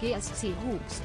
GSC Hubst.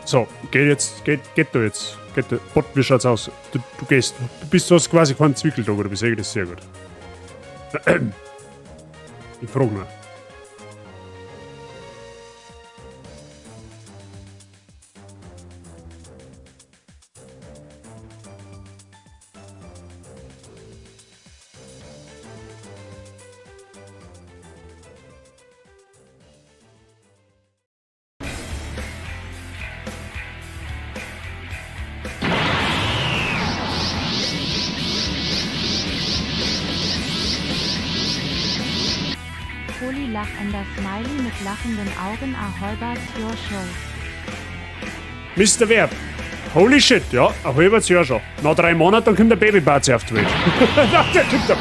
So, geht du jetzt. Bot, wie schaut's aus? Du gehst. Du hast quasi keinen Zwickeltag, oder wie sehe ich das sehr gut? Ich frage nur. Lachender Smiley mit lachenden Augen. Ahoi, your show. Mr. Verb. Holy shit, ja, ein halbes Jahr schon. Nach 3 Monaten dann kommt der Babybazi auf die Welt. Der kommt der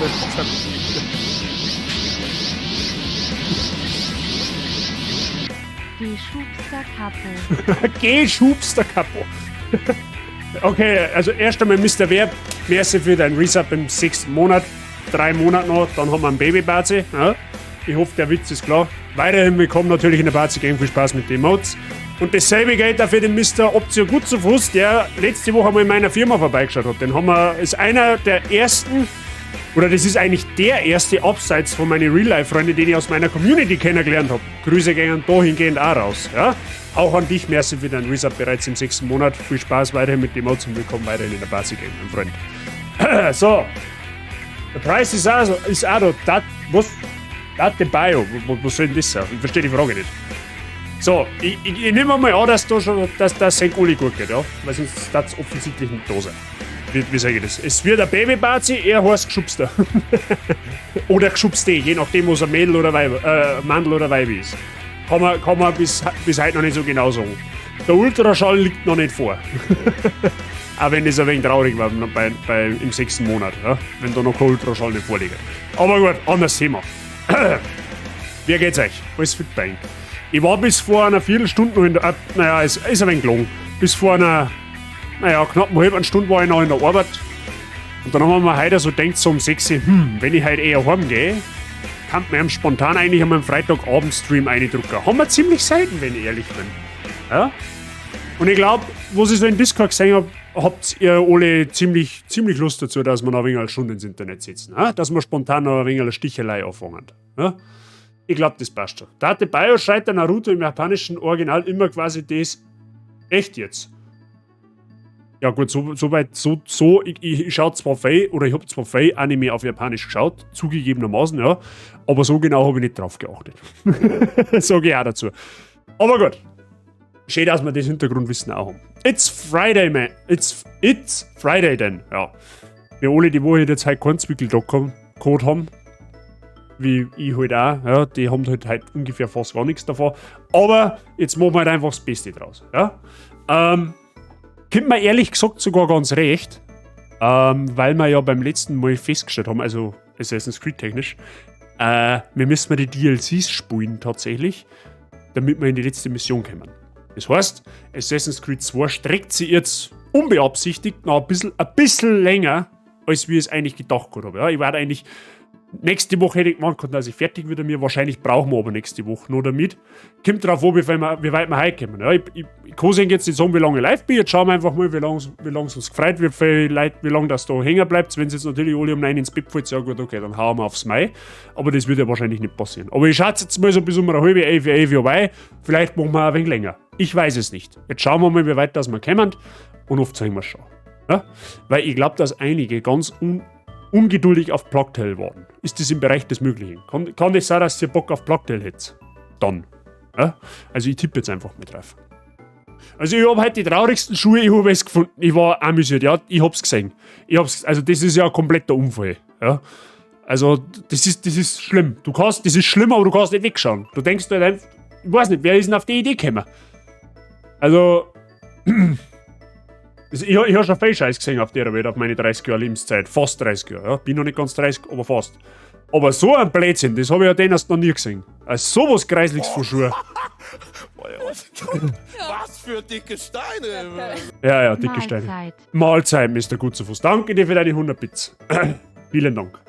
Geschubster Kapo. Geschubster Kapo. Okay, also erst einmal Mr. Verb. Merci für dein Resub im 6. Monat. 3 Monate noch, dann haben wir einen Babybazi. Ja. Ich hoffe, der Witz ist klar. Weiterhin willkommen natürlich in der Bazi Gang. Viel Spaß mit den Emotes. Und dasselbe gilt auch für den Mr. Optio gut zu Fuß, der letzte Woche mal in meiner Firma vorbeigeschaut hat. Den haben wir, ist einer der ersten, oder das ist eigentlich der erste abseits von meinen Real-Life-Freunden, den ich aus meiner Community kennengelernt habe. Grüße gehen dahingehend auch raus. Ja? Auch an dich, merci für deinen Resub bereits im 6. Monat. Viel Spaß weiterhin mit den Emotes und willkommen weiterhin in der Bazi Gang, mein Freund. So, der Preis ist auch da. Was? Date Bio, was soll denn das sein? Ich verstehe die Frage nicht. So, ich nehme mal an, dass das St. Uli gut geht, ja? Weil sonst ist das offensichtlich nicht da sein. Wie sage ich das? Es wird ein Babybazi, er heißt Geschubster. Oder Geschubste, je nachdem, was ein Mädel oder Mandel oder Weib ist. Kann man bis heute noch nicht so genau sagen. Der Ultraschall liegt noch nicht vor. Auch wenn das ein wenig traurig war im 6. Monat, ja? Wenn da noch kein Ultraschall nicht vorliegt. Aber gut, anderes Thema. Wie geht's euch? Alles fit bei Ihnen? Ich war bis vor einer Viertelstunde noch in der... naja, es ist ein wenig lang. Bis vor einer... naja, knapp eine halbe Stunde war ich noch in der Arbeit. Und dann haben wir heute so gedacht, so um 6 Uhr, wenn ich heute eher heimgehe, kann man ihm spontan eigentlich an meinem Freitagabend-Stream eindrucken. Haben wir ziemlich selten, wenn ich ehrlich bin. Ja? Und ich glaube, was ich so in Discord gesehen habe, habt ihr alle ziemlich Lust dazu, dass wir noch ein wenig eine Stunde ins Internet sitzen. Ja? Dass wir spontan noch ein wenig eine Stichelei anfangen. Ja? Ich glaube, das passt schon. Date Bio schreit der Naruto im japanischen Original immer quasi das. Echt jetzt? Ja gut, ich schaue zwar viel, oder ich habe zwar viel Anime auf Japanisch geschaut, zugegebenermaßen, ja, aber so genau habe ich nicht drauf geachtet. Sage ich auch dazu. Aber gut. Schön, dass wir das Hintergrundwissen auch haben. It's Friday, man. It's Friday denn, ja. Wir alle die Woche jetzt heute keinen Zwickeltag gehabt haben. wie ich halt auch. Ja, die haben halt ungefähr fast gar nichts davon. Aber jetzt machen wir halt einfach das Beste draus. Ja? Kommt mir ehrlich gesagt sogar ganz recht, weil wir ja beim letzten Mal festgestellt haben, also Assassin's Creed technisch, wir müssen die DLCs spielen tatsächlich, damit wir in die letzte Mission kommen. Das heißt, Assassin's Creed 2 streckt sich jetzt unbeabsichtigt noch ein bisschen länger, als wir es eigentlich gedacht habe. Ja, ich werde eigentlich nächste Woche hätte ich gemeint, dass ich fertig wieder mir. Wahrscheinlich brauchen wir aber nächste Woche noch damit. Kommt drauf an, wie weit wir heute kommen. Ja, ich kann jetzt nicht sagen, wie lange ich live bin. Jetzt schauen wir einfach mal, wie lange es uns gefreut, wie lange das da hängen bleibt. Wenn es jetzt natürlich alle um 9 ins Bett fällt, ja gut, okay, dann hauen wir aufs Mai. Aber das wird ja wahrscheinlich nicht passieren. Aber ich schätze jetzt mal so bis um eine halbe, 11 vorbei. Vielleicht machen wir ein wenig länger. Ich weiß es nicht. Jetzt schauen wir mal, wie weit das wir kommen. Und oft zeigen wir es schon. Ja? Weil ich glaube, dass einige ganz ungeduldig auf Plugtail warten. Ist das im Bereich des Möglichen? Kann das sein, dass ihr Bock auf Plugtail hättet? Dann. Ja? Also ich tippe jetzt einfach mit drauf. Also ich habe heute die traurigsten Schuhe, ich habe es gefunden. Ich war amüsiert, ja, ich hab's gesehen. Also das ist ja ein kompletter Unfall. Ja? Also das ist schlimm. Das ist schlimm, aber du kannst nicht wegschauen. Du denkst halt einfach, ich weiß nicht, wer ist denn auf die Idee gekommen? Also ich habe schon viel Scheiß gesehen auf der Welt, auf meine 30 Jahre Lebenszeit. Fast 30 Jahre, ja. Bin noch nicht ganz 30, aber fast. Aber so ein Blödsinn, das habe ich ja den erst noch nie gesehen. Also sowas Kreisliches von Schuhe. Was für dicke Steine! Ja, dicke Steine. Mahlzeit, Mr. Gutzufuß. Danke dir für deine 100 Bits. Vielen Dank.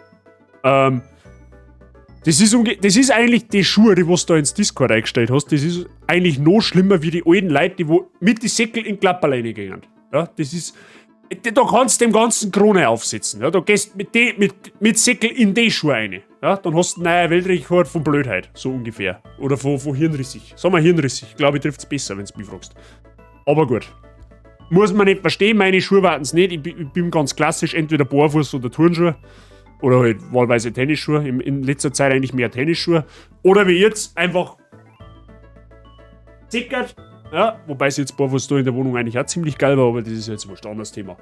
Das ist eigentlich die Schuhe, die du da ins Discord eingestellt hast. Das ist eigentlich noch schlimmer wie die alten Leute, die mit den Säckeln in Klapperl reingehen. Ja, das ist. Da kannst du dem ganzen Krone aufsetzen. Ja, du gehst mit Säckel in die Schuhe rein. Ja, dann hast du einen neuen Weltrekord von Blödheit, so ungefähr. Oder von hirnrissig. Sagen wir hirnrissig. Ich glaube, ich trifft es besser, wenn du mich fragst. Aber gut. Muss man nicht verstehen, meine Schuhe warten es nicht. Ich bin ganz klassisch, entweder Barfuß oder Turnschuhe. Oder halt wahlweise Tennisschuhe. In letzter Zeit eigentlich mehr Tennisschuhe. Oder wie jetzt einfach zickert. Ja, wobei es jetzt barfuß da in der Wohnung eigentlich auch ziemlich geil war, aber das ist jetzt wurscht, anderes Thema.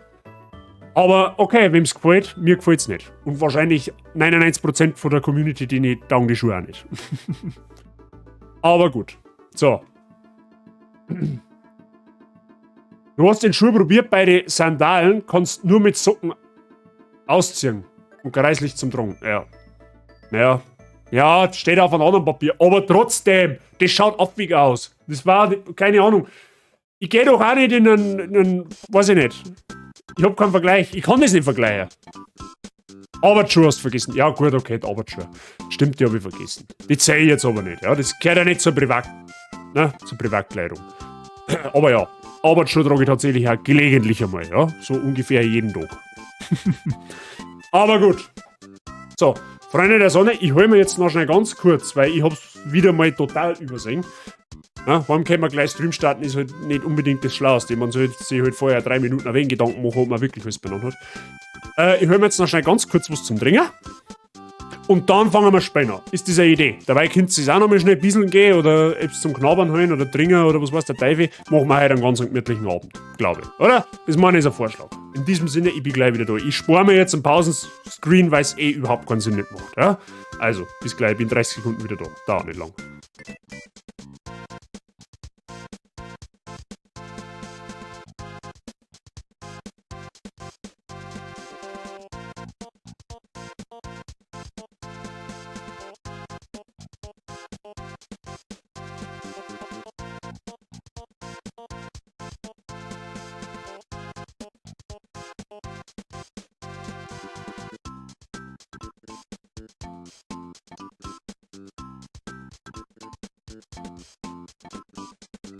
Aber okay, wem es gefällt, mir gefällt es nicht. Und wahrscheinlich 99% von der Community, die nicht taugen die Schuhe auch nicht. Aber gut. So. Du hast den Schuh probiert, bei den Sandalen kannst nur mit Socken ausziehen. Und kreislich zum Tragen. Ja, steht auf einem anderen Papier. Aber trotzdem, das schaut affig aus. Das war, keine Ahnung. Ich gehe doch auch nicht in einen, weiß ich nicht. Ich hab keinen Vergleich. Ich kann das nicht vergleichen. Arbeitsschuhe hast du vergessen. Ja gut, okay, die Arbeitsschuhe. Stimmt, die habe ich vergessen. Die zähle ich jetzt aber nicht. Ja, das gehört ja nicht zur Privatkleidung. Aber ja, Arbeitsschuhe trage ich tatsächlich auch gelegentlich einmal. Ja, so ungefähr jeden Tag. Aber gut. So, Freunde der Sonne, ich hole mir jetzt noch schnell ganz kurz, weil ich hab's wieder mal total übersehen. Ja, warum können wir gleich Stream starten, ist halt nicht unbedingt das Schlauste. Man sollte sich halt vorher 3 Minuten ein wenig Gedanken machen, ob man wirklich was benannt hat. Ich hole mir jetzt noch schnell ganz kurz was zum Trinken. Und dann fangen wir Spielen an. Ist das eine Idee? Dabei könnt ihr auch noch mal schnell ein bisschen gehen oder etwas zum Knabbern holen oder trinken oder was weiß der Teufel. Machen wir heute einen ganz gemütlichen Abend, glaube ich. Oder? Das meine ich ist ein Vorschlag. In diesem Sinne, ich bin gleich wieder da. Ich spare mir jetzt einen Pausenscreen, weil es überhaupt keinen Sinn nicht macht. Ja? Also, bis gleich. Ich bin 30 Sekunden wieder da. Dauert nicht lang.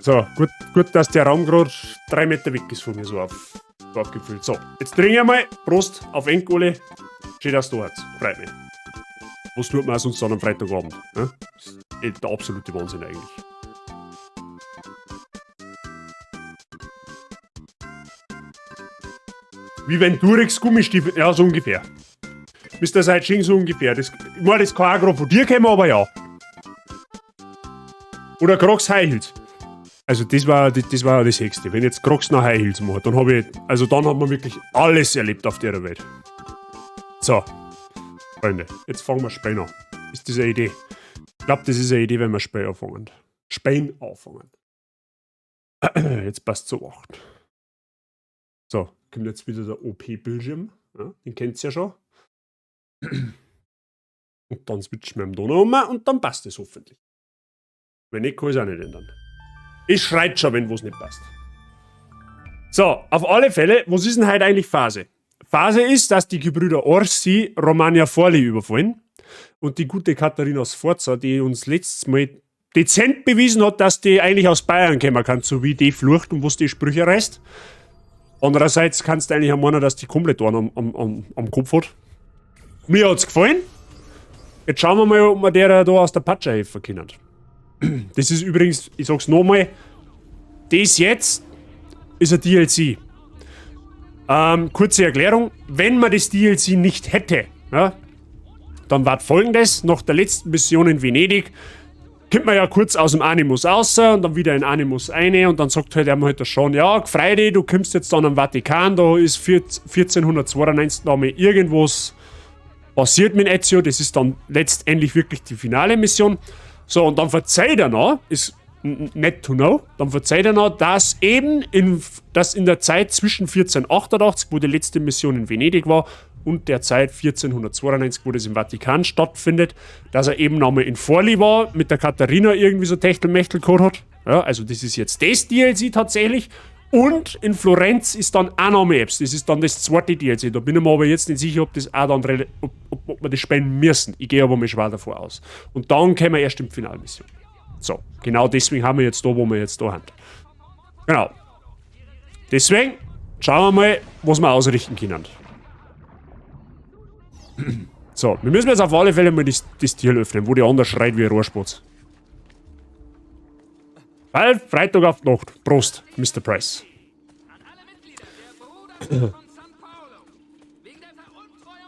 So, gut, dass der Raum gerade 3 Meter weg ist von mir, so aufgefüllt. So, jetzt trinke ich einmal. Prost auf Enkohle. Schön, dass du hast. Freut mich. Was tut man sonst dann am Freitagabend? Ne? Das ist der absolute Wahnsinn eigentlich. Wie wenn Durex Gummistiefel. Ja, so ungefähr. Mr. Seitsching, so ungefähr. Das kann auch gerade von dir kommen, aber ja. Oder Crocs High Heels. Also das war das Höchste. Wenn jetzt Crocs nach High Heels macht, dann hat man wirklich alles erlebt auf der Welt. So, Freunde, jetzt fangen wir Spielen an. ist das eine Idee. Ich glaube, das ist eine Idee, wenn wir Spain anfangen. Spain anfangen. Jetzt passt so 8. So, kommt jetzt wieder der OP-Bildschirm. Ja, den kennt ihr ja schon. Und dann switchen wir im Donau um und dann passt es hoffentlich. Wenn nicht, kann ich es auch nicht ändern. Ich schreit schon, wenn was nicht passt. So, auf alle Fälle, was ist denn heute eigentlich Phase? Phase ist, dass die Gebrüder Orsi Romagna Forli überfallen und die gute Katharina Sforza, die uns letztes Mal dezent bewiesen hat, dass die eigentlich aus Bayern kommen kann, so wie die Flucht und was die Sprüche reißt. Andererseits kannst du eigentlich auch meinen, dass die komplett einen am Kopf hat. Mir hat's gefallen. Jetzt schauen wir mal, ob wir der da aus der Patsche helfen können. Das ist übrigens, ich sag's nochmal, das jetzt ist ein DLC. Kurze Erklärung, wenn man das DLC nicht hätte, ja, dann war folgendes: Nach der letzten Mission in Venedig kommt man ja kurz aus dem Animus raus und dann wieder in Animus rein und dann sagt halt einmal schon, ja, freu dich, du kommst jetzt dann am Vatikan, da ist 1492 nochmal irgendwas passiert mit Ezio, das ist dann letztendlich wirklich die finale Mission. So, und dann verzeiht er noch, ist nett to know, dann verzeiht er noch, dass eben in der Zeit zwischen 1488, wo die letzte Mission in Venedig war, und der Zeit 1492, wo das im Vatikan stattfindet, dass er eben nochmal in Forli war, mit der Katharina irgendwie so Techtelmechtel gehabt hat. Ja, also das ist jetzt das DLC tatsächlich. Und in Florenz ist dann auch noch mehr Apps. Das ist dann das zweite DLC. Da bin ich mir aber jetzt nicht sicher, ob das auch dann ob wir das spenden müssen. Ich gehe aber mal schwer davon aus. Und dann kommen wir erst in die Finalmission. So, genau deswegen haben wir jetzt da, wo wir jetzt da haben. Genau. Deswegen schauen wir mal, was wir ausrichten können. So, wir müssen jetzt auf alle Fälle mal das Tier öffnen, wo die andere schreit wie ein Rohrspatz. Weil Freitag auf die Nacht. Prost, Mr. Price.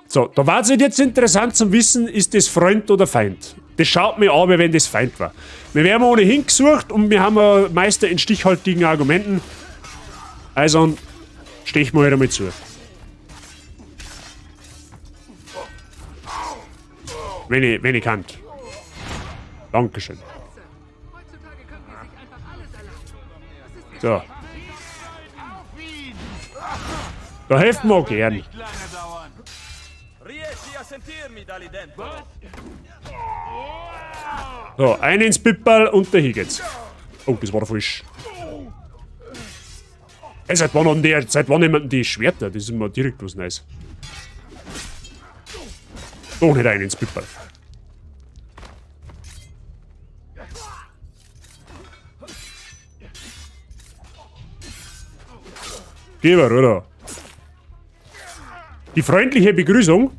So, da war es jetzt interessant zu wissen, ist das Freund oder Feind. Das schaut mir an, wie wenn das Feind war. Wir werden ohnehin gesucht und wir haben einen Meister in stichhaltigen Argumenten. Also stechen wir halt einmal zu. Wenn ich kann. Dankeschön. So. Da helfen wir auch gern. So, einen ins Pipperl und dahin geht's. Oh, das war der Falsch. Hey, seit wann haben die Schwerter? Das ist immer direkt was Neues. Doch nicht einen ins Pipperl. Geh mal, oder? Die freundliche Begrüßung.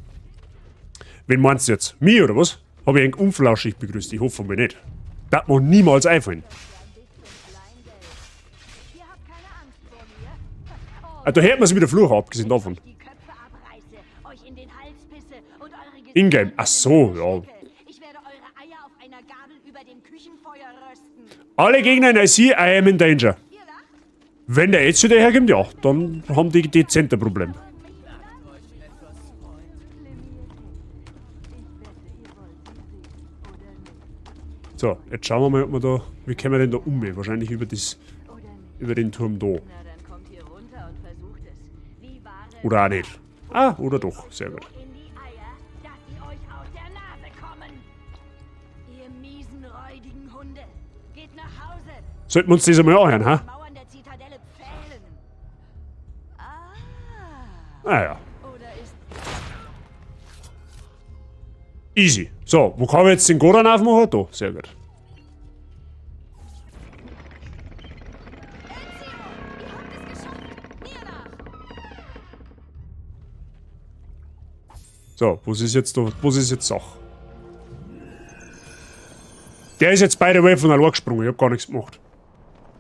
Wen meinst du jetzt? Mich oder was? Habe ich eigentlich unflauschig begrüßt? Ich hoffe mal nicht. Das mir niemals einfallen. Ah, da hätten wir es wieder Fluch, abgesehen davon. Ingame. Ach so, ja. Alle Gegner in IC, I am in danger. Wenn der Ezio daherkommt, ja, dann haben die dezente Probleme. So, jetzt schauen wir mal, ob wir da. Wie können wir denn da umgehen? Wahrscheinlich über den Turm da. Oder auch nicht. Ah, oder doch. Sehr gut. Sollten wir uns das einmal anhören, ha? Ah ja. Easy. So, wo kann ich jetzt den Goran aufmachen? Da, sehr gut. So, was ist jetzt Sache? Der ist jetzt by the way von allein gesprungen, ich hab gar nichts gemacht.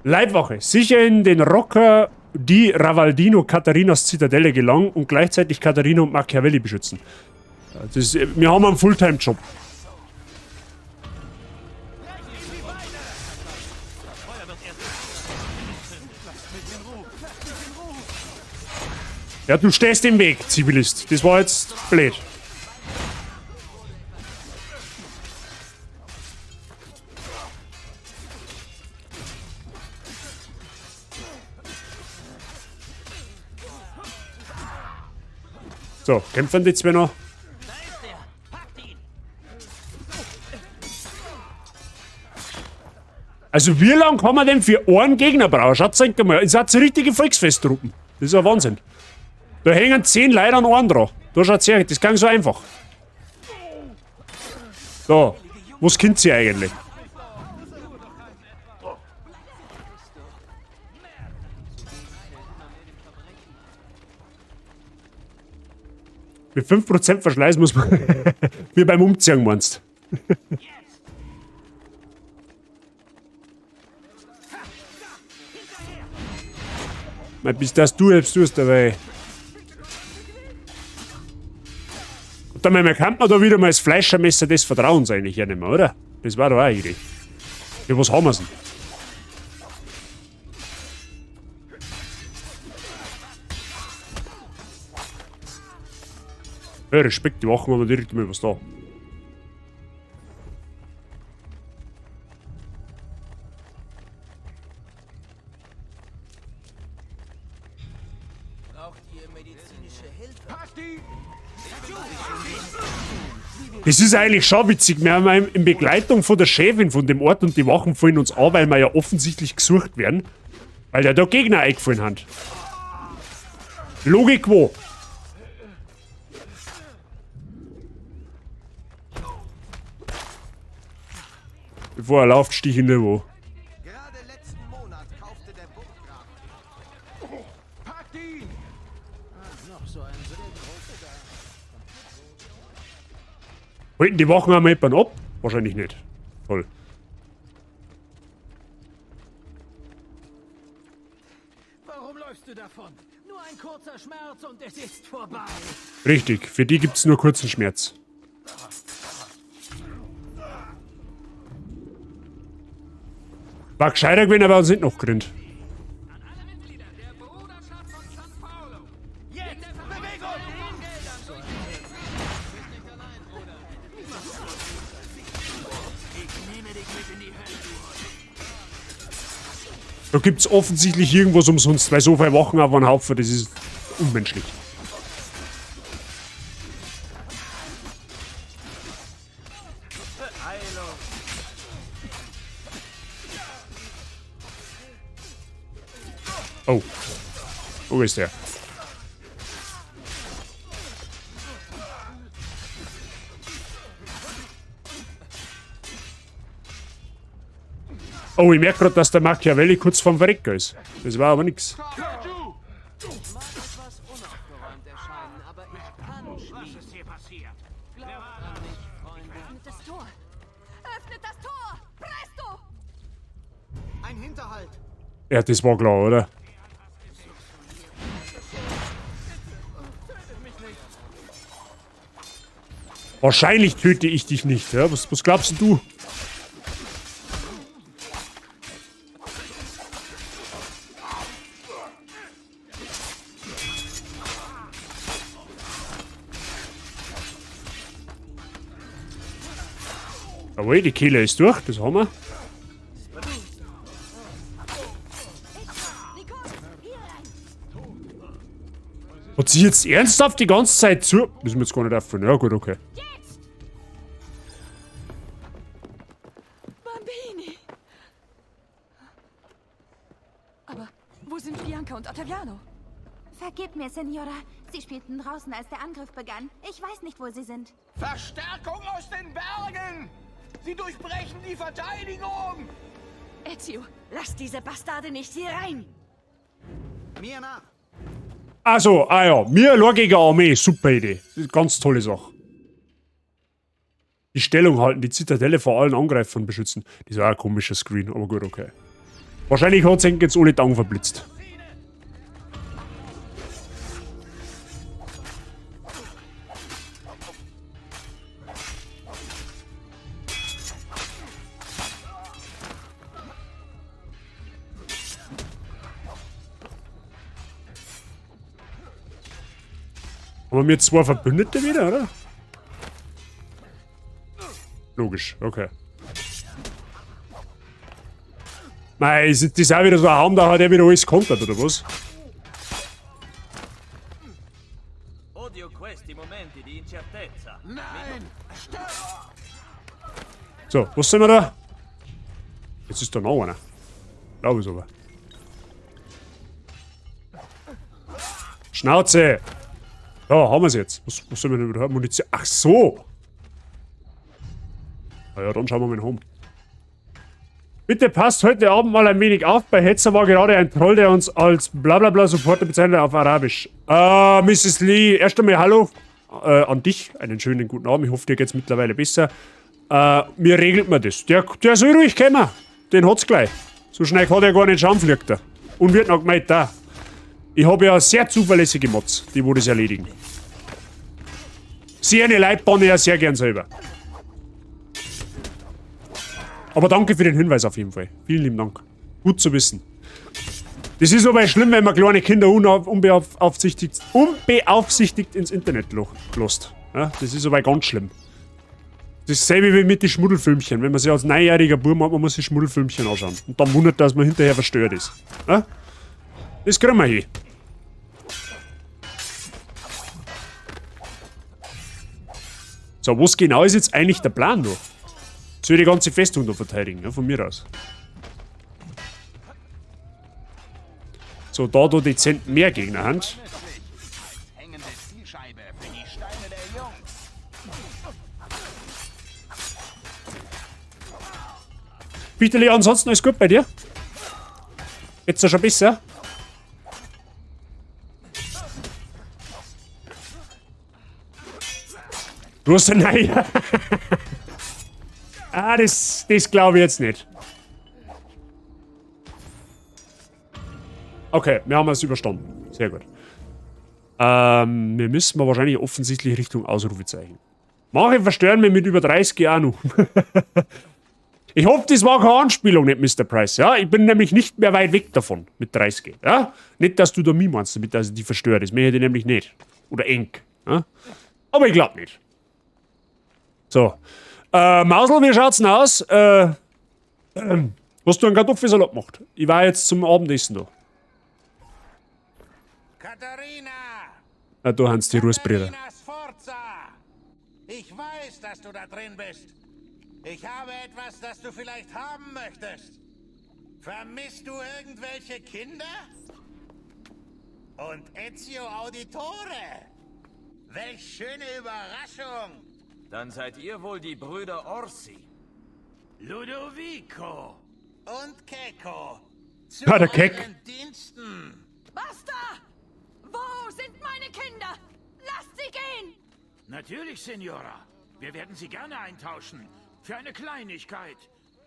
Leibwache, sicher in den Rocker die Ravaldino Katharinas Zitadelle gelangen und gleichzeitig Katharina und Machiavelli beschützen. Wir haben einen Fulltime-Job. Ja, du stehst im Weg, Zivilist. Das war jetzt blöd. So, kämpfen die zwei noch. Also wie lange kann man denn für einen Gegner brauchen? Schaut mal, ihr seid so richtige Volksfesttruppen. Das ist ja Wahnsinn. Da hängen 10 Leute an einem dran. Da schaut's her, das ging so einfach. So, was kennt sie eigentlich? Mit 5% Verschleiß muss man... wie beim Umziehen meinst. Bis das du helfst, du es dabei. Und dann erkennt man da wieder mal das Fleischermesser des Vertrauens eigentlich ja nicht mehr, oder? Das war doch auch eine Idee. Ja, was haben wir denn? Ja, Respekt, die machen aber direkt mal was da. Das ist eigentlich schon witzig. Wir haben in Begleitung von der Chefin von dem Ort und die Wachen fallen uns an, weil wir ja offensichtlich gesucht werden. Weil ja da Gegner eingefallen haben. Logik wo? Bevor er läuft, stich ich nicht wo. Gerade letzten Monat kaufte der Burggraf. Packt ihn! Noch so ein Halten die Wachen einmal jemanden ab? Wahrscheinlich nicht. Toll. Warum läufst du davon? Nur ein kurzer Schmerz und es ist vorbei. Richtig, für die gibt's nur kurzen Schmerz. War gescheiter gewesen, aber uns nicht noch gerinnt. Da gibt's offensichtlich irgendwas umsonst, weil so viele Wochen auf einen Haufen, das ist unmenschlich. Oh. Wo ist der? Oh, ich merke gerade, dass der Machiavelli kurz vorm Verrecken ist. Das war aber nix. Mag etwas unaufgeräumt erscheinen, aber ich kann schließen. Was ist hier passiert? Glaubt an mich, Freunde. Öffnet das Tor! Öffnet das Tor! Presto! Ein Hinterhalt. Ja, das war klar, oder? Wahrscheinlich töte ich dich nicht, ja? Was glaubst du? Jawohl, die Kehle ist durch, das haben wir. Hat sie jetzt ernsthaft die ganze Zeit zu... Müssen wir jetzt gar nicht auffallen. Ja gut, okay. Bambini! Aber wo sind Bianca und Ottaviano? Vergib mir, Signora. Sie spielten draußen, als der Angriff begann. Ich weiß nicht, wo sie sind. Verstärkung aus den Bergen! Sie durchbrechen die Verteidigung! Ezio, lass diese Bastarde nicht hier rein! Mir nach! Also, ja, mir allein gegen Armee, super Idee. Ganz tolle Sache. Die Stellung halten, die Zitadelle vor allen Angreifern beschützen. Das war ein komischer Screen, aber gut, okay. Wahrscheinlich hat es jetzt alle die Augen verblitzt. Haben wir zwei Verbündete wieder, oder? Logisch, okay. Mei, ist das auch wieder so ein Haum, da hat er wieder alles kontert, oder was? Odio questi momenti di incertezza. Nein! Stopp! So, was sind wir da? Jetzt ist da noch einer. Glaube ich sogar. Schnauze! Da, haben wir es jetzt. Was sollen wir denn wieder haben? Munition. Ach so! Na ja, dann schauen wir mal heim. Bitte passt heute Abend mal ein wenig auf. Bei Hetzer war gerade ein Troll, der uns als blablabla Supporter bezeichnet auf Arabisch. Mrs. Lee, erst einmal Hallo an dich. Einen schönen guten Abend. Ich hoffe, dir geht's mittlerweile besser. Mir regelt man das. Der soll ruhig kommen. Den hat's gleich. So schnell hat er gar nicht schauen, fliegt er. Und wird noch gemeint da. Ich habe ja sehr zuverlässige Mods, die wo das erledigen. Sie eine Leute bauen ja sehr gern selber. Aber danke für den Hinweis auf jeden Fall. Vielen lieben Dank. Gut zu wissen. Das ist aber schlimm, wenn man kleine Kinder unbeaufsichtigt ins Internet lässt. Ja, das ist aber ganz schlimm. Das ist dasselbe wie mit den Schmuddelfilmchen. Wenn man sich als 9-jähriger Burm hat, man muss sich Schmuddelfilmchen anschauen. Und dann wundert, dass man hinterher verstört ist. Ja? Das kriegen wir hin. So, was genau ist jetzt eigentlich der Plan da? Soll ich die ganze Festung da verteidigen, ja, von mir aus. So, da dezent mehr Gegner haben. Hängende Zielscheibe für die Steine der Jungs. Bitterli, ansonsten alles gut bei dir? Jetzt schon besser? Du hast einen Eier. Das glaube ich jetzt nicht. Okay, wir haben es überstanden. Sehr gut. Wir müssen wahrscheinlich offensichtlich Richtung Ausrufezeichen. Manche verstören mich mit über 30 Jahren noch. Ich hoffe, das war keine Anspielung, nicht Mr. Price. Ja? Ich bin nämlich nicht mehr weit weg davon mit 30. Ja? Nicht, dass du da mich meinst, damit dass ich die verstöre. Das möchte ich nämlich nicht. Oder eng. Ja? Aber ich glaube nicht. So. Mausel, wie schaut's denn aus? Hast du einen Kartoffelsalat gemacht? Ich war jetzt zum Abendessen da. Katharina! Na, da haben's die Rußbrüder. Katharina Sforza! Ich weiß, dass du da drin bist. Ich habe etwas, das du vielleicht haben möchtest. Vermisst du irgendwelche Kinder? Und Ezio Auditore! Welch schöne Überraschung! Dann seid ihr wohl die Brüder Orsi. Ludovico und Keko. Zu Ja, der Keck. euren Diensten. Basta! Wo sind meine Kinder? Lasst sie gehen! Natürlich, Signora. Wir werden sie gerne eintauschen. Für eine Kleinigkeit.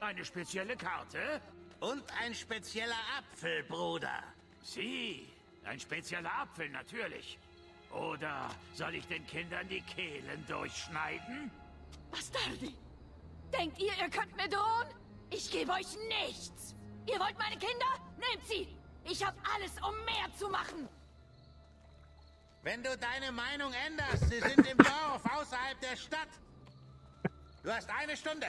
Eine spezielle Karte? Und ein spezieller Apfel, Bruder. Sie. Ein spezieller Apfel, natürlich. Oder soll ich den Kindern die Kehlen durchschneiden? Bastardi! Denkt ihr, ihr könnt mir drohen? Ich gebe euch nichts! Ihr wollt meine Kinder? Nehmt sie! Ich habe alles, um mehr zu machen! Wenn du deine Meinung änderst, sie sind im Dorf außerhalb der Stadt. Du hast eine Stunde.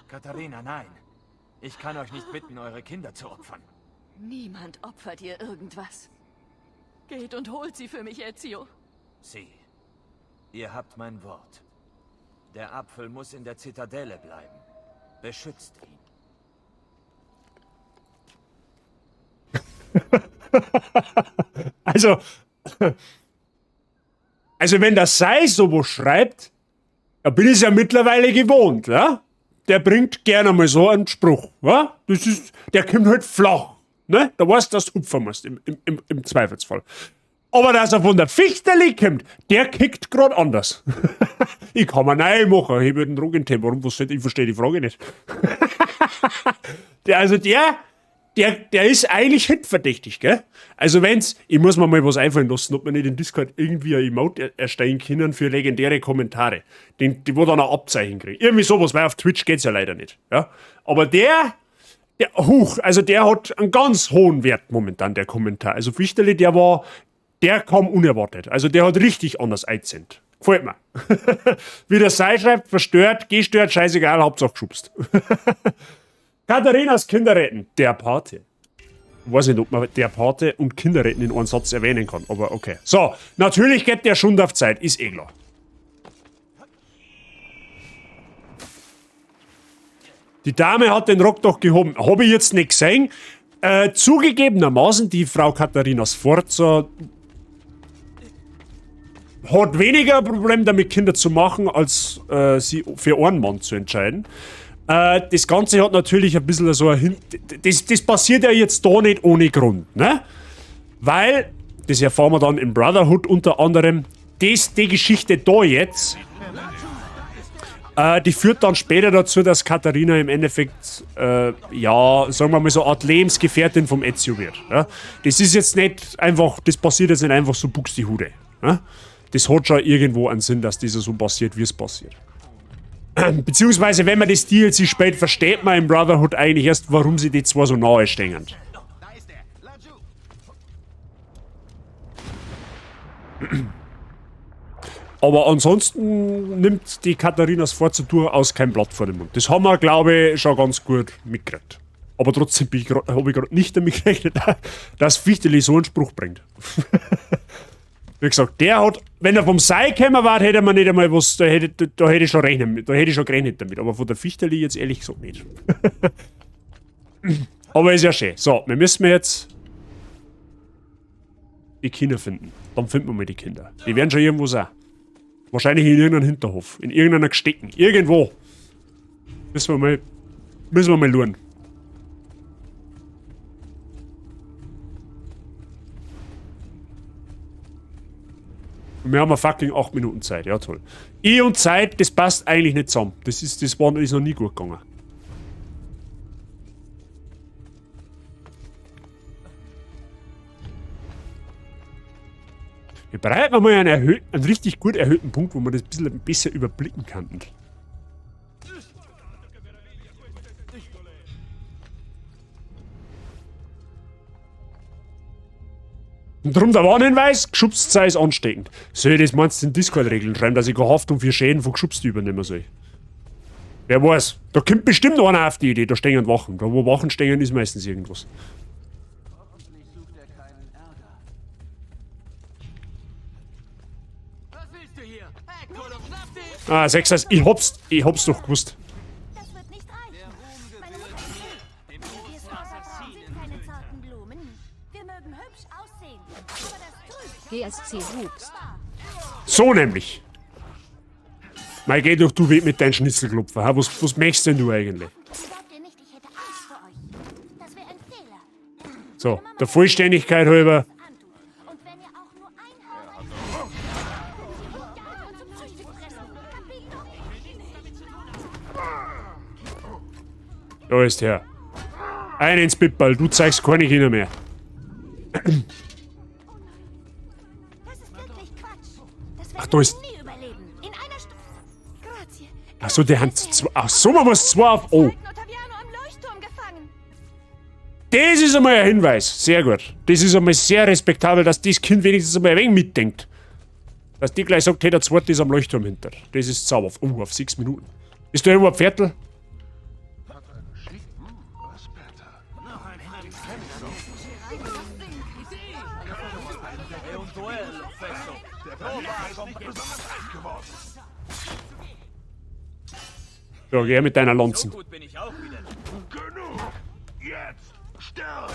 Katharina, nein. Ich kann euch nicht bitten, eure Kinder zu opfern. Niemand opfert ihr irgendwas. Geht und holt sie für mich, Ezio. Sie. Ihr habt mein Wort. Der Apfel muss in der Zitadelle bleiben. Beschützt ihn. Also wenn der Sei sowas schreibt, dann bin ich es ja mittlerweile gewohnt, ja? Der bringt gerne mal so einen Spruch, ja? Der kommt halt flach, ne? Da weißt du, dass du hupfen musst, im Zweifelsfall. Aber dass er von der Fichterli kommt, der kickt grad anders. Ich kann mir nein machen, ich würde einen Drogenthema, warum, was soll ich verstehe die Frage nicht. Der ist eigentlich hitverdächtig, gell? Also wenn's, ich muss mir mal was einfallen lassen, ob wir nicht in Discord irgendwie ein Emote erstellen können für legendäre Kommentare, die wo dann ein Abzeichen kriegen. Irgendwie sowas, weil auf Twitch geht's ja leider nicht, ja? Aber der hat einen ganz hohen Wert momentan, der Kommentar. Also Fichterli, der kam unerwartet. Also der hat richtig anders eingesendet. Gefällt mir. Wie der Sei schreibt, verstört, gestört, scheißegal, Hauptsache geschubst. Katharinas Kinderretten. Der Pate. Ich weiß nicht, ob man der Pate und Kinderretten in einem Satz erwähnen kann, aber okay. So, natürlich geht der Schund auf Zeit, ist eh klar. Die Dame hat den Rock doch gehoben. Habe ich jetzt nicht gesehen. Zugegebenermaßen, die Frau Katharina Sforza hat weniger ein Problem damit, Kinder zu machen, als sie für einen Mann zu entscheiden. Das Ganze hat natürlich ein bisschen so ein das passiert ja jetzt da nicht ohne Grund, ne? Weil, das erfahren wir dann in Brotherhood unter anderem, die Geschichte da jetzt, die führt dann später dazu, dass Katharina im Endeffekt, ja, sagen wir mal so eine Art Lebensgefährtin vom Ezio wird. Ja? Das ist jetzt nicht einfach, das passiert jetzt nicht einfach so buxtehude. Ja? Das hat schon irgendwo einen Sinn, dass das so passiert, wie es passiert. Beziehungsweise, wenn man das DLC spielt, versteht man im Brotherhood eigentlich erst, warum sie die zwei so nahe stehen. Aber ansonsten nimmt die Katharina Sforza durchaus kein Blatt vor den Mund. Das haben wir, glaube ich, schon ganz gut mitgekriegt. Aber trotzdem habe ich gerade nicht damit gerechnet, dass Fichteli so einen Spruch bringt. Wie gesagt, der hat, wenn er vom Sei gekommen war, hätte man nicht einmal was, da hätte ich schon gerechnet damit. Aber von der Fichteli jetzt ehrlich gesagt nicht. Aber ist ja schön. So, wir müssen jetzt die Kinder finden. Dann finden wir mal die Kinder. Die werden schon irgendwo sein. Wahrscheinlich in irgendeinem Hinterhof. In irgendeiner Gestecken. Irgendwo. Müssen wir mal schauen. Und wir haben eine fucking 8 Minuten Zeit. Ja, toll. Ich und Zeit, das passt eigentlich nicht zusammen. Das ist noch nie gut gegangen. Wir bereiten mal einen richtig gut erhöhten Punkt, wo wir das ein bisschen besser überblicken kann. Und darum der Warnhinweis, geschubst sei es ansteckend. Soll ich das meinst du in Discord-Regeln schreiben, dass ich keine Haftung für Schäden von Geschubst übernehmen soll? Wer weiß, da kommt bestimmt einer auf die Idee, da stehen Wachen. Da wo Wachen stehen, ist meistens irgendwas. Ah, 6, ich hab's doch gewusst. Das wird nicht reichen. Meine Mutter ist wir sind keine zarten Blumen. Wir mögen hübsch aussehen. Aber das trügt. GSC Hoops. So nämlich. Mal geh doch du mit deinen Schnitzelklopfer. Ha? Was möchtest denn du eigentlich? Glaubt ihr nicht, ich hätte Angst vor euch? Das wäre ein Fehler. So, der Vollständigkeit halber. Und wenn ihr auch nur ein Haar und zum Frühstück fressen. Da ist er. Ein ins Pippal, du zeigst keine Kinder mehr. Das ist wirklich Quatsch. Das Ach, da ist. nie überleben. In einer Stunde. Grazie. Achso, der hat zwei. Achso, man muss zwei auf. Oh. Ottaviano am Leuchtturm gefangen. Das ist einmal ein Hinweis. Sehr gut. Das ist einmal sehr respektabel, dass das Kind wenigstens einmal ein wenig mitdenkt. Dass die gleich sagt, hey, der zweite ist am Leuchtturm hinter. Das ist zauberhaft. Oh, auf 6 Minuten. Ist da irgendwo ein Viertel? Ja, geh mit deiner Lanzen. So gut bin ich auch wieder. Genug! Jetzt! Stirb!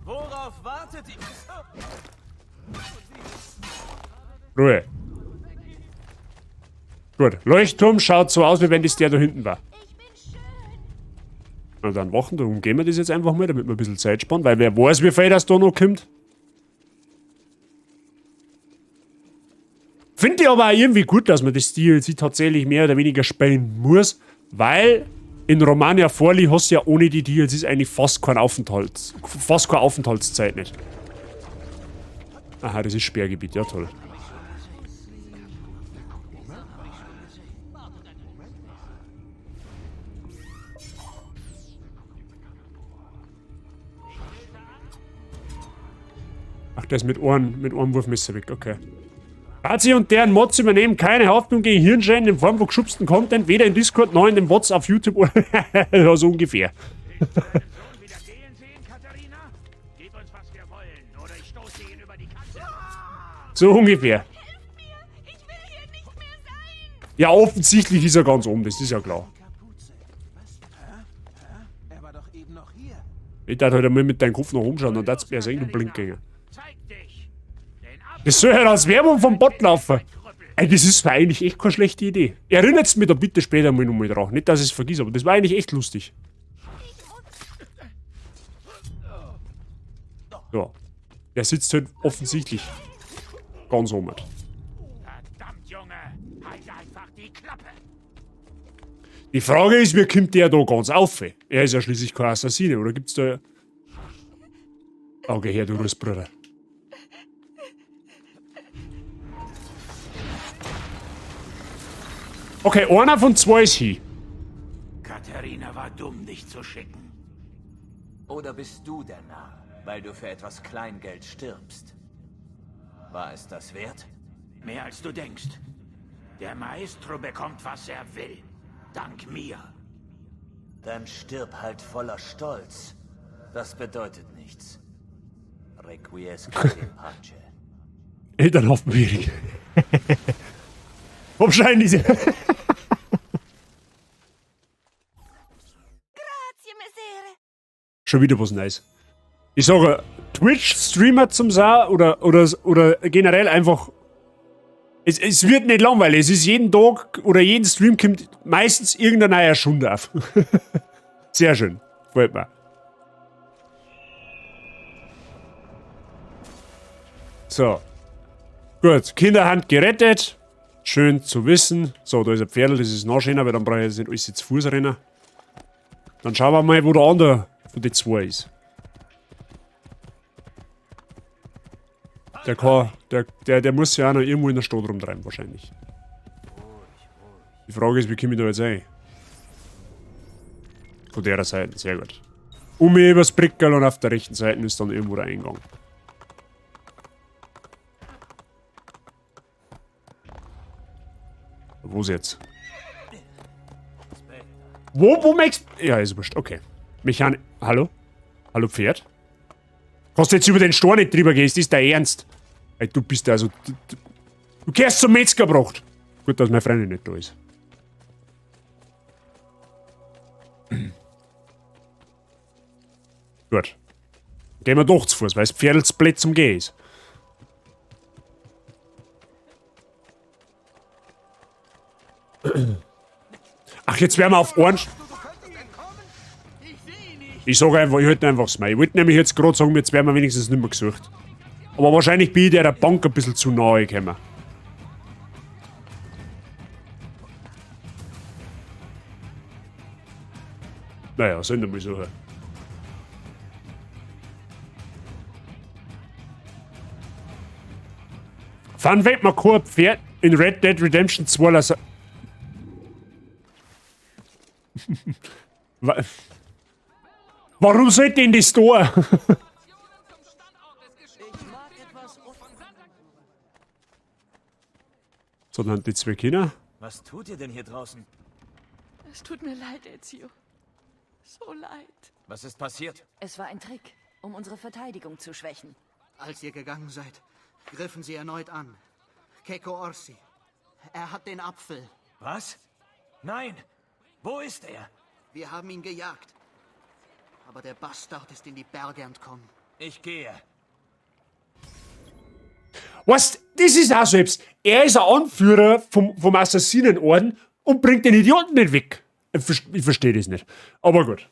Worauf wartet ihr? Ruhe. Gut, Leuchtturm schaut so aus, wie wenn das der da hinten war. Na dann wachen, darum gehen wir das jetzt einfach mal, damit wir ein bisschen Zeit sparen, weil wer weiß, wie viel das da noch kommt. Finde ich aber auch irgendwie gut, dass man das DLC tatsächlich mehr oder weniger spielen muss, weil in Romania Forli hast du ja ohne die DLCs eigentlich fast keine Aufenthaltszeit nicht. Aha, das ist Sperrgebiet, ja toll. Ach, der ist mit einem Wurfmesser weg, okay. Bazi und deren Mods übernehmen keine Haftung gegen Hirnschäden in Form von geschubsten Content, weder in Discord noch in den Mods auf YouTube oder ja, so ungefähr. Sohn wieder gehen sehen, Katharina? Gib uns, was wir wollen, oder ich stoße ihn über die Kante. So ungefähr. Ich will hier nicht mehr sein! Ja, offensichtlich ist er ganz oben, das ist ja klar. Er war doch eben noch hier. Ich darf halt einmal mit deinem Kopf noch umschauen, dann darfst du mir sehen, du Blindgänger. Zeig dich! Den Das soll halt als Werbung vom Bot laufen. Ey, das ist eigentlich echt keine schlechte Idee. Erinnert's mich da bitte später mal nochmal drauf. Nicht, dass ich es vergesse, aber das war eigentlich echt lustig. Ja. Der sitzt halt offensichtlich ganz oben. Verdammt, Junge! Halt einfach die Klappe! Die Frage ist, wie kommt der da ganz auf? Er ist ja schließlich kein Assassine, oder gibt's da... Auge her, du Rüstbruder. Okay, einer von zwei ist hier. Katharina war dumm, dich zu schicken. Oder bist du der Narr, weil du für etwas Kleingeld stirbst? War es das wert? Mehr als du denkst. Der Maestro bekommt, was er will. Dank mir. Dann stirb halt voller Stolz. Das bedeutet nichts. Requiescat in pace. Elternhaftwürdig. Wahrscheinlich. Grazie, Messere. Schon wieder was Neues. Ich sage, Twitch-Streamer zum Sau oder generell einfach. Es wird nicht langweilig. Es ist jeden Tag oder jeden Stream kommt meistens irgendein neuer Schund auf. Sehr schön. Gefällt mir. So. Gut. Kinderhand gerettet. Schön zu wissen. So, da ist ein Pferd, das ist noch schöner, weil dann brauche ich jetzt nicht alles zu Fuß rennen. Dann schauen wir mal, wo der andere von den zwei ist. Der muss ja auch noch irgendwo in der Stadt rumtreiben, wahrscheinlich. Die Frage ist, wie komme ich da jetzt rein? Von der Seite, sehr gut. Um mich übers Brickerl und auf der rechten Seite ist dann irgendwo der Eingang. Wo ist jetzt? Wo möchtest du? Ja, ist wurscht, okay. Mechanik. Hallo? Hallo, Pferd? Kannst du jetzt über den Stor nicht drüber gehen? Ist das der Ernst? Ey, du bist also. Du gehst zum Metzger gebracht. Gut, dass meine Freundin nicht da ist. Gut. Gehen wir doch zu Fuß, weil das Pferd das Blöd zum Gehen ist. Ach, jetzt werden wir auf Ohren. Ich sage einfach, ich halte einfach das Mai. Ich wollte nämlich jetzt gerade sagen, jetzt werden wir wenigstens nicht mehr gesucht. Aber wahrscheinlich bin ich der Bank ein bisschen zu nahe gekommen. Naja, sollen wir mal suchen. Fun Fact, man kann ein Pferd in Red Dead Redemption 2 lassen. Warum sollte ihn das tun? So, dann die zwei Kinder. Was tut ihr denn hier draußen? Es tut mir leid, Ezio. So leid. Was ist passiert? Es war ein Trick, um unsere Verteidigung zu schwächen. Als ihr gegangen seid, griffen sie erneut an. Keiko Orsi. Er hat den Apfel. Was? Nein! Wo ist er? Wir haben ihn gejagt. Aber der Bastard ist in die Berge entkommen. Ich gehe. Was? Das ist auch selbst. Er ist ein Anführer vom Assassinenorden und bringt den Idioten nicht weg. Ich verstehe das nicht. Aber gut.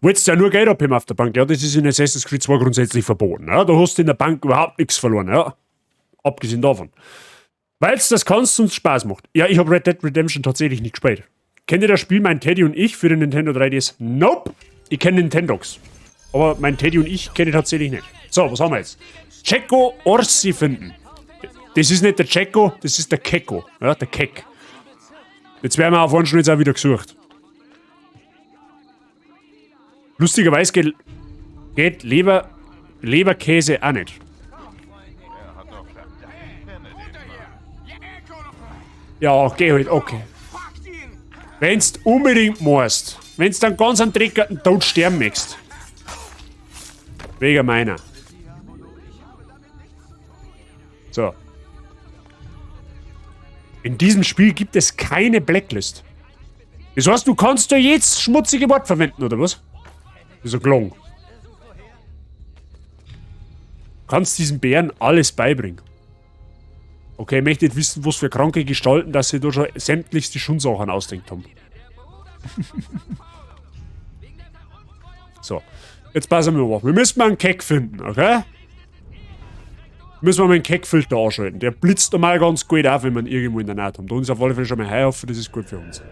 Wolltest ja nur Geld abheben auf der Bank. Ja, das ist in Assassin's Creed 2 grundsätzlich verboten. Ja? Da hast du in der Bank überhaupt nichts verloren. Ja? Abgesehen davon. Weil es das kannst und Spaß macht. Ja, ich habe Red Dead Redemption tatsächlich nicht gespielt. Kennt ihr das Spiel Mein Teddy und ich für den Nintendo 3DS? Nope. Ich kenne Nintendogs. Aber mein Teddy und ich kenne ich tatsächlich nicht. So, was haben wir jetzt? Cecco Orsi finden. Das ist nicht der Cecco, das ist der Kecko. Ja, der Keck. Jetzt werden wir auf einen Schnitt auch wieder gesucht. Lustigerweise geht Leberkäse auch nicht. Ja, geh halt, okay. Wenn's unbedingt musst. Wenn's dann ganz einen dreckerten Tod sterben möchtest. Wegen meiner. So. In diesem Spiel gibt es keine Blacklist. Das heißt, du kannst da jetzt schmutzige Wort verwenden, oder was? So gelungen. Kannst diesen Bären alles beibringen. Okay, ich möchte nicht wissen, was für kranke Gestalten, dass sie da schon sämtlichste Schundsachen ausdenkt haben. So, jetzt passen wir auf. Wir müssen mal einen Keck finden, okay? Müssen wir mal einen Keckfilter anschalten. Der blitzt normal ganz gut auf, wenn man irgendwo in der Nähe haben. Da ist auf alle Fälle schon mal Heuhaufen, das ist gut für uns.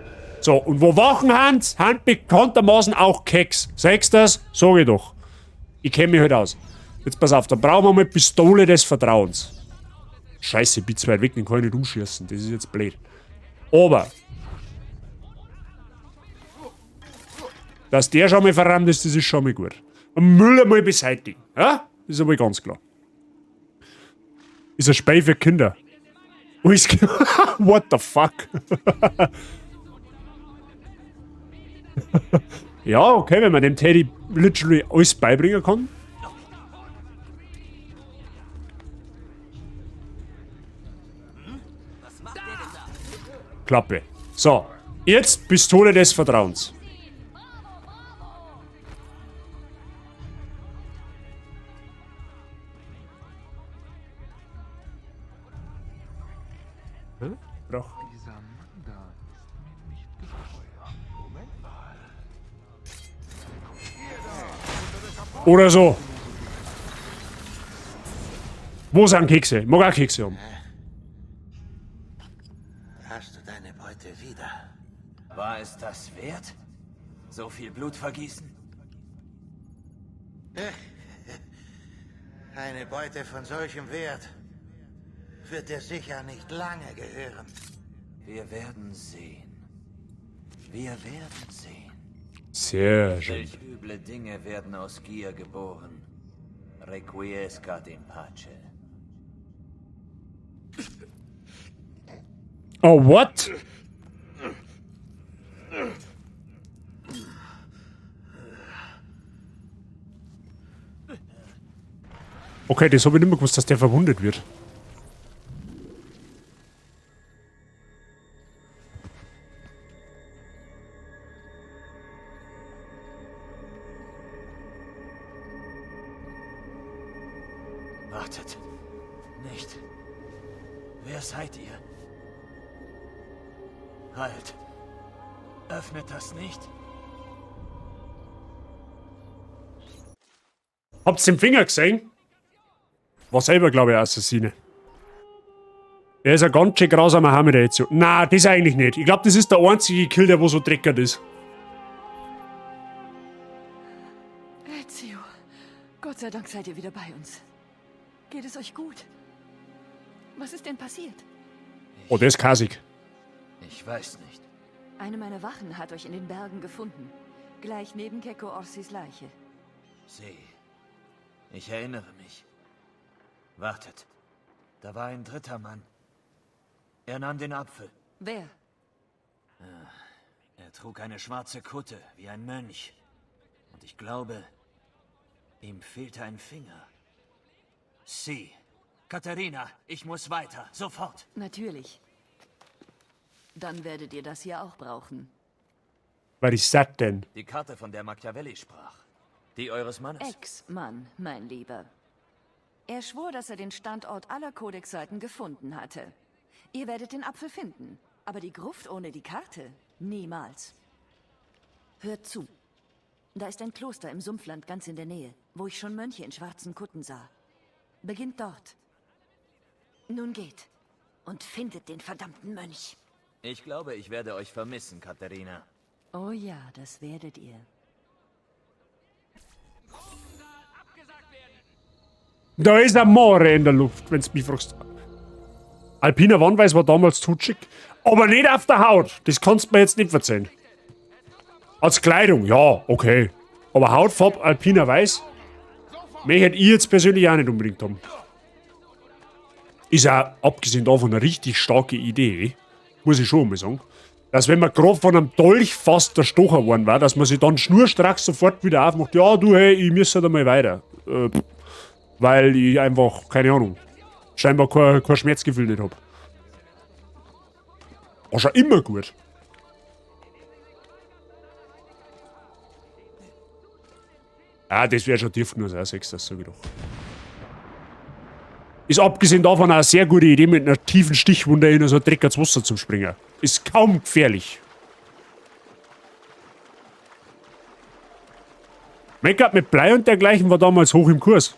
So, und wo Wachen haben bekanntermaßen auch Kecks. Sagst du das? Sag ich doch. Ich kenne mich halt aus. Jetzt pass auf, da brauchen wir mal Pistole des Vertrauens. Scheiße, ich bin zu weit weg, den kann ich nicht umschießen. Das ist jetzt blöd. Aber, dass der schon mal verrammt ist, das ist schon mal gut. Und Müll einmal beseitigen. Ja? Das ist aber ganz klar. Ist ein Spiel für Kinder. What the fuck? Ja, okay, wenn man dem Teddy literally alles beibringen kann. Klappe. So, jetzt Pistole des Vertrauens. Hm? Brauch. Oder so. Wo sind Kekse? Ich mag auch Kekse haben. Hast du deine Beute wieder? War es das wert? So viel Blut vergießen? Eine Beute von solchem Wert wird dir sicher nicht lange gehören. Wir werden sehen. Wir werden sehen. Sehr schön. Welch üble Dinge werden aus Gier geboren. Requiescat in pace. Oh, what? Okay, das habe ich nicht mehr gewusst, dass der verwundet wird. Wartet. Nicht. Wer seid ihr? Halt. Öffnet das nicht. Habt's den Finger gesehen? War selber, glaube ich, ein Assassine. Er ist ein ganz schön grausamer Hammer, der jetzt so. Na, das eigentlich nicht. Ich glaube, das ist der einzige Kill, der wo so dreckert ist. Ezio, Gott sei Dank seid ihr wieder bei uns. Geht es euch gut? Was ist denn passiert? Oh, der ist kasig. Ich weiß nicht. Eine meiner Wachen hat euch in den Bergen gefunden. Gleich neben Keko Orsis Leiche. Sie. Ich erinnere mich. Wartet. Da war ein dritter Mann. Er nahm den Apfel. Wer? Er trug eine schwarze Kutte, wie ein Mönch. Und ich glaube, ihm fehlte ein Finger. Sie. Katharina, ich muss weiter. Sofort. Natürlich. Dann werdet ihr das hier auch brauchen. Was ist das denn? Die Karte, von der Machiavelli sprach. Die eures Mannes. Ex-Mann, mein Lieber. Er schwor, dass er den Standort aller Kodexseiten gefunden hatte. Ihr werdet den Apfel finden, aber die Gruft ohne die Karte niemals. Hört zu. Da ist ein Kloster im Sumpfland ganz in der Nähe, wo ich schon Mönche in schwarzen Kutten sah. Beginnt dort. Nun geht und findet den verdammten Mönch. Ich glaube, ich werde euch vermissen, Katharina. Oh ja, das werdet ihr. Da ist ein Moore in der Luft, wenn's mich fragst. Alpiner Wandweiß war damals tutschig, aber nicht auf der Haut. Das kannst du mir jetzt nicht verzeihen. Als Kleidung, ja, okay. Aber Hautfarbe Alpiner Weiß, mehr hätte ich jetzt persönlich auch nicht unbedingt haben. Ist auch, abgesehen davon, eine richtig starke Idee. Muss ich schon mal sagen. Dass wenn man gerade von einem Dolch fast erstochen worden war, dass man sich dann schnurstracks sofort wieder aufmacht, ja du, hey, ich muss halt einmal weiter. Weil ich einfach, keine Ahnung, scheinbar kein Schmerzgefühl nicht habe. War schon immer gut. Ah, das wäre schon tief genug, auch 6, das sag ich doch. Ist abgesehen davon auch eine sehr gute Idee, mit einer tiefen Stichwunde in so ein Dreck ins Wasser zu springen. Ist kaum gefährlich. Make-up mit Blei und dergleichen war damals hoch im Kurs.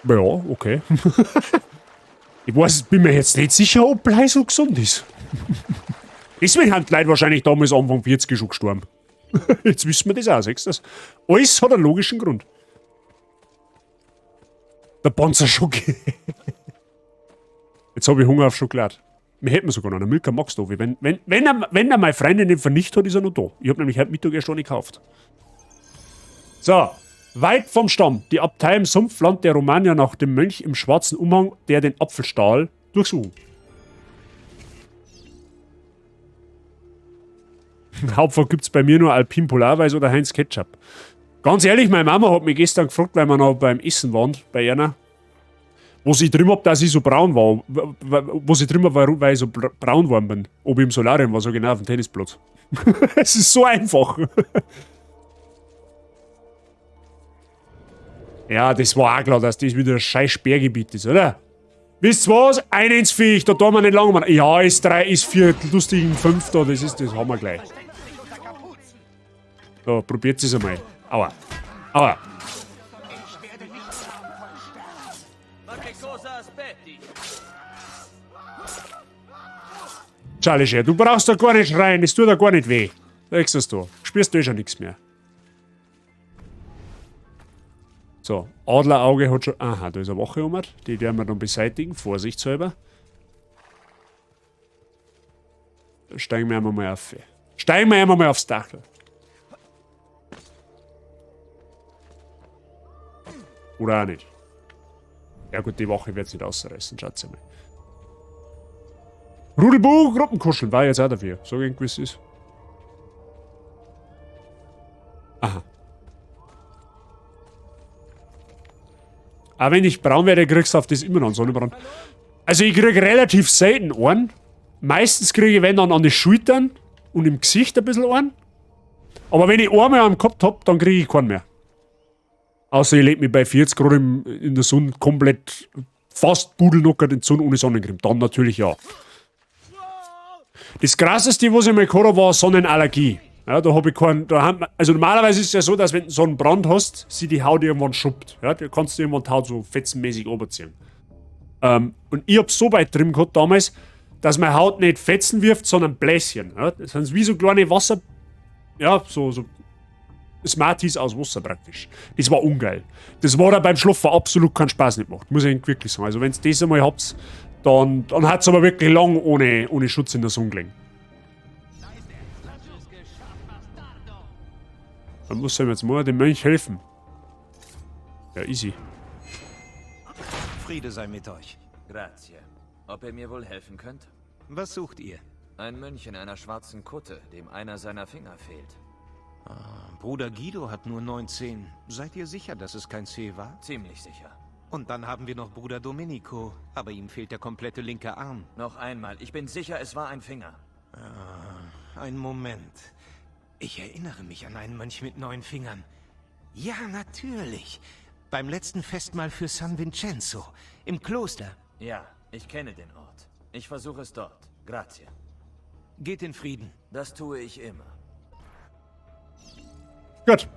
Ja, okay. Ich weiß, bin mir jetzt nicht sicher, ob Blei so gesund ist. Deswegen haben die Leute wahrscheinlich damals Anfang 40 schon gestorben. Jetzt wissen wir das auch, siehst du das? Alles hat einen logischen Grund. Der Panzerschoki. Jetzt habe ich Hunger auf Schokolade. Wir hätten sogar noch einen Milka Max da. Wenn er meine Freundin nicht vernichtet hat, ist er noch da. Ich habe nämlich heute Mittag erst noch nicht gekauft. So. Weit vom Stamm. Die Abtei im Sumpfland der Romagna nach dem Mönch im schwarzen Umhang, der den Apfelstahl durchsuchen. Hauptfach gibt es bei mir nur Alpin Polarweiß oder Heinz Ketchup. Ganz ehrlich, meine Mama hat mich gestern gefragt, weil wir noch beim Essen waren, bei einer, wo sie drin hab, dass ich so braun war. Wo sie drin war, weil ich so braun geworden bin. Ob ich im Solarium war, so genau auf dem Tennisplatz. Es ist so einfach. Ja, das war auch klar, dass das wieder ein scheiß Sperrgebiet ist, oder? Wisst ihr was? Ein ins Viech, da tun wir nicht lang. Ja, ist 3, ist 4, lustigen 5 da, das haben wir gleich. So, probiert es einmal. Aua. Aua. Charlie, du brauchst da gar nicht schreien, das tut da gar nicht weh. Siehst du es da? Spürst du eh schon nichts mehr. So, Adlerauge hat schon... Aha, da ist eine Wache rum. Die werden wir dann beseitigen, vorsichtshalber. Da steigen wir einmal auf. Steigen wir einmal aufs Dachl. Oder auch nicht. Ja gut, die Wache wird es nicht ausreißen, schaut's mal. Rudelbuch, Gruppenkuscheln, war jetzt auch dafür. So irgendwie es ist. Aha. Aber wenn ich braun werde, kriegst du auf das immer noch einen Sonnenbrand. Also ich kriege relativ selten einen. Meistens kriege ich, wenn dann an den Schultern und im Gesicht ein bisschen einen. Aber wenn ich einmal am Kopf habe, dann kriege ich keinen mehr. Außer ich lebe mich bei 40 Grad in der Sonne komplett fast pudelnockert in die Sonne ohne Sonnencreme. Dann natürlich ja. Das krasseste, was ich mal gehabt habe, war Sonnenallergie. Ja, da habe ich keinen. Also normalerweise ist es ja so, dass wenn du so einen Brand hast, sie die Haut irgendwann schuppt. Ja, da kannst du irgendwann die Haut so fetzenmäßig runterziehen. Und ich hab's so weit drin gehabt damals, dass meine Haut nicht Fetzen wirft, sondern Bläschen. Ja, das sind wie so kleine Wasser. Ja, so Smarties aus Wasser praktisch. Das war ungeil. Das war dann beim Schlafen absolut keinen Spaß nicht gemacht. Muss ich wirklich sagen. Also wenn ihr das einmal habt, dann hat es aber wirklich lang ohne Schutz in der Sonne gelegen. Dann muss ihm jetzt mal dem Mönch helfen. Ja, easy. Friede sei mit euch. Grazie. Ob ihr mir wohl helfen könnt? Was sucht ihr? Ein Mönch in einer schwarzen Kutte, dem einer seiner Finger fehlt. Bruder Guido hat nur 19. Seid ihr sicher, dass es kein C war? Ziemlich sicher. Und dann haben wir noch Bruder Domenico, aber ihm fehlt der komplette linke Arm. Noch einmal, ich bin sicher, es war ein Finger. Ein Moment. Ich erinnere mich an einen Mönch mit 9 Fingern. Ja, natürlich. Beim letzten Festmahl für San Vincenzo. Im Kloster. Ja, ich kenne den Ort. Ich versuche es dort. Grazie. Geht in Frieden. Das tue ich immer. Gut.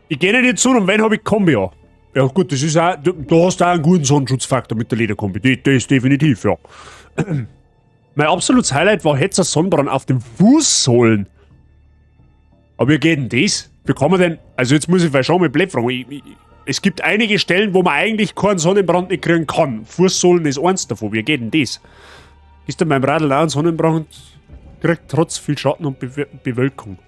Ich gehe nicht zu und wenn habe ich Kombi an. Ja gut, das ist auch, du hast auch einen guten Sonnenschutzfaktor mit der Lederkombi. Das ist definitiv, ja. Mein absolutes Highlight war jetzt ein Sonnenbrand auf den Fußsohlen. Aber wie geht denn das? Wie kann man denn... Also jetzt muss ich vielleicht schon mal blöd fragen. Es gibt einige Stellen, wo man eigentlich keinen Sonnenbrand nicht kriegen kann. Fußsohlen ist eins davon. Wie geht denn das? Ist da beim Radl auch ein Sonnenbrand? Kriegt trotz viel Schatten und Bewölkung.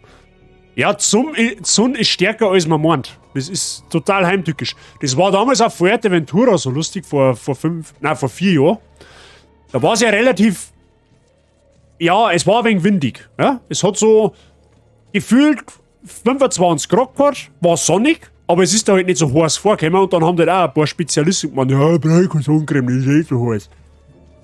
Ja, die Sonne ist stärker als man meint. Das ist total heimtückisch. Das war damals auf Fuerteventura so lustig, vor 4 Jahren. Da war es ja relativ... Ja, es war ein wenig windig. Ja? Es hat so gefühlt 25 Grad gehabt, war sonnig, aber es ist da halt nicht so heiß vorgekommen und dann haben halt auch ein paar Spezialisten gemeint, ja, brauche ich keine Sonnencreme, das ist eh so heiß.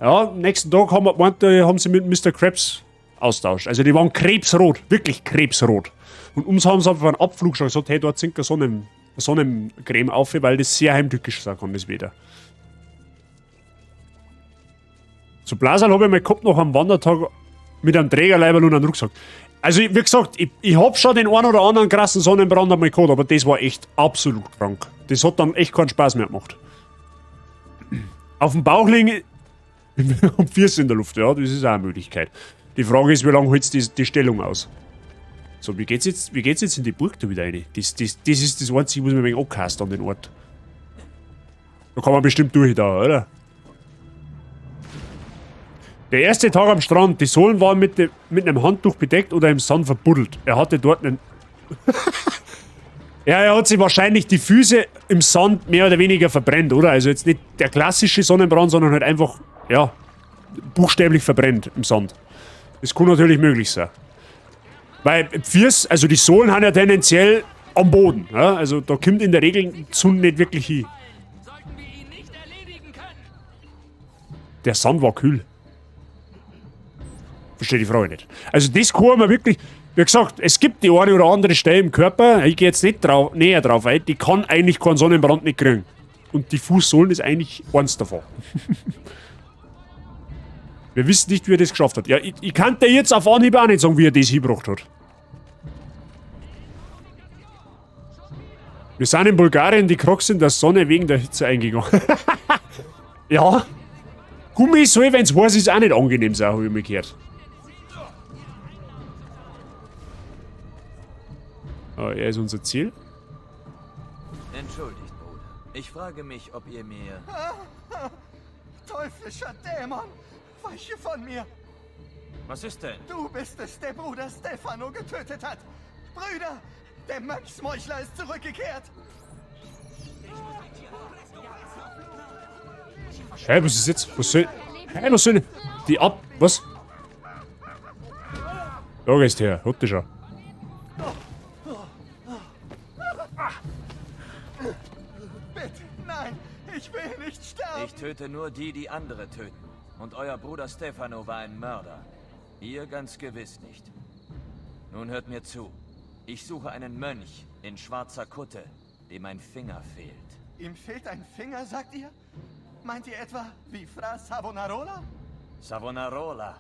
Ja, am nächsten Tag haben sie mit Mr. Krabs austauscht. Also die waren krebsrot, wirklich krebsrot. Und uns haben sie auf einen Abflug schon gesagt, hey, dort sind keine Sonnencreme auf, weil das sehr heimtückisch sein kann, das Wetter. Zu Blasal habe ich mal gehabt, noch am Wandertag mit einem Trägerleiberl und einem Rucksack. Also, wie gesagt, ich hab schon den einen oder anderen krassen Sonnenbrand einmal gehabt, aber das war echt absolut krank. Das hat dann echt keinen Spaß mehr gemacht. Auf dem Bauch liegen und Füße in der Luft, ja, das ist auch eine Möglichkeit. Die Frage ist, wie lange hält die Stellung aus? So, wie geht's jetzt in die Burg da wieder rein? Das ist das Einzige, was mir ein wenig angehasst an den Ort. Da kann man bestimmt durch da, oder? Der erste Tag am Strand, die Sohlen waren mit einem Handtuch bedeckt oder im Sand verbuddelt. Er hatte dort einen... Ja, er hat sich wahrscheinlich die Füße im Sand mehr oder weniger verbrennt, oder? Also jetzt nicht der klassische Sonnenbrand, sondern halt einfach, ja, buchstäblich verbrennt im Sand. Das kann natürlich möglich sein. Weil Füße, also die Sohlen haben ja tendenziell am Boden. Ja? Also da kommt in der Regel die Sonne nicht wirklich hin. Der Sand war kühl. Verstehe die Frage nicht. Also das kann man wirklich... Wie gesagt, es gibt die eine oder andere Stelle im Körper, ich gehe jetzt nicht näher drauf ein, die kann eigentlich keinen Sonnenbrand nicht kriegen. Und die Fußsohlen ist eigentlich eins davon. Wir wissen nicht, wie er das geschafft hat. Ja, ich kann dir jetzt auf Anhieb auch nicht sagen, wie er das hingebracht hat. Wir sind in Bulgarien, die Crocs in der Sonne wegen der Hitze eingegangen. Ja. Gummi soll, wenn es heiß ist, auch nicht angenehm sein, habe ich mir gehört. Oh, er ist unser Ziel. Entschuldigt, Bruder. Ich frage mich, ob ihr mir... Teuflischer Dämon! Weiche von mir! Was ist denn? Du bist es, der Bruder Stefano getötet hat! Brüder! Der Mönchsmeuchler ist zurückgekehrt! Hä, was ist jetzt? Was soll... Hä, was soll... Die ab... Was? Da gehst du her, hat die schon. Bitte, nein! Ich will nicht sterben! Ich töte nur die, die andere töten. Und euer Bruder Stefano war ein Mörder. Ihr ganz gewiss nicht. Nun hört mir zu. Ich suche einen Mönch in schwarzer Kutte, dem ein Finger fehlt. Ihm fehlt ein Finger, sagt ihr? Meint ihr etwa wie Fra Savonarola? Savonarola.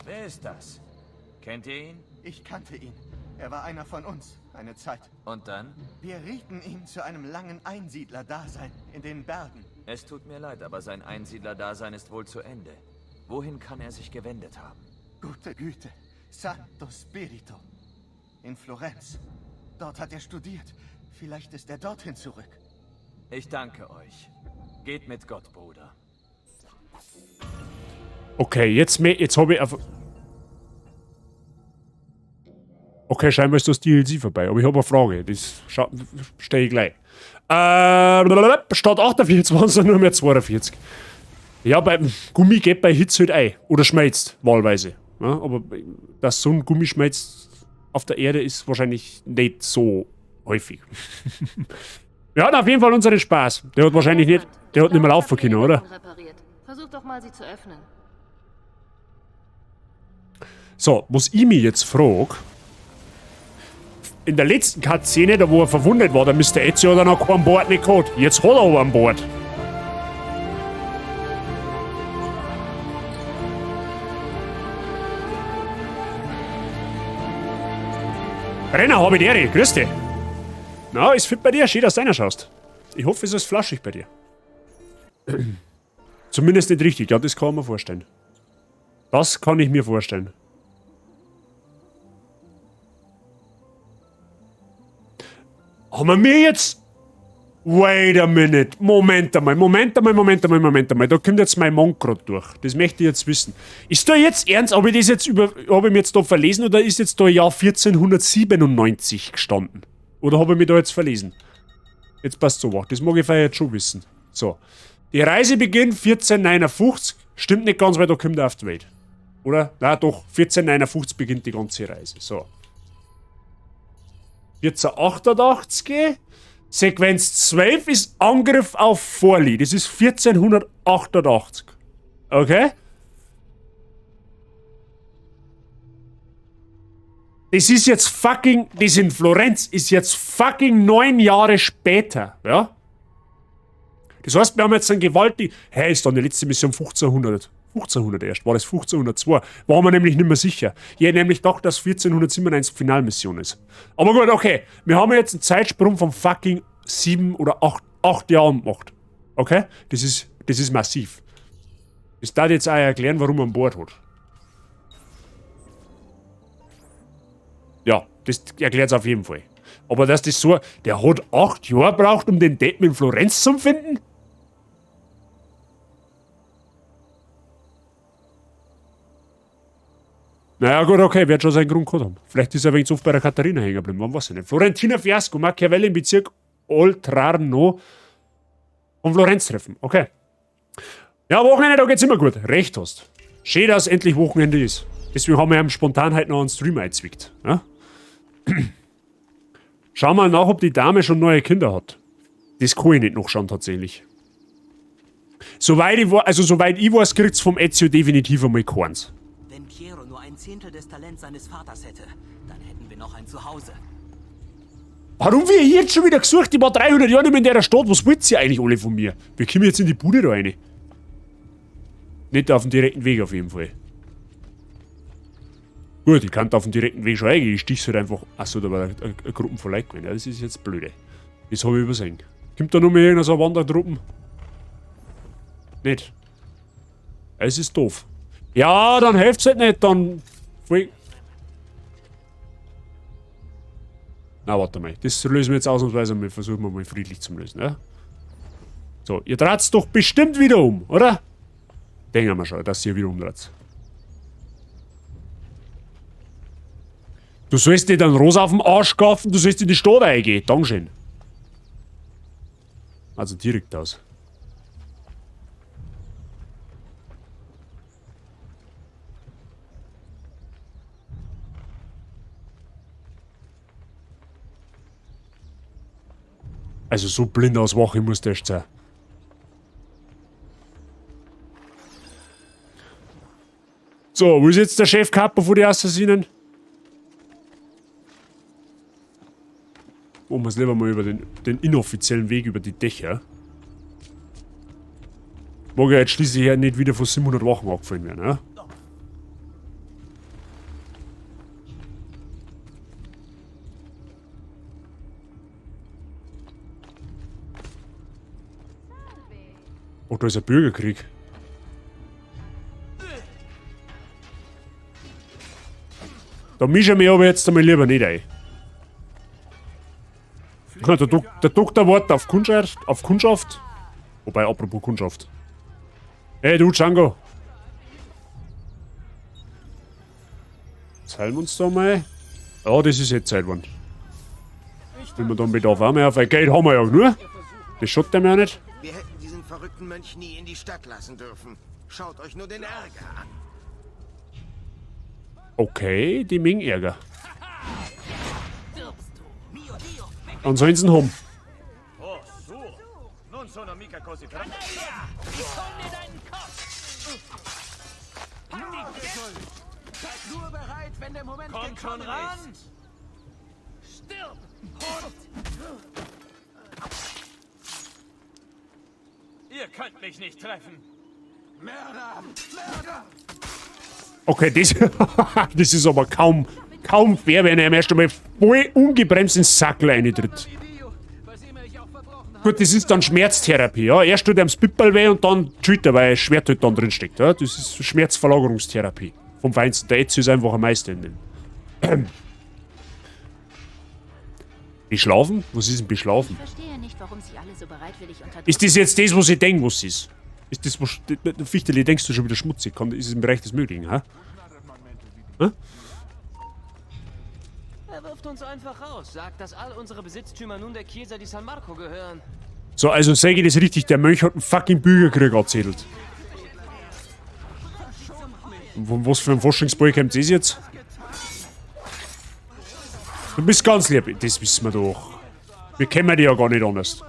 Wer ist das? Kennt ihr ihn? Ich kannte ihn. Er war einer von uns, eine Zeit. Und dann? Wir rieten ihn zu einem langen Einsiedlerdasein in den Bergen. Es tut mir leid, aber sein Einsiedlerdasein ist wohl zu Ende. Wohin kann er sich gewendet haben? Gute Güte. Santo Spirito. In Florenz. Dort hat er studiert. Vielleicht ist er dorthin zurück. Ich danke euch. Geht mit Gott, Bruder. Okay, jetzt habe ich einfach... Okay, scheinbar ist das DLC vorbei, aber ich habe eine Frage. Das stelle ich gleich. Statt 48 waren es nur mehr 42. Ja, beim Gummi geht bei Hitze halt ein. Oder schmelzt, wahlweise. Ja, aber dass so ein Gummi schmelzt auf der Erde ist wahrscheinlich nicht so häufig. Wir hatten auf jeden Fall unseren Spaß. Der hat wahrscheinlich nicht... Der hat nicht mehr laufen können, oder? Versuch doch mal, sie zu öffnen. So, was ich mich jetzt frage... In der letzten Cutscene, da wo er verwundet war, der Mr. Ezio hat er noch kein Bord nicht gehabt. Jetzt hat er aber ein Bord. Renner, habe ich dir, grüß dich. Na, ist fit bei dir? Schön, dass du reinschaust. Ich hoffe, es ist flaschig bei dir. Zumindest nicht richtig, ja, das kann man mir vorstellen. Das kann ich mir vorstellen. Haben wir mir jetzt... Wait a minute. Moment einmal. Da kommt jetzt mein Monk gerade durch. Das möchte ich jetzt wissen. Ist da jetzt ernst, habe ich mir jetzt da verlesen oder ist jetzt da Jahr 1497 gestanden? Oder habe ich mich da jetzt verlesen? Jetzt passt so was. Das mag ich vorher jetzt schon wissen. So. Die Reise beginnt 1459. Stimmt nicht ganz, weil da kommt er auf die Welt. Oder? Na doch, 1459 beginnt die ganze Reise. So. 1488. Sequenz 12 ist Angriff auf Forli. Das ist 1488. Okay? Das ist jetzt fucking, das in Florenz ist jetzt fucking 9 Jahre später, ja? Das heißt, wir haben jetzt einen gewaltigen, hey, ist dann die letzte Mission 1500 erst, war das 1502, waren wir nämlich nicht mehr sicher. Ich hätte nämlich gedacht, dass 1497 Finalmission ist. Aber gut, okay, wir haben jetzt einen Zeitsprung von fucking 7 oder 8 Jahren gemacht. Okay? Das ist massiv. Das darf jetzt auch erklären, warum er an Bord hat. Ja, das erklärt es auf jeden Fall. Aber dass das so, der hat 8 Jahre gebraucht, um den Deppen in Florenz zu finden? Naja, gut, okay, wird schon seinen Grund gehabt haben. Vielleicht ist er wegen so oft bei der Katharina hängen geblieben, man weiß ja nicht. Florentina Fiasco, Machiavelli im Bezirk Oltrarno und Florenz treffen. Okay. Ja, Wochenende, da geht's immer gut. Recht hast. Schön, dass endlich Wochenende ist. Deswegen haben wir ihm spontan heute noch einen Stream eingezwickt. Ja? Schau mal nach, ob die Dame schon neue Kinder hat. Das kann ich nicht nachschauen, tatsächlich. Soweit ich weiß, kriegt's vom Ezio definitiv einmal keins. Wenn Piero nur ein Zehntel des Talents seines Vaters hätte, dann hätten wir noch ein Zuhause. Warum wir hier jetzt schon wieder gesucht? Ich war 300 Jahre nicht mehr in der Stadt. Was wollt ihr eigentlich alle von mir? Wir kommen jetzt in die Bude da rein. Nicht auf dem direkten Weg auf jeden Fall. Gut, ich kann auf dem direkten Weg schon reingehen. Ich stich's halt einfach. Achso, da war eine Gruppe von Leuten gewesen. Ja, das ist jetzt blöde. Das habe ich übersehen. Kommt da noch mehr irgendeine so Wandergruppen? Nicht. Es ist doof. Ja, dann helft's halt nicht, dann... Na, warte mal. Das lösen wir jetzt ausnahmsweise mal. Versuchen wir mal friedlich zu lösen, ja? So, ihr dreht's doch bestimmt wieder um, oder? Denken wir schon, dass ihr wieder umdreht. Du sollst dir dann Rosa auf den Arsch kaufen, du sollst in die Stadt eingehen. Dankeschön. Also direkt aus. Also so blind aus Wache muss der echt sein. So, wo ist jetzt der Chefkapper von den Assassinen? Machen wir es lieber mal über den inoffiziellen Weg über die Dächer. Mag ja jetzt schließlich ja nicht wieder von 700 Wachen angefallen werden, ja? Oh, da ist ein Bürgerkrieg. Da mische ich mich aber jetzt einmal lieber nicht ein. Der Doktor wartet auf Kundschaft. Wobei, apropos Kundschaft. Hey, du Django. Zeilen wir uns da mal. Ja, das ist jetzt Zeit geworden. Wenn wir dann Bedarf auch mehr auf ein Geld haben wir ja nur. Das schaut der mir ja nicht. Wir hätten diesen verrückten Mönch nie in die Stadt lassen dürfen. Schaut euch nur den Ärger an. Okay, die Menge Ärger. Dann sollen sie ihn haben. Oh, so. Non sono mica così tranquillo. Seid nur bereit, wenn der Moment Kommt schon ran! Stirb! Ihr könnt mich nicht treffen. Mörder! Mörder! Okay, das ist aber kaum fair, wenn er am ersten Mal voll ungebremst ins Sackel reintritt. Gut, das ist dann Schmerztherapie, ja. Erst tut er am Spitball weh und dann tschütt er, weil ein Schwert halt dann drin steckt, ja. Das ist Schmerzverlagerungstherapie. Vom Feinsten. Der Ezio ist einfach ein Meister in dem. Beschlafen? Was ist denn beschlafen? Ich verstehe nicht, warum sie alle so bereitwillig unterdrücken. Ist das jetzt das, was ich denke, was ist? Ist das, was... Fichterli, denkst du schon wieder schmutzig? Ist es im Bereich des Möglichen, hä? Hä? Er wirft uns einfach raus, sagt, dass all unsere Besitztümer nun der Chiesa di San Marco gehören. So, also sage ich das richtig, der Mönch hat einen fucking Bürgerkrieg erzählt. Von was für einem Forschungsball kommt das jetzt? Du bist ganz lieb, das wissen wir doch. Wir kennen die ja gar nicht anders.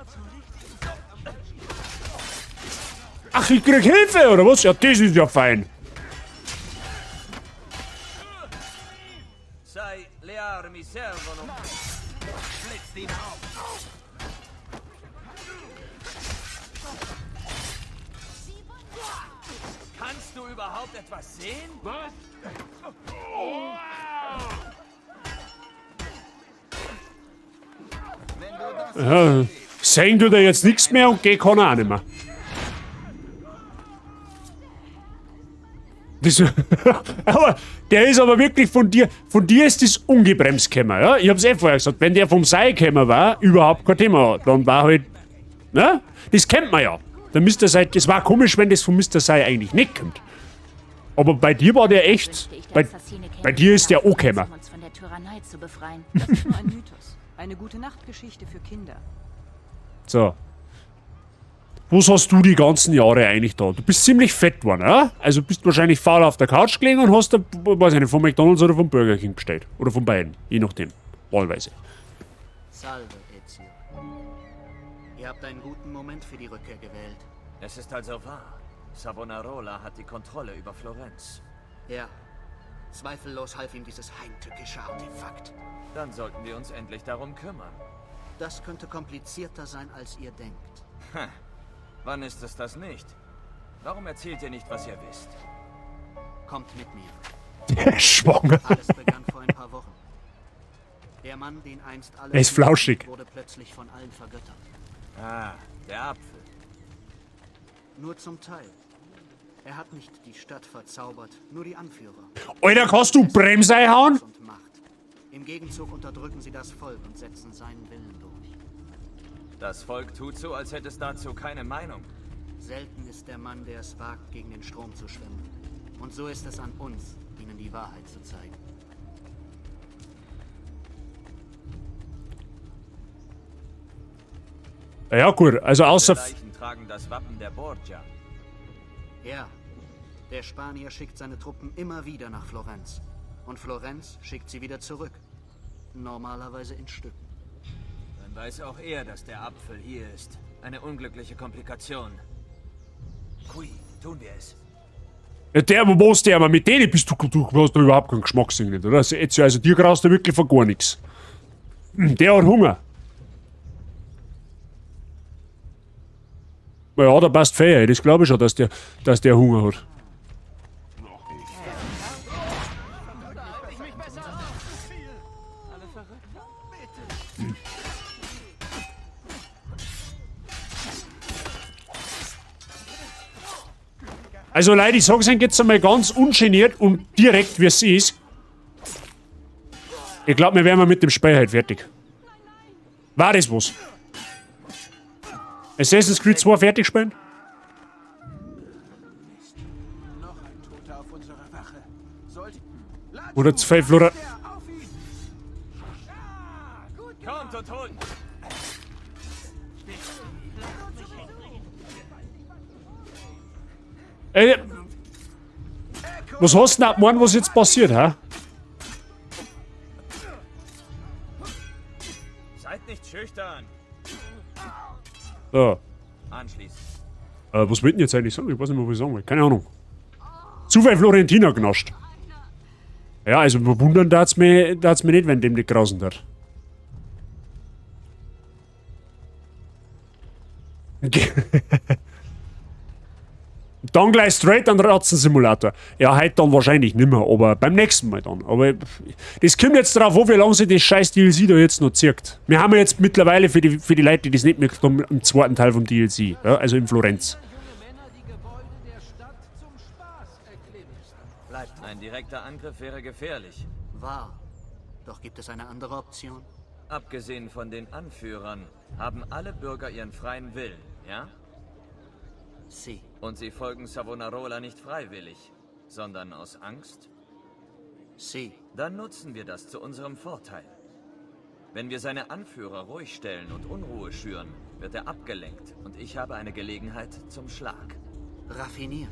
Ach, ich krieg Hilfe, oder was? Ja, das ist ja fein. Sai, le armi servono. Blitzt ihn auf. Kannst du überhaupt etwas sehen? Was? Ja, sehen du da jetzt nichts mehr und geh kann er auch nicht mehr. Das, aber der ist aber wirklich von dir ist das ungebremst gekommen, ja? Ich hab's vorher gesagt, wenn der vom Sai gekommen war, überhaupt kein Thema, dann war halt, ne? Das kennt man ja. Der Mr. Sai, das war komisch, wenn das von Mr. Sai eigentlich nicht kommt. Aber bei dir war der echt, bei dir ist der auch gekommen. Um uns von der Tyrannei zu befreien. Das ist nur ein Mythos. Eine gute Nachtgeschichte für Kinder. So. Was hast du die ganzen Jahre eigentlich da? Du bist ziemlich fett geworden, ja? Also bist wahrscheinlich faul auf der Couch gelegen und hast da, weiß ich nicht, von McDonalds oder vom Burger King bestellt. Oder von beiden, je nachdem. Wahlweise. Salve, Ezio. Ihr habt einen guten Moment für die Rückkehr gewählt. Es ist also wahr. Savonarola hat die Kontrolle über Florenz. Ja. Zweifellos half ihm dieses heimtückische Artefakt. Dann sollten wir uns endlich darum kümmern. Das könnte komplizierter sein, als ihr denkt. Ha. Wann ist es das nicht? Warum erzählt ihr nicht, was ihr wisst? Kommt mit mir. Der ist schwanger. Alles begann vor ein paar Wochen. Der Mann, den einst alle... Er ist flauschig. ...wurde plötzlich von allen vergöttert. Ah, der Apfel. Nur zum Teil. Er hat nicht die Stadt verzaubert, nur die Anführer. Alter, kannst du Bremse einhauen? Und Macht. Im Gegenzug unterdrücken sie das Volk und setzen seinen Willen durch. Das Volk tut so, als hätte es dazu keine Meinung. Selten ist der Mann, der es wagt, gegen den Strom zu schwimmen. Und so ist es an uns, ihnen die Wahrheit zu zeigen. Ja gut, also außer... Die Leichen tragen das Wappen der Borgia. Ja, der Spanier schickt seine Truppen immer wieder nach Florenz. Und Florenz schickt sie wieder zurück. Normalerweise in Stücken. Dann weiß auch er, dass der Apfel hier ist. Eine unglückliche Komplikation. Hui, tun wir es. Ja, der, wo was der, aber mit denen bist du hast da überhaupt keinen Geschmackssinn, nicht, oder? Also dir graust du wirklich von gar nichts. Der hat Hunger. Ja, da passt Feier, das glaube ich schon, dass der Hunger hat. Also Leute, ich sag's euch jetzt einmal ganz ungeniert und direkt, wie es ist. Ich glaube, wir wären mit dem Spiel halt fertig. War das was? Assassin's Creed 2 fertig spielen? Oder 2 Flora... Kommt und holt! Was hast du denn abgemeint, was jetzt passiert, hä? Seid nicht schüchtern. So. Anschließen. Was will denn jetzt eigentlich sagen? Ich weiß nicht mehr, was ich sagen will. Keine Ahnung. Zu viel Florentiner genascht. Ja, also bewundern darf's mir nicht, wenn dem nicht grausen hat. Dann gleich straight an den Ratzensimulator. Ja, heute dann wahrscheinlich nicht mehr, aber beim nächsten Mal dann. Aber das kommt jetzt drauf an, wie lange sich das scheiß DLC da jetzt noch zirkt. Wir haben ja jetzt mittlerweile für die Leute, die das nicht mitgekriegt haben, im zweiten Teil vom DLC. Ja, also in Florenz. Ein direkter Angriff wäre gefährlich. Wahr. Doch gibt es eine andere Option? Abgesehen von den Anführern haben alle Bürger ihren freien Willen, ja? Sie. Und sie folgen Savonarola nicht freiwillig, sondern aus Angst? Sie. Dann nutzen wir das zu unserem Vorteil. Wenn wir seine Anführer ruhig stellen und Unruhe schüren, wird er abgelenkt und ich habe eine Gelegenheit zum Schlag. Raffiniert.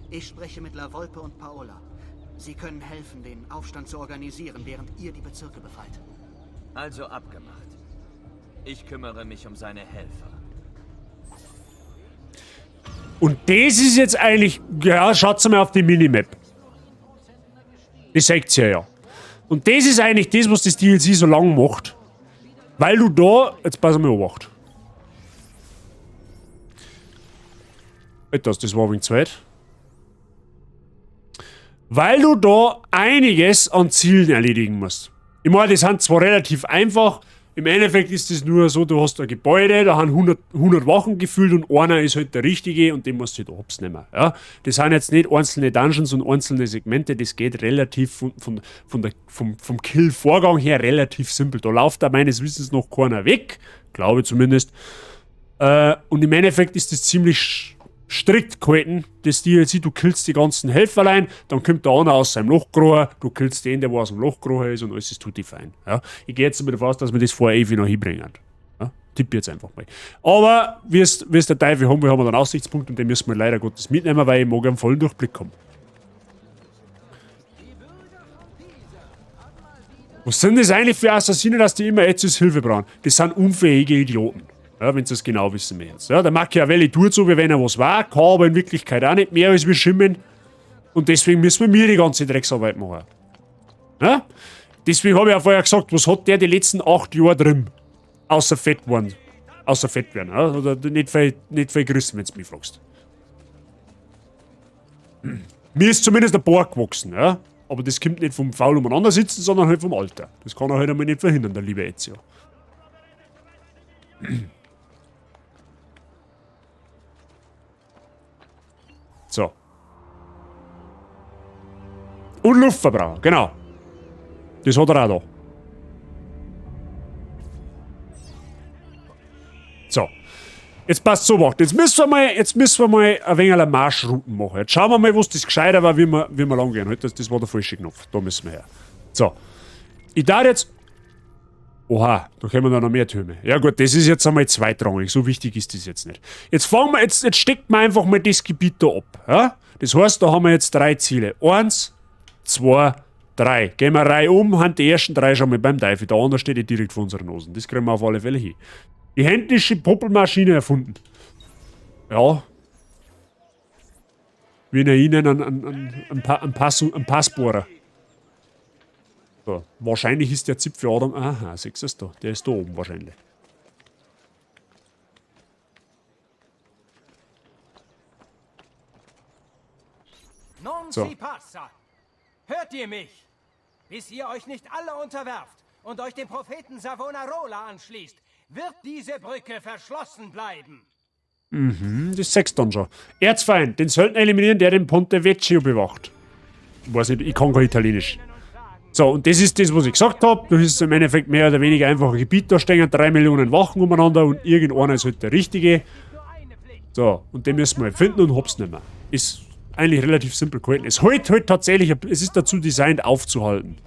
Ich spreche mit La Volpe und Paola. Sie können helfen, den Aufstand zu organisieren, während ihr die Bezirke befreit. Also abgemacht. Ich kümmere mich um seine Helfer. Und das ist jetzt eigentlich... Ja, schaut mal auf die Minimap. Das seht ihr ja. Und das ist eigentlich das, was das DLC so lang macht. Weil du da... Jetzt pass mal auf. Das war ein wenig zweit. Weil du da einiges an Zielen erledigen musst. Ich meine, die sind zwar relativ einfach, im Endeffekt ist es nur so, du hast ein Gebäude, da haben 100 Wachen gefüllt und einer ist halt der Richtige und den musst du halt abnehmen. Ja? Das sind jetzt nicht einzelne Dungeons und einzelne Segmente, das geht relativ vom Kill-Vorgang her relativ simpel. Da läuft da meines Wissens noch keiner weg, glaube ich zumindest. Und im Endeffekt ist das ziemlich strikt gehalten, das DLC, du killst die ganzen Helferlein, dann kommt der einer aus seinem Lochkrocher, du killst den, der aus dem Lochkrocher ist und alles ist tutti fein. Ja? Ich gehe jetzt damit davon aus, dass wir das vorher ewig noch hinbringen. Ja? Tipp jetzt einfach mal. Aber, wie es der Teufel haben, wir haben einen Aussichtspunkt und den müssen wir leider Gottes mitnehmen, weil ich mag einen vollen Durchblick haben. Was sind das eigentlich für Assassinen, dass die immer Ezio's Hilfe brauchen? Das sind unfähige Idioten. Ja, wenn sie das genau wissen möchten. Ja, der Machiavelli tut so, wie wenn er was war, kann aber in Wirklichkeit auch nicht mehr als wir schimmen. Und deswegen müssen wir die ganze Drecksarbeit machen. Ja? Deswegen habe ich auch vorher gesagt, was hat der die letzten 8 Jahre drin? Außer fett werden. Außer fett werden. Ja? Oder nicht viel gerissen, wenn du mich fragst. Mir ist zumindest ein Bart gewachsen. Ja? Aber das kommt nicht vom faul umeinander sitzen, sondern halt vom Alter. Das kann er halt einmal nicht verhindern, der liebe Ezio. So. Und Luftverbrauch, genau. Das hat er auch da. So. Jetzt passt so weit. Jetzt müssen wir mal ein wenig Marschrouten machen. Jetzt schauen wir mal, was das gescheiter war, wie wir lang gehen. Das war der falsche Knopf. Da müssen wir her. So. Ich darf jetzt... Oha, da kommen da noch mehr Türme. Ja gut, das ist jetzt einmal zweitrangig. So wichtig ist das jetzt nicht. Jetzt steckt man einfach mal das Gebiet da ab. Ja? Das heißt, da haben wir jetzt 3 Ziele. 1, 2, 3. Gehen wir Reihe um, haben die ersten 3 schon mal beim Teufel. Der andere steht direkt vor unseren Nosen. Das kriegen wir auf alle Fälle hin. Die händische Popelmaschine erfunden. Ja. Wie in Ihnen ein Passbohrer. So. Wahrscheinlich ist der Zipfel Adam. Aha, siehst du es da? Der ist da oben wahrscheinlich. So. Hört ihr mich? Bis ihr euch nicht alle unterwerft und euch dem Propheten Savonarola anschließt, wird diese Brücke verschlossen bleiben. Das sagst du dann schon. Erzfeind, den Söldner eliminieren, der den Ponte Vecchio bewacht. Ich weiß nicht, ich kann kein Italienisch. So, und das ist das, was ich gesagt habe. Das ist im Endeffekt mehr oder weniger einfach ein Gebiet. Da stehen 3 Millionen Wachen umeinander und irgendeiner ist halt der Richtige. So, und den müssen wir finden und hab's nicht mehr. Ist eigentlich relativ simpel gehalten. Es halt tatsächlich, es ist dazu designt aufzuhalten.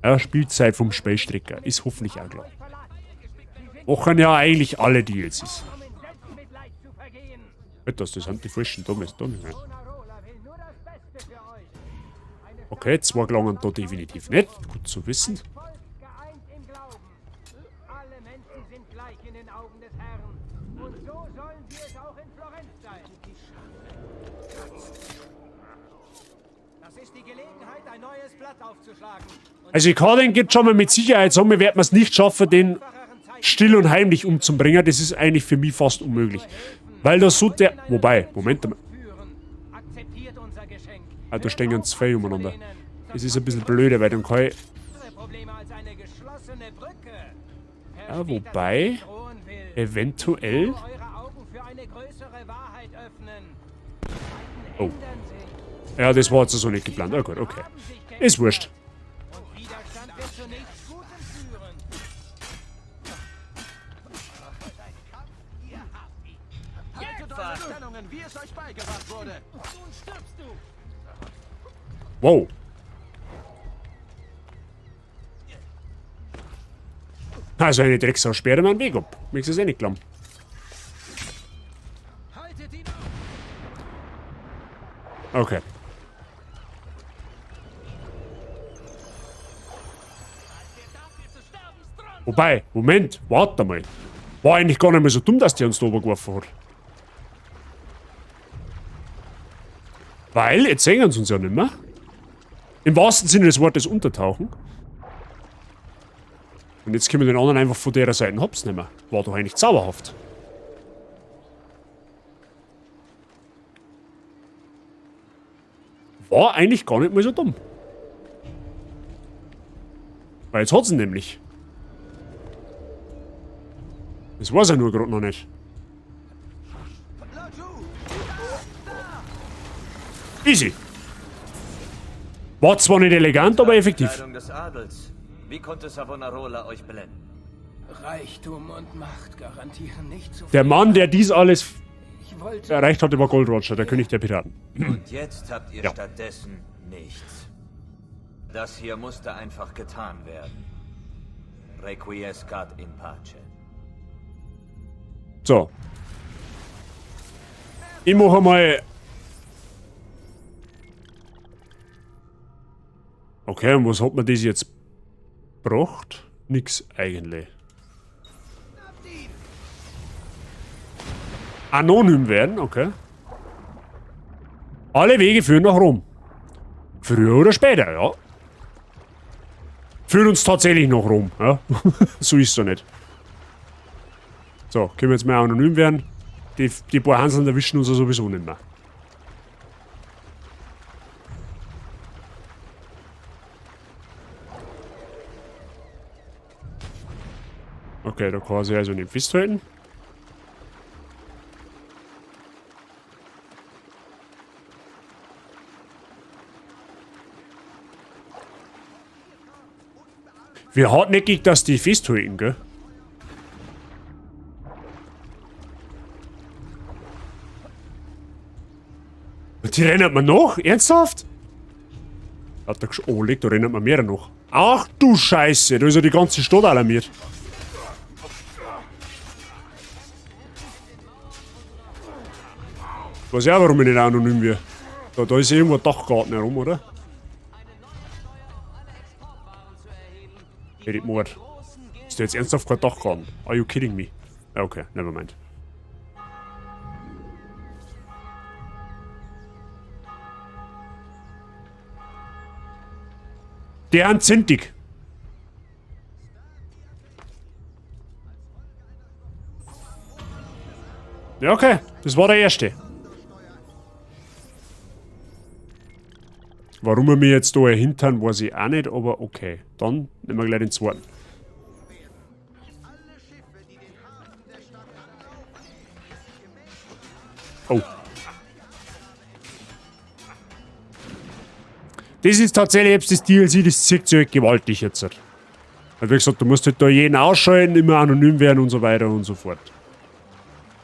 Ja, Spielzeit vom Spielstrecker. Ist hoffentlich auch klar. Machen ja eigentlich alle DLCs. Das sind die falschen Dummes. Okay, 2 gelangen da definitiv nicht. Gut zu wissen. Also ich kann den jetzt schon mal mit Sicherheit sagen, wir werden es nicht schaffen, den still und heimlich umzubringen. Das ist eigentlich für mich fast unmöglich. Weil das so der... Wobei, Moment mal. Ah, da stehen ganz 2 umeinander. Das ist ein bisschen blöde, weil dann kann ich... Ja, wobei... Eventuell... Oh. Ja, das war jetzt so nicht geplant. Oh gut, okay. Ist wurscht. Soldat. Wie es euch beigebracht wurde. Nun stirbst du. Wow. Also eine Drecksau sperre meinen Weg ab. Mir ist das eh nicht klar. Haltet ihn auf. Okay. Wobei, Moment, warte mal. War eigentlich gar nicht mehr so dumm, dass der uns da oben hat. Weil, jetzt sehen sie uns ja nicht mehr. Im wahrsten Sinne des Wortes untertauchen. Und jetzt können wir den anderen einfach von der Seite hops nehmen. War doch eigentlich zauberhaft. War eigentlich gar nicht mal so dumm. Weil jetzt hat sie ihn nämlich. Das weiß er nur gerade noch nicht. Easy. War zwar nicht elegant, aber effektiv. Kleidung des Adels. Wie konnte Savonarola euch blenden? Reichtum und Macht garantieren nicht so viel. Der Mann, der dies alles Ich wollte erreicht hat, war Gold Roger, der König der Piraten. Und jetzt habt ihr Ja. stattdessen nichts. Das hier musste einfach getan werden. Requiescat in pace. So. Ich mache mal. Okay, und was hat man das jetzt gebracht? Nix eigentlich. Anonym werden, okay. Alle Wege führen nach Rom. Früher oder später, ja. Führen uns tatsächlich nach Rom, ja. So ist es doch nicht. So, können wir jetzt mal anonym werden. Die paar Hanseln erwischen uns ja sowieso nicht mehr. Okay, da kann sie also nicht festhalten. Wie hartnäckig, dass die festhalten, gell? Die rennen mir noch? Ernsthaft? Hat der oh, leg, da rennen wir mehr noch. Ach du Scheiße, da ist ja die ganze Stadt alarmiert. Weiß ja, warum ich nicht anonym bin. Da ist irgendwo ein Dachgarten herum, oder? Edith Mord. Ist der jetzt ernsthaft kein Dachgarten? Are you kidding me? Ja, okay, never mind. Der Anzintig. Ja, okay. Das war der erste. Warum er mir jetzt da hintern, weiß ich auch nicht, aber okay. Dann nehmen wir gleich den zweiten. Oh. Das ist tatsächlich jetzt das DLC, das zieht sich halt gewaltig jetzt. Halt. Wie gesagt, du musst halt da jeden ausschalten, immer anonym werden und so weiter und so fort.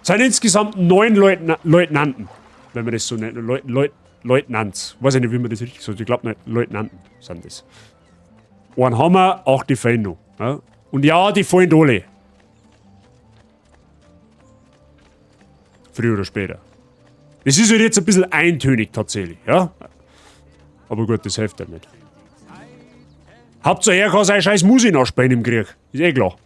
Es sind insgesamt 9 Leutnanten, wenn man das so nennt. Leutnants. Weiß ich nicht, wie man das richtig sagt. Ich glaube nicht, Leutnanten sind das. Einen haben wir, 8 die fallen noch. Ja? Und ja, die fallen alle. Früher oder später. Das ist halt jetzt ein bisschen eintönig tatsächlich, ja. Aber gut, das hilft ja nicht. Hauptsache, er kann seine scheiß Musi nachspielen im Krieg. Ist eh klar.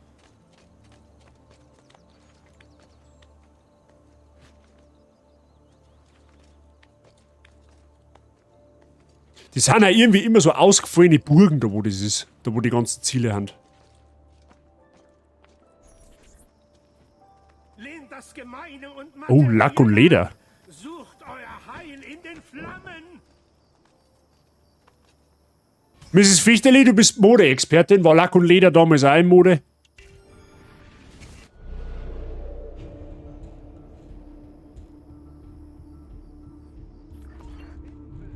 Die sind ja irgendwie immer so ausgefallene Burgen, da wo das ist. Da wo die ganzen Ziele haben. lehnt das Gemeine und Oh, Lack und Leder. Sucht euer Heil in den Flammen. Mrs. Fichterli, du bist Modeexpertin. War Lack und Leder damals auch in Mode?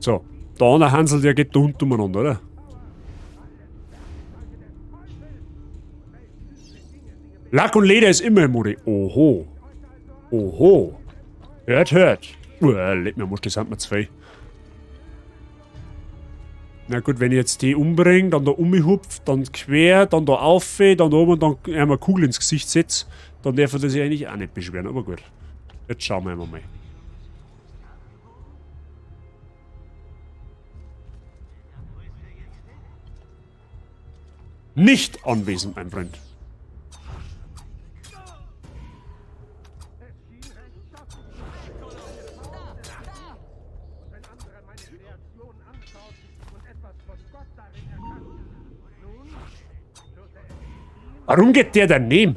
So, der andere Hansel, der geht da unten umeinander, oder? Lack und Leder ist immer in Mode. Oho. Oho. Hört. Leck mir, das sind wir 2. Na gut, wenn ich jetzt die umbringe, dann da umhupft, dann quer, dann da auf, dann da oben und dann einmal Kugel ins Gesicht setzt, dann darf er das ja eigentlich auch nicht beschweren, aber gut. Jetzt schauen wir mal. Nicht anwesend, mein Freund. Warum geht der daneben?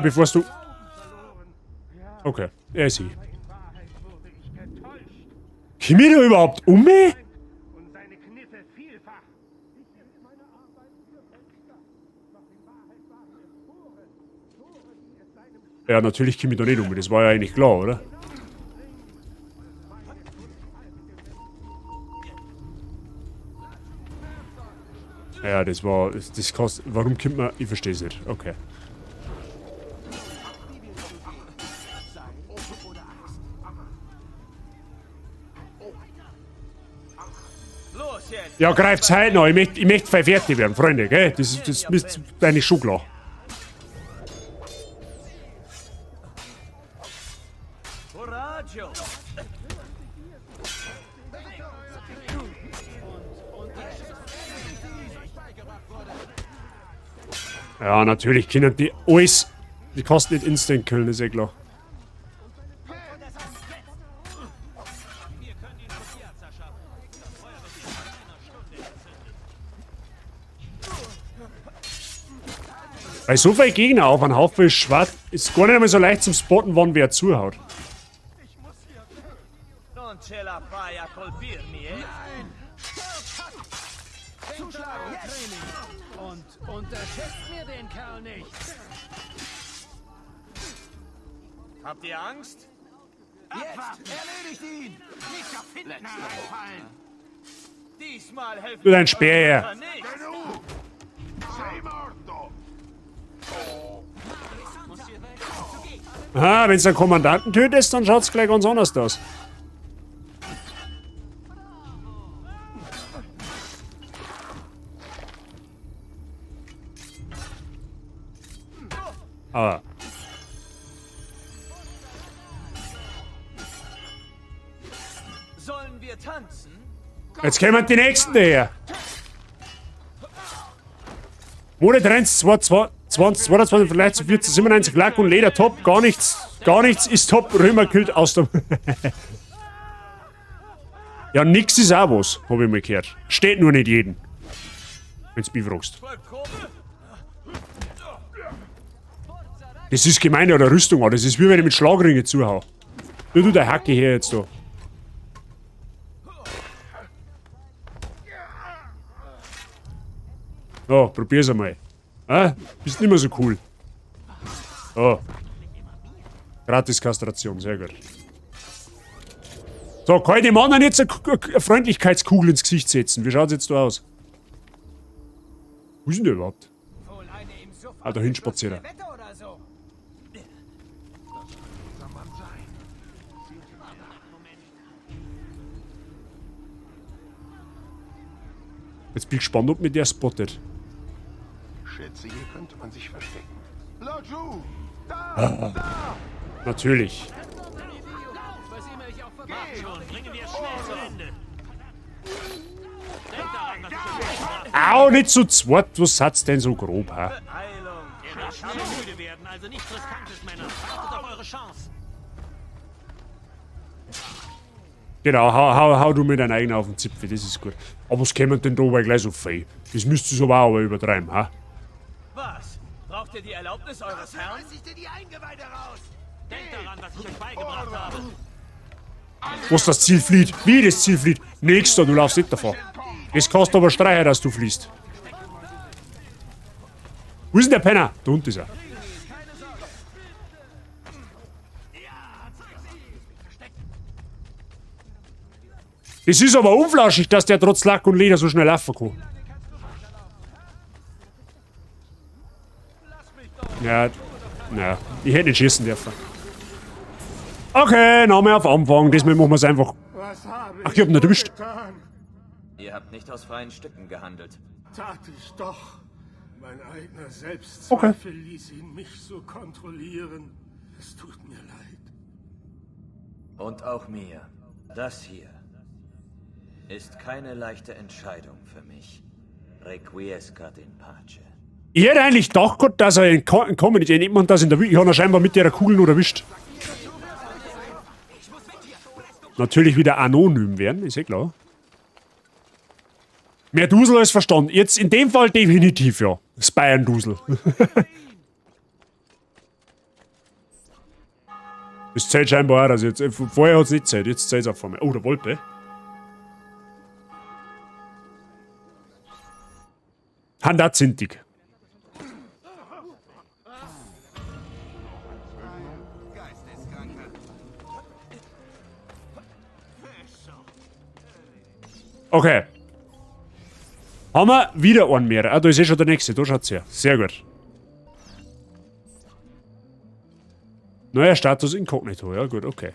Bevor du... Okay, er ist hier. Komm ich da überhaupt um mich? Ja, natürlich komme ich da nicht um, das war ja eigentlich klar, oder? Ja, das war... Das kostet... Warum kommt man... Ich verstehe es nicht. Okay. Ja, greift's heute noch. Ich möchte fertig werden, Freunde, gell? Das ist eigentlich schon klar. Ja, natürlich können die alles... Die kannst nicht instant killen, ist ja klar. Bei so vielen Gegner auf einem Haufen schwarz ist gar nicht einmal so leicht zum Spotten, wann wer zuhaut. Und unterschätzt mir den Kerl nicht. Habt ihr Angst? Jetzt erledigt ihn! Nicht auf hinten einfallen! Diesmal helfen Du dein Speer her. Aha, wenn du einen Kommandanten tötest, dann schaut's gleich ganz anders aus. Ah. Sollen wir tanzen? Jetzt kommen die nächsten her. Modetrends 22, vielleicht zu 14, 97, Lack und Leder, top, gar nichts ist top, Römerkult aus der... Ja, nix ist auch was, hab ich mal gehört. Steht nur nicht jeden. Wenn's mich fragst. Das ist gemein oder Rüstung, das ist wie wenn ich mit Schlagringe zuhau. Du der Hacke her jetzt da. Ja, probier's einmal. Bist nicht mehr so cool. Oh. Gratis-Kastration, sehr gut. So, kann ich dem anderen jetzt eine Freundlichkeitskugel ins Gesicht setzen? Wie schaut's jetzt da aus? Wo ist denn der überhaupt? Ah, da hinspaziert er. Jetzt bin ich gespannt, ob mir der spottet. Schätze, hier könnte man sich verstecken. Laju! Da! Natürlich. Au, nicht zu zweit. Was hat's denn so grob, ha? Müde werden, also nichts Riskantes, Männer. Wartet auf eure Chance. Genau, hau du mir deinen eigenen auf den Zipfel, das ist gut. Aber was kämen denn da aber gleich so viel? Das müsstest du aber auch übertreiben, ha? Was? Braucht ihr die Erlaubnis eures Herrn? Ich dir die Eingeweide raus. Denkt daran, was ich euch beigebracht habe. Was das Ziel flieht? Wie das Ziel flieht? Nächster, du laufst nicht davor. Es kostet aber Streicher, dass du fließt. Wo ist denn der Penner? Da unten ist er. Es ist aber unflauschig, dass der trotz Lack und Leder so schnell laufen kann. Ja, naja, ich hätte nicht schießen dürfen. Okay, Name auf Anfang. Diesmal machen wir es einfach. Ach, ich hab ihn nicht erwischt. Ihr habt nicht aus freien Stücken gehandelt. Tat ich doch. Mein eigener Selbstzweifel ließ ihn mich so kontrollieren. Es tut mir leid. Und auch mir. Das hier ist keine leichte Entscheidung für mich. Requiescat in pace. Ich hätte eigentlich gedacht, Gott, dass er in Comedy nimmt und das in der Wüste. Ich habe ihn scheinbar mit der Kugel nur erwischt. Natürlich wieder anonym werden, ist eh klar. Mehr Dusel als verstanden. Jetzt in dem Fall definitiv, ja. Das Bayern-Dusel. Das zählt scheinbar auch, also jetzt, vorher hat es nicht zählt, jetzt zählt es auch vor mir. Oh, der Wolpe. Handat Sintig. Okay. Haben wir wieder einen mehr. Ah, da ist eh schon der nächste. Da schaut's her. Sehr gut. Neuer Status Inkognito. Ja, gut, okay.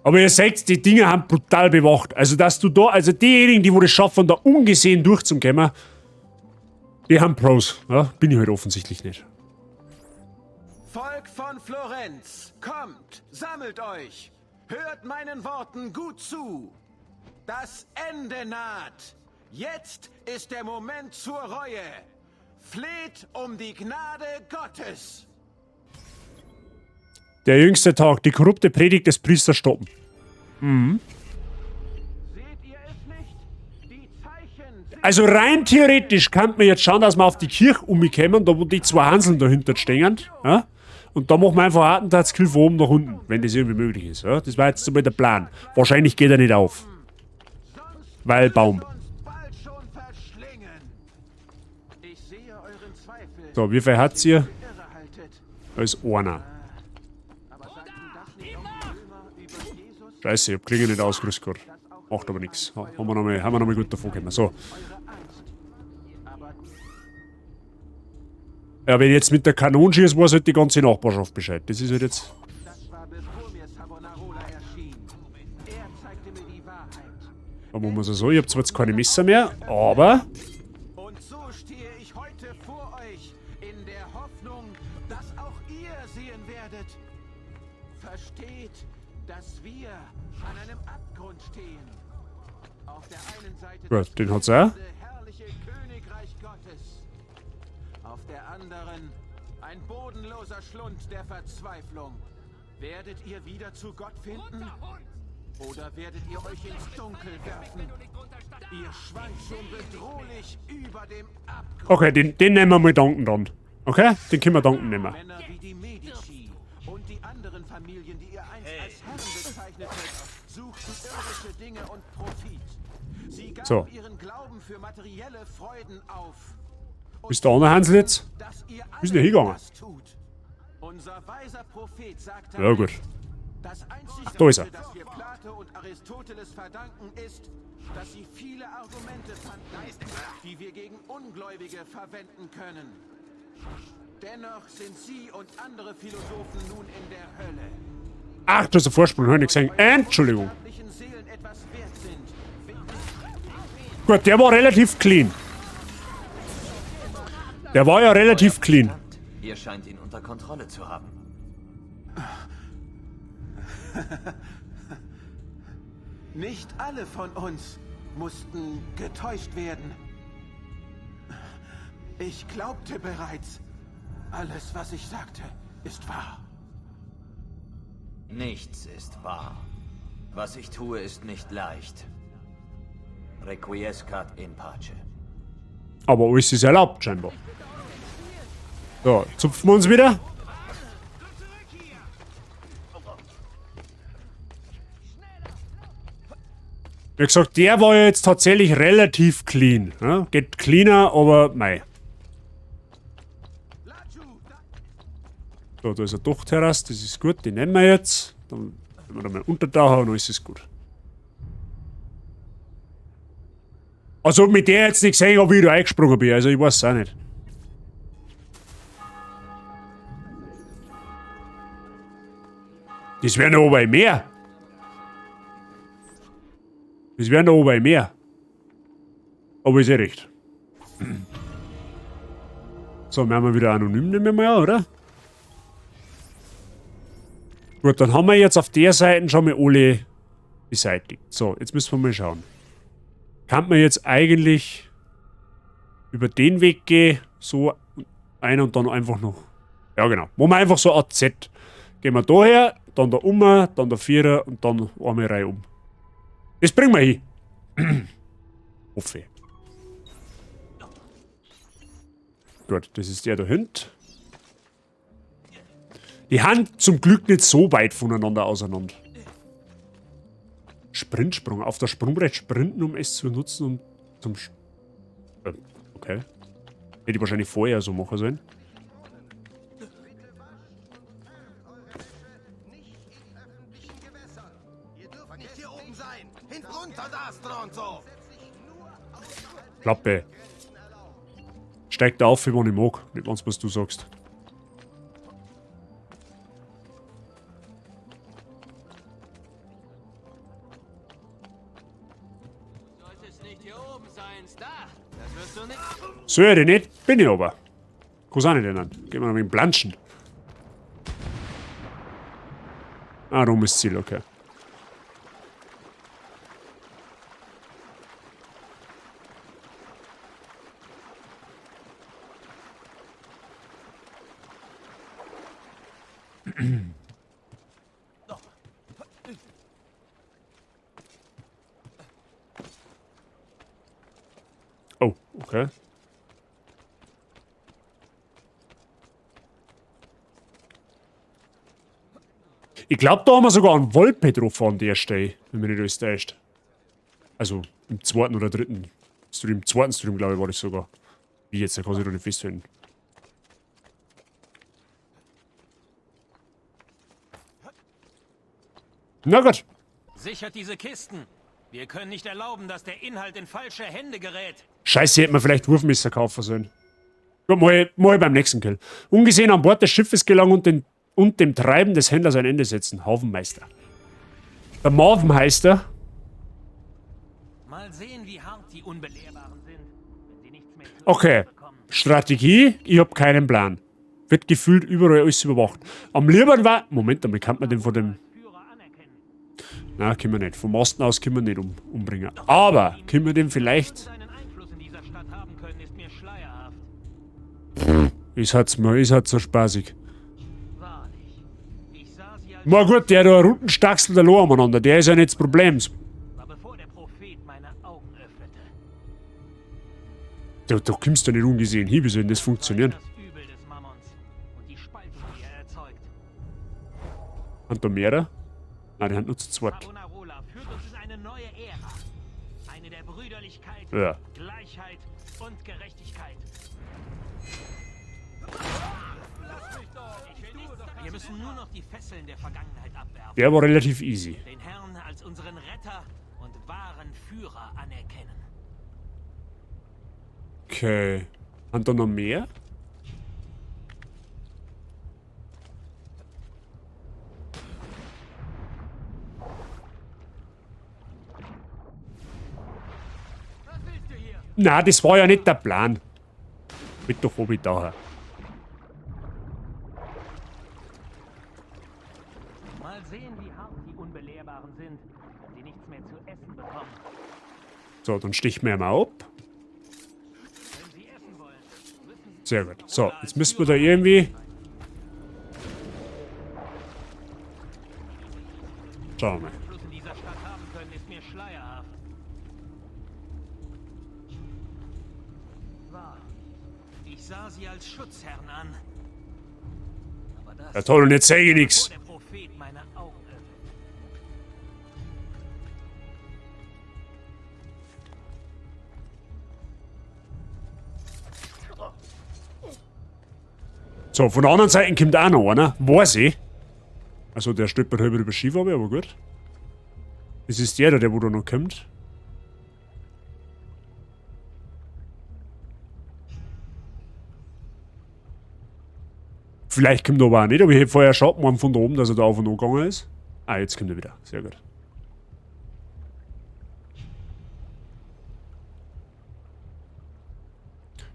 Aber ihr seht, die Dinge haben brutal bewacht. Also, dass du da, also diejenigen, die das schaffen, da ungesehen durchzukommen, die haben Pros. Ja, bin ich halt offensichtlich nicht. Volk von Florenz, kommt, sammelt euch. Hört meinen Worten gut zu. Das Ende naht. Jetzt ist der Moment zur Reue. Fleht um die Gnade Gottes. Der jüngste Tag, die korrupte Predigt des Priesters stoppen. Mhm. Also rein theoretisch kann man jetzt schauen, dass wir auf die Kirche umkommen, da wo die zwei Hanseln dahinter stehen. Ja? Und da machen wir einfach Attentatskill von oben nach unten, wenn das irgendwie möglich ist. Ja? Das war jetzt einmal der Plan. Wahrscheinlich geht er nicht auf. Weil Baum. So, wie viel hat's hier? Als einer. Scheiße, ich hab Klinge nicht ausgerüstet gerade. Macht aber nichts. Haben wir nochmal gut davon gekommen. So. Ja, wenn ich jetzt mit der Kanone schieße, weiß halt die ganze Nachbarschaft Bescheid. Das ist halt jetzt. Da muss man so, ich hab zwar jetzt keine Messer mehr, aber. Und so stehe ich heute vor euch, in der Hoffnung, dass auch ihr sehen werdet. Versteht, dass wir an einem Abgrund stehen. Auf der einen Seite Gut, den hat's auch. herrliche Königreich Gottes. Auf der anderen ein bodenloser Schlund der Verzweiflung. Werdet ihr wieder zu Gott finden? Oder werdet ihr euch ins Dunkel werfen? Ihr schwankt schon bedrohlich über dem Abgrund. Okay, den nehmen wir mal danken dann. Okay? Den können wir danken nehmen. Männer wie die Medici und die anderen Familien, die ihr einst als Herren bezeichnetet, suchten irdische Dinge und Profit. Sie gaben So. ihren Glauben für materielle Freuden auf. Wo ist der andere Hansel jetzt? Wo ist denn der hingegangen? Unser weiser Prophet sagte, Ja, gut. das einzige, Ach, da ist er. das wir Plato und Aristoteles verdanken, ist, dass sie viele Argumente fanden, die wir gegen Ungläubige verwenden können. Dennoch sind sie und andere Philosophen nun in der Hölle. Ach, das ist der Vorsprung, hab ich nicht gesehen. Entschuldigung. Seelen etwas wert sind. Gut, der war relativ clean. Der war ja relativ clean. Ihr scheint ihn unter Kontrolle zu haben. Nicht alle von uns mussten getäuscht werden. Ich glaubte bereits, alles, was ich sagte, ist wahr. Nichts ist wahr. Was ich tue, ist nicht leicht. Requiescat in pace. Aber alles ist erlaubt, scheinbar. So, zupfen wir uns wieder. Wie gesagt, der war ja jetzt tatsächlich relativ clean. Ja? Geht cleaner, aber mei. So, da ist ein Dochtterrasse, das ist gut, die nehmen wir jetzt. Dann nehmen wir da mal Untertaucher und alles ist gut. Also mit der jetzt nicht gesehen, wie ich da eingesprungen bin. Also ich weiß es auch nicht. Das wäre noch oben im Meer. Das wäre noch oben im Meer. Aber ist ja recht. So, werden wir wieder anonym nehmen wir mal, oder? Gut, dann haben wir jetzt auf der Seite schon mal alle beseitigt. So, jetzt müssen wir mal schauen. Kann man jetzt eigentlich über den Weg gehen, so ein und dann einfach noch. Ja, genau. Wo man einfach so AZ. Gehen wir da her, dann da um, dann der Vierer und dann eine Reihe um. Das bringen wir hin. Hoffe. Gut, das ist der da hinten. Die Hand zum Glück nicht so weit voneinander auseinander. Sprintsprung. Auf das Sprungbrett sprinten, um es zu nutzen und zum... okay. Hätte ich wahrscheinlich vorher so machen sollen. Klappe. Steig da auf, wenn ich mag. Nicht, was du sagst. Soll ich nicht? Bin ich aber. Kann auch nicht ändern. Gehen wir noch mit dem Planschen. Ah, rum ist Ziel, okay. Oh, okay. Ich glaube, da haben wir sogar einen Wolpe drauf an der Stelle, wenn mich nicht alles täuscht. Also im zweiten oder dritten Stream. Im zweiten Stream, glaube ich, war das sogar. Wie jetzt, da kann ich doch nicht festhalten. Na gut. Sichert diese Kisten. Wir können nicht erlauben, dass der Inhalt in falsche Hände gerät. Scheiße, hätte man vielleicht Wurfmesser kaufen sollen. Gut, mal beim nächsten Kill. Ungesehen an Bord des Schiffes gelangen und dem Treiben des Händlers ein Ende setzen. Haufenmeister. Der Marvenmeister. Mal sehen, wie hart die Unbelehrbaren sind, wenn sie nichts mehr zu Okay. Strategie, ich hab keinen Plan. Wird gefühlt überall alles überwacht. Am liebsten war... Moment, damit kann man den von dem... Nein, können wir nicht. Vom Osten aus können wir nicht umbringen. Aber können wir den vielleicht... Ist halt so spaßig. Na gut, der da Rundenstaxel der Lohr umeinander, der ist ja nicht das Problem. Da kommst du nicht ungesehen hin, wie soll denn das funktionieren? Hat da mehrere? Nein, die haben nur zu zweit. Ja. Gleichheit und Gerechtigkeit. Wir müssen nur noch die Fesseln der Vergangenheit abwerfen. Der war relativ easy. Den Herrn als unseren Retter und wahren Führer anerkennen. Okay. Haben da noch mehr? Na, das war ja nicht der Plan. Mit doch oben da. Mal sehen, wie hart die Unbelehrbaren sind, wenn sie nichts mehr zu essen bekommen. So, dann stichen wir mal ab. Sehr gut. So, jetzt müssen wir da irgendwie... Schauen wir mal. Ich sah sie als Schutzherrn an. Aber das Ja toll, und jetzt sage ich nichts. der Prophet meine Augen öffnet. So, von der anderen Seite kommt auch noch einer. Weiß ich. Also der stolpert halb über Skiwabe, aber gut. Das ist der da, wo da noch kommt. Vielleicht kommt er aber auch nicht, aber ich hätte vorher schon abgemacht von da oben, dass er da auf und an gegangen ist. Ah, jetzt kommt er wieder. Sehr gut.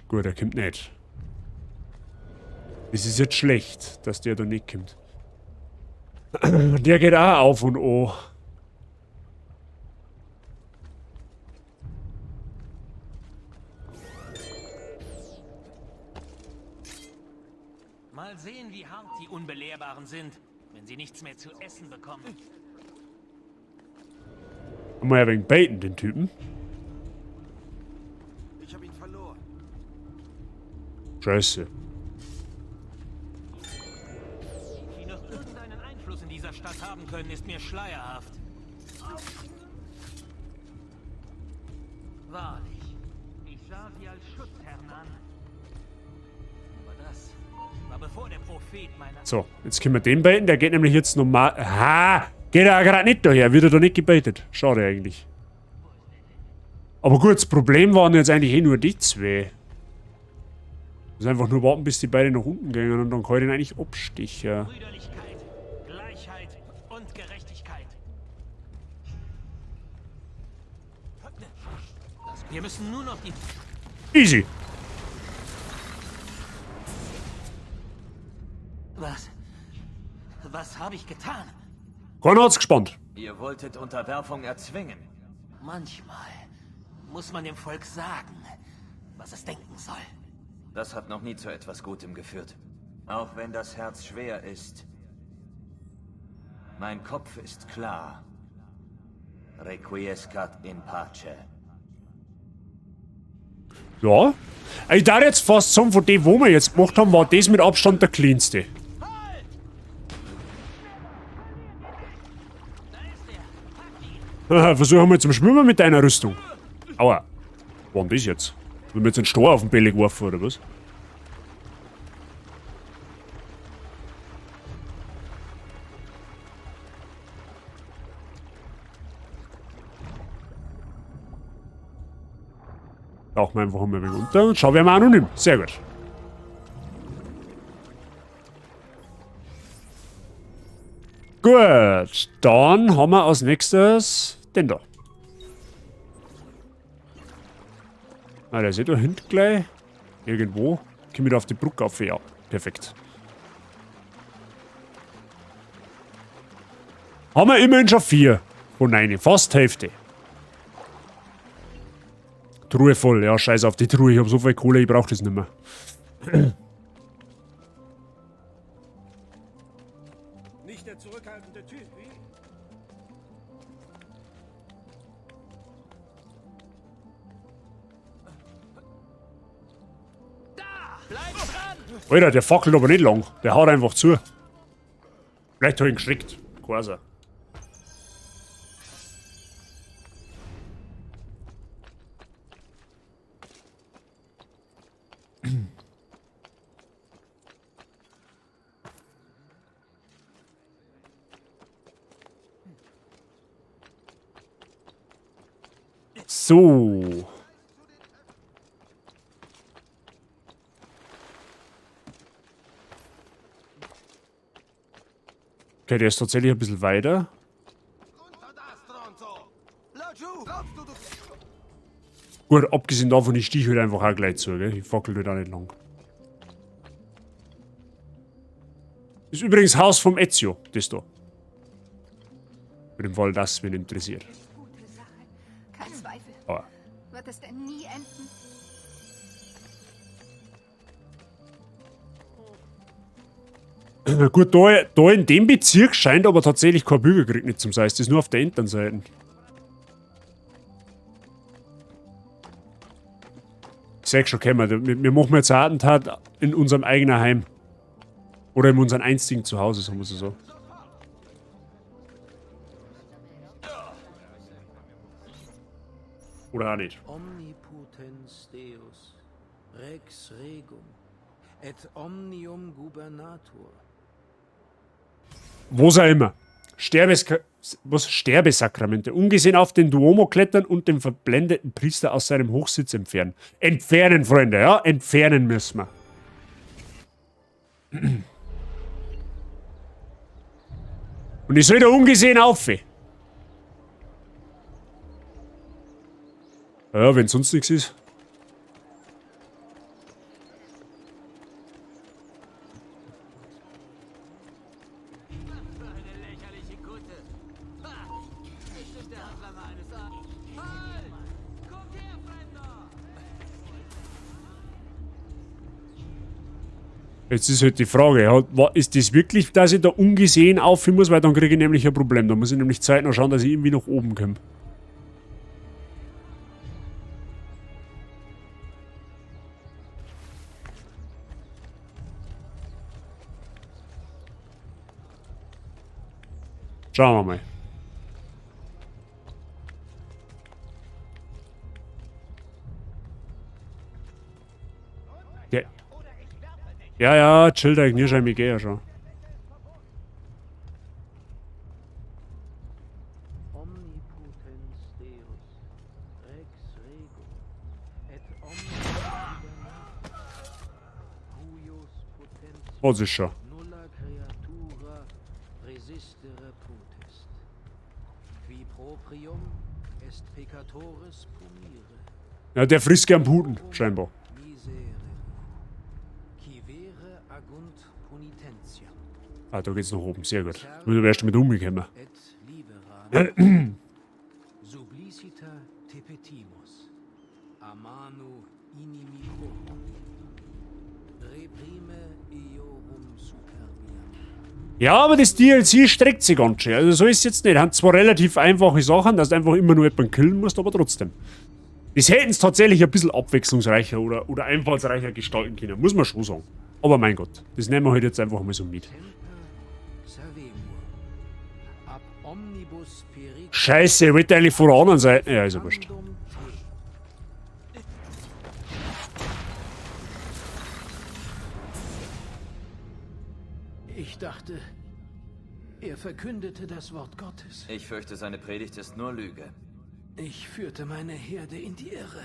Gut, er kommt nicht. Es ist jetzt schlecht, dass der da nicht kommt. Der geht auch auf und an. Mal sehen, wie hart die Unbelehrbaren sind, wenn sie nichts mehr zu essen bekommen. Mal ein wenig baiten, den Typen. Ich habe ihn verloren. Scheiße. Die noch irgendeinen Einfluss in dieser Stadt haben können, ist mir schleierhaft. Wahrlich, ich sah sie als Schutzherrn an. Aber das war bevor der Prophet meiner... So, jetzt können wir den baiten. Der geht nämlich jetzt normal... Ha! Geht er gerade nicht daher. Wird er da nicht gebaitet. Schade eigentlich. Aber gut, das Problem waren jetzt eigentlich eh nur die zwei. Das ist einfach nur warten, bis die beiden nach unten gehen und dann kann ich den eigentlich abstechen. Brüderlichkeit, Gleichheit und Gerechtigkeit. Wir müssen nur noch die... Easy. Was habe ich getan? Keiner hat's gespannt. Ihr wolltet Unterwerfung erzwingen. Manchmal muss man dem Volk sagen, was es denken soll. Das hat noch nie zu etwas Gutem geführt. Auch wenn das Herz schwer ist. Mein Kopf ist klar. Requiescat in pace. Ja. Ich darf jetzt fast sagen, von dem, wo wir jetzt gemacht haben, war das mit Abstand der cleanste. Versuchen wir zum Schwimmen mit deiner Rüstung. Aua. War denn das jetzt? Haben wir jetzt einen Stor auf den Bälle geworfen, oder was? Tauchen wir einfach mal runter und schauen wir mal anonym. Sehr gut. Gut, dann haben wir als nächstes den da. Ah, der ist eh da hinten gleich. Irgendwo. Komm wieder auf die Brücke auf. Ja, perfekt. Haben wir immerhin schon 4 von 9. Fast Hälfte. Truhe voll. Ja, scheiß auf die Truhe. Ich habe so viel Kohle, ich brauche das nicht mehr. Nicht der zurückhaltende Typ, wie? Alter, der fackelt aber nicht lang. Der haut einfach zu. Vielleicht hat er ihn geschreckt. Quasi. So. Okay, der ist tatsächlich ein bisschen weiter. Gut, abgesehen davon, ich stich halt einfach auch gleich zu, gell? Ich fackel halt auch nicht lang. Das ist übrigens Haus vom Ezio, das da. Mit dem Fall, das wen interessiert. Kein Zweifel. Aber. Wird es denn nie enden? Gut, da in dem Bezirk scheint aber tatsächlich kein Bürgerkrieg nicht zum sein. Das ist nur auf der Enternseite. Ich sag schon, wir machen jetzt eine Attentat in unserem eigenen Heim. Oder in unserem einzigen Zuhause, sagen wir so. Oder auch nicht. Omnipotens Deus, Rex Regum, et omnium gubernator. Wo auch immer. Sterbesakramente. Ungesehen auf den Duomo klettern und den verblendeten Priester aus seinem Hochsitz entfernen. Entfernen, Freunde, ja? Entfernen müssen wir. Und ich soll da ungesehen auf. Ja, wenn sonst nichts ist. Jetzt ist halt die Frage, ist das wirklich, dass ich da ungesehen aufhören muss, weil dann kriege ich nämlich ein Problem. Da muss ich nämlich zeitnah schauen, dass ich irgendwie nach oben komme. Schauen wir mal. Ja, ja, chill da, ich mich gehe ja schon. Was ist schon? Ja, der frisst gern Puten, scheinbar. Ah, da geht's nach oben, sehr gut. Jetzt müssen wir erst damit umgekommen. Ja, aber das DLC streckt sich ganz schön. Also so ist es jetzt nicht. Haben zwar relativ einfache Sachen, dass du einfach immer nur jemanden killen musst, aber trotzdem. Das hätten es tatsächlich ein bisschen abwechslungsreicher oder einfallsreicher gestalten können, muss man schon sagen. Aber mein Gott, das nehmen wir halt jetzt einfach mal so mit. Scheiße, ich wollte eigentlich vor der anderen Seite. Ja, ist ja wurscht. Ich dachte, er verkündete das Wort Gottes. Ich fürchte, seine Predigt ist nur Lüge. Ich führte meine Herde in die Irre.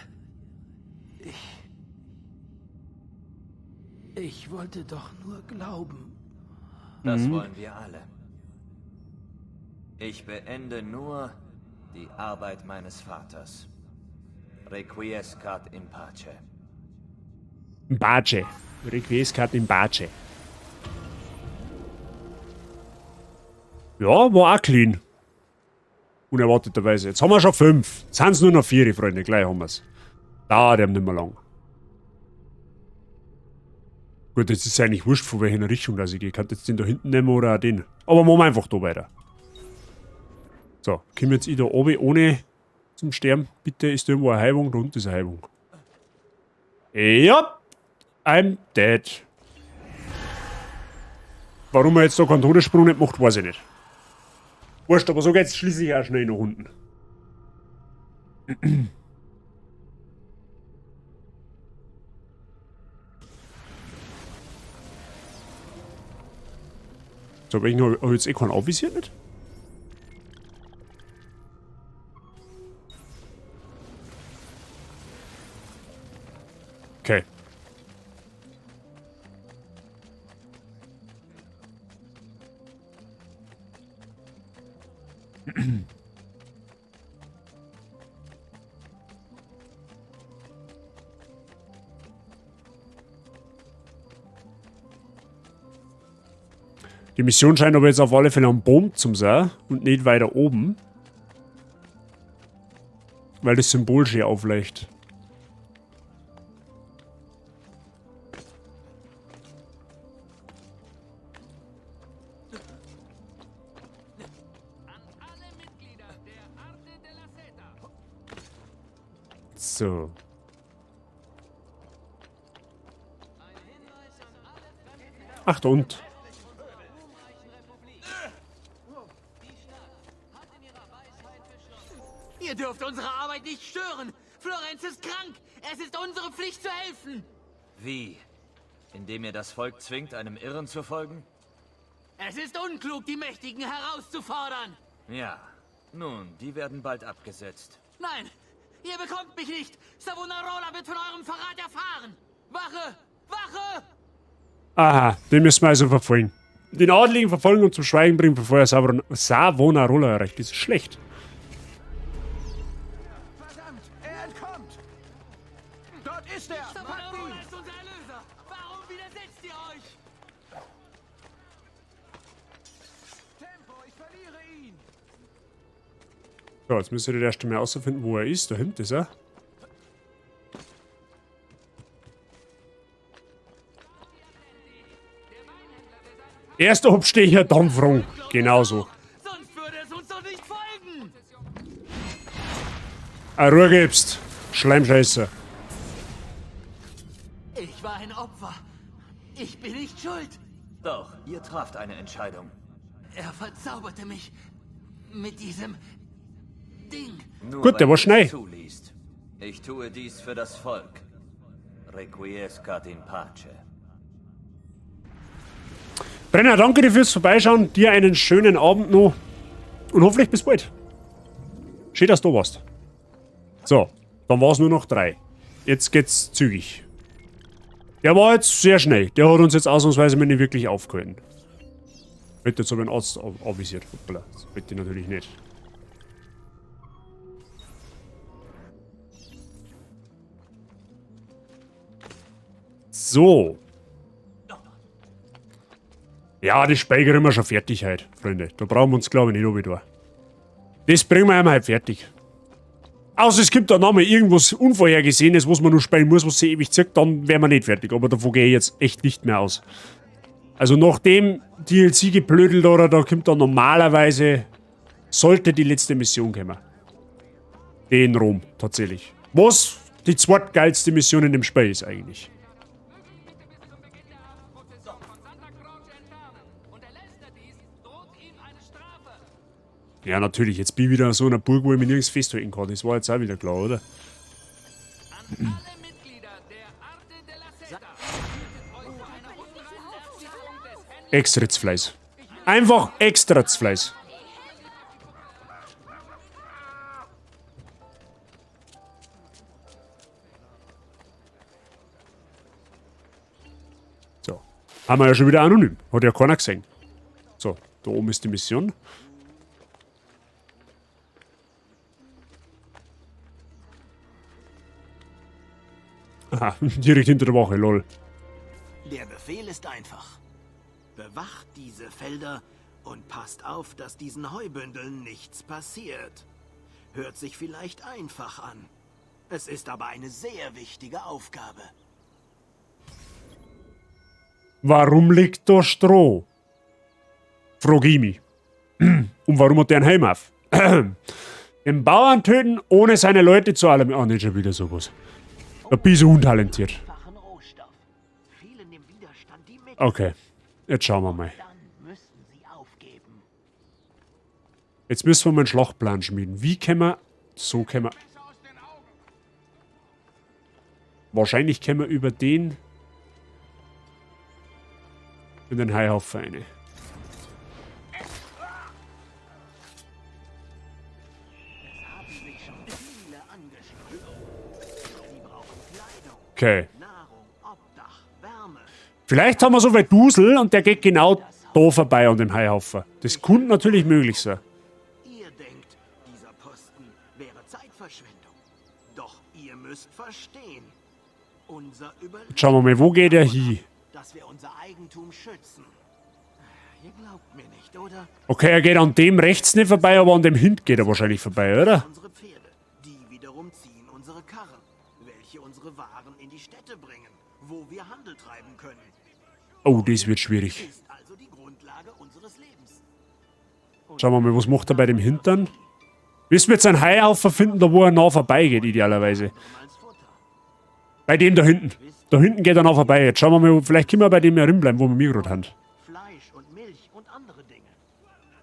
Ich wollte doch nur glauben. Das wollen wir alle. Ich beende nur die Arbeit meines Vaters. Requiescat in pace. In pace. Requiescat in pace. Ja, war auch clean. Unerwarteterweise. Jetzt haben wir schon 5. Jetzt sind es nur noch 4, Freunde. Gleich haben wir es. Dauert eben nicht mehr lang. Gut, jetzt ist es eigentlich wurscht, von welcher Richtung dass ich gehe. Ich kann jetzt den da hinten nehmen oder auch den. Aber machen wir einfach da weiter. So, komme jetzt ich da oben ohne zum Sterben. Bitte, ist da irgendwo eine Heilung? Da unten ist eine Heilung. Ja, I'm dead. Warum er jetzt da keinen Todessprung nicht macht, weiß ich nicht. Wurscht, aber so geht's schließlich auch schnell nach unten. So, aber ich habe jetzt eh keinen avisiert nicht? Okay. Die Mission scheint aber jetzt auf alle Fälle am Baum zu sein und nicht weiter oben. Weil das Symbol schön aufleuchtet. So. Ach, da unten. Ihr dürft unsere Arbeit nicht stören. Florenz ist krank. Es ist unsere Pflicht zu helfen. Wie? Indem ihr das Volk zwingt, einem Irren zu folgen? Es ist unklug, die Mächtigen herauszufordern. Ja. Nun, die werden bald abgesetzt. Nein, ihr bekommt mich nicht. Savonarola wird von eurem Verrat erfahren. Wache! Wache! Aha, den müssen wir also verfolgen. Den Adligen verfolgen und zum Schweigen bringen, bevor er Savonarola erreicht. Das ist schlecht. Verdammt, er entkommt! Dort ist er! Savonarola ist unser Erlöser! Warum widersetzt ihr euch? Tempo, ich verliere ihn! So, jetzt müsst ihr erst einmal herausfinden, wo er ist. Da hinten ist er. Erster Abstecher, dann Frung. Genauso. Sonst würde es uns doch nicht folgen! Eine Ruhe gibst. Schleimscheißer. Ich war ein Opfer. Ich bin nicht schuld. Doch, ihr traft eine Entscheidung. Er verzauberte mich mit diesem Ding. Nur Gut, der war weil du schnell. es zuliest. Ich tue dies für das Volk. Requiescat in pace. Brenner, danke dir fürs Vorbeischauen. Dir einen schönen Abend noch. Und hoffentlich bis bald. Schön, dass du da warst. So, dann war es nur noch 3. Jetzt geht's zügig. Der war jetzt sehr schnell. Der hat uns jetzt ausnahmsweise mal nicht wirklich aufgehalten. Hätte jetzt aber einen Arzt avisiert. Hoppala, das hätte ich natürlich nicht. So. Ja, das speichern wir schon fertig heute, Freunde. Da brauchen wir uns, glaube ich, nicht runter. Das bringen wir einmal halt fertig. Außer es gibt da nochmal irgendwas Unvorhergesehenes, was man noch spielen muss, was sie ewig zirkt, dann wären wir nicht fertig. Aber davon gehe ich jetzt echt nicht mehr aus. Also nach dem DLC-Geblödel da kommt dann normalerweise, sollte die letzte Mission kommen. Die in Rom, tatsächlich. Was die zweitgeilste Mission in dem Spiel ist eigentlich. Ja, natürlich. Jetzt bin ich wieder so in einer Burg, wo ich mich nirgends festhalten kann. Das war jetzt auch wieder klar, oder? Extra Fleiß. Einfach extra Fleiß. So. Haben wir ja schon wieder anonym. Hat ja keiner gesehen. So, da oben ist die Mission. Aha, direkt hinter der Woche, lol. Der Befehl ist einfach. Bewacht diese Felder und passt auf, dass diesen Heubündeln nichts passiert. Hört sich vielleicht einfach an. Es ist aber eine sehr wichtige Aufgabe. Warum liegt da Stroh? Frag ich mich. Und warum hat der einen Helm auf? Den Bauern töten, ohne seine Leute zu allem. Ah, nicht schon wieder sowas. Ein bisschen untalentiert. Okay, jetzt schauen wir mal. Jetzt müssen wir mal einen Schlachtplan schmieden. Wie können wir... So können wir... Wahrscheinlich können wir über den... in den Haihaufen rein. Okay. Vielleicht haben wir so weit Dusel und der geht genau da vorbei an dem Haihaufen. Das könnte natürlich möglich sein. Ihr denkt, dieser Posten wäre Zeitverschwendung. Doch ihr müsst verstehen. Unser Jetzt schauen wir mal, wo geht er hin? dass wir unser Eigentum schützen. Ihr glaubt mir nicht, oder? Okay, er geht an dem rechts nicht vorbei, aber an dem hinten geht er wahrscheinlich vorbei, oder? Unsere Pferde, die wiederum ziehen unsere Karren, welche unsere Waren in die Städte bringen, wo wir Handel treiben können. Oh, das wird schwierig. Ist also die Grundlage unseres Lebens. Schauen wir mal, was macht er bei dem Hintern? Müssen wir jetzt einen Haihaufen finden, da wo er nah vorbeigeht, idealerweise. Bei dem da hinten. Da hinten geht er noch vorbei. Jetzt schauen wir mal, vielleicht können wir bei dem herin bleiben, wo wir mich gerade haben. Fleisch und Milch und andere Dinge.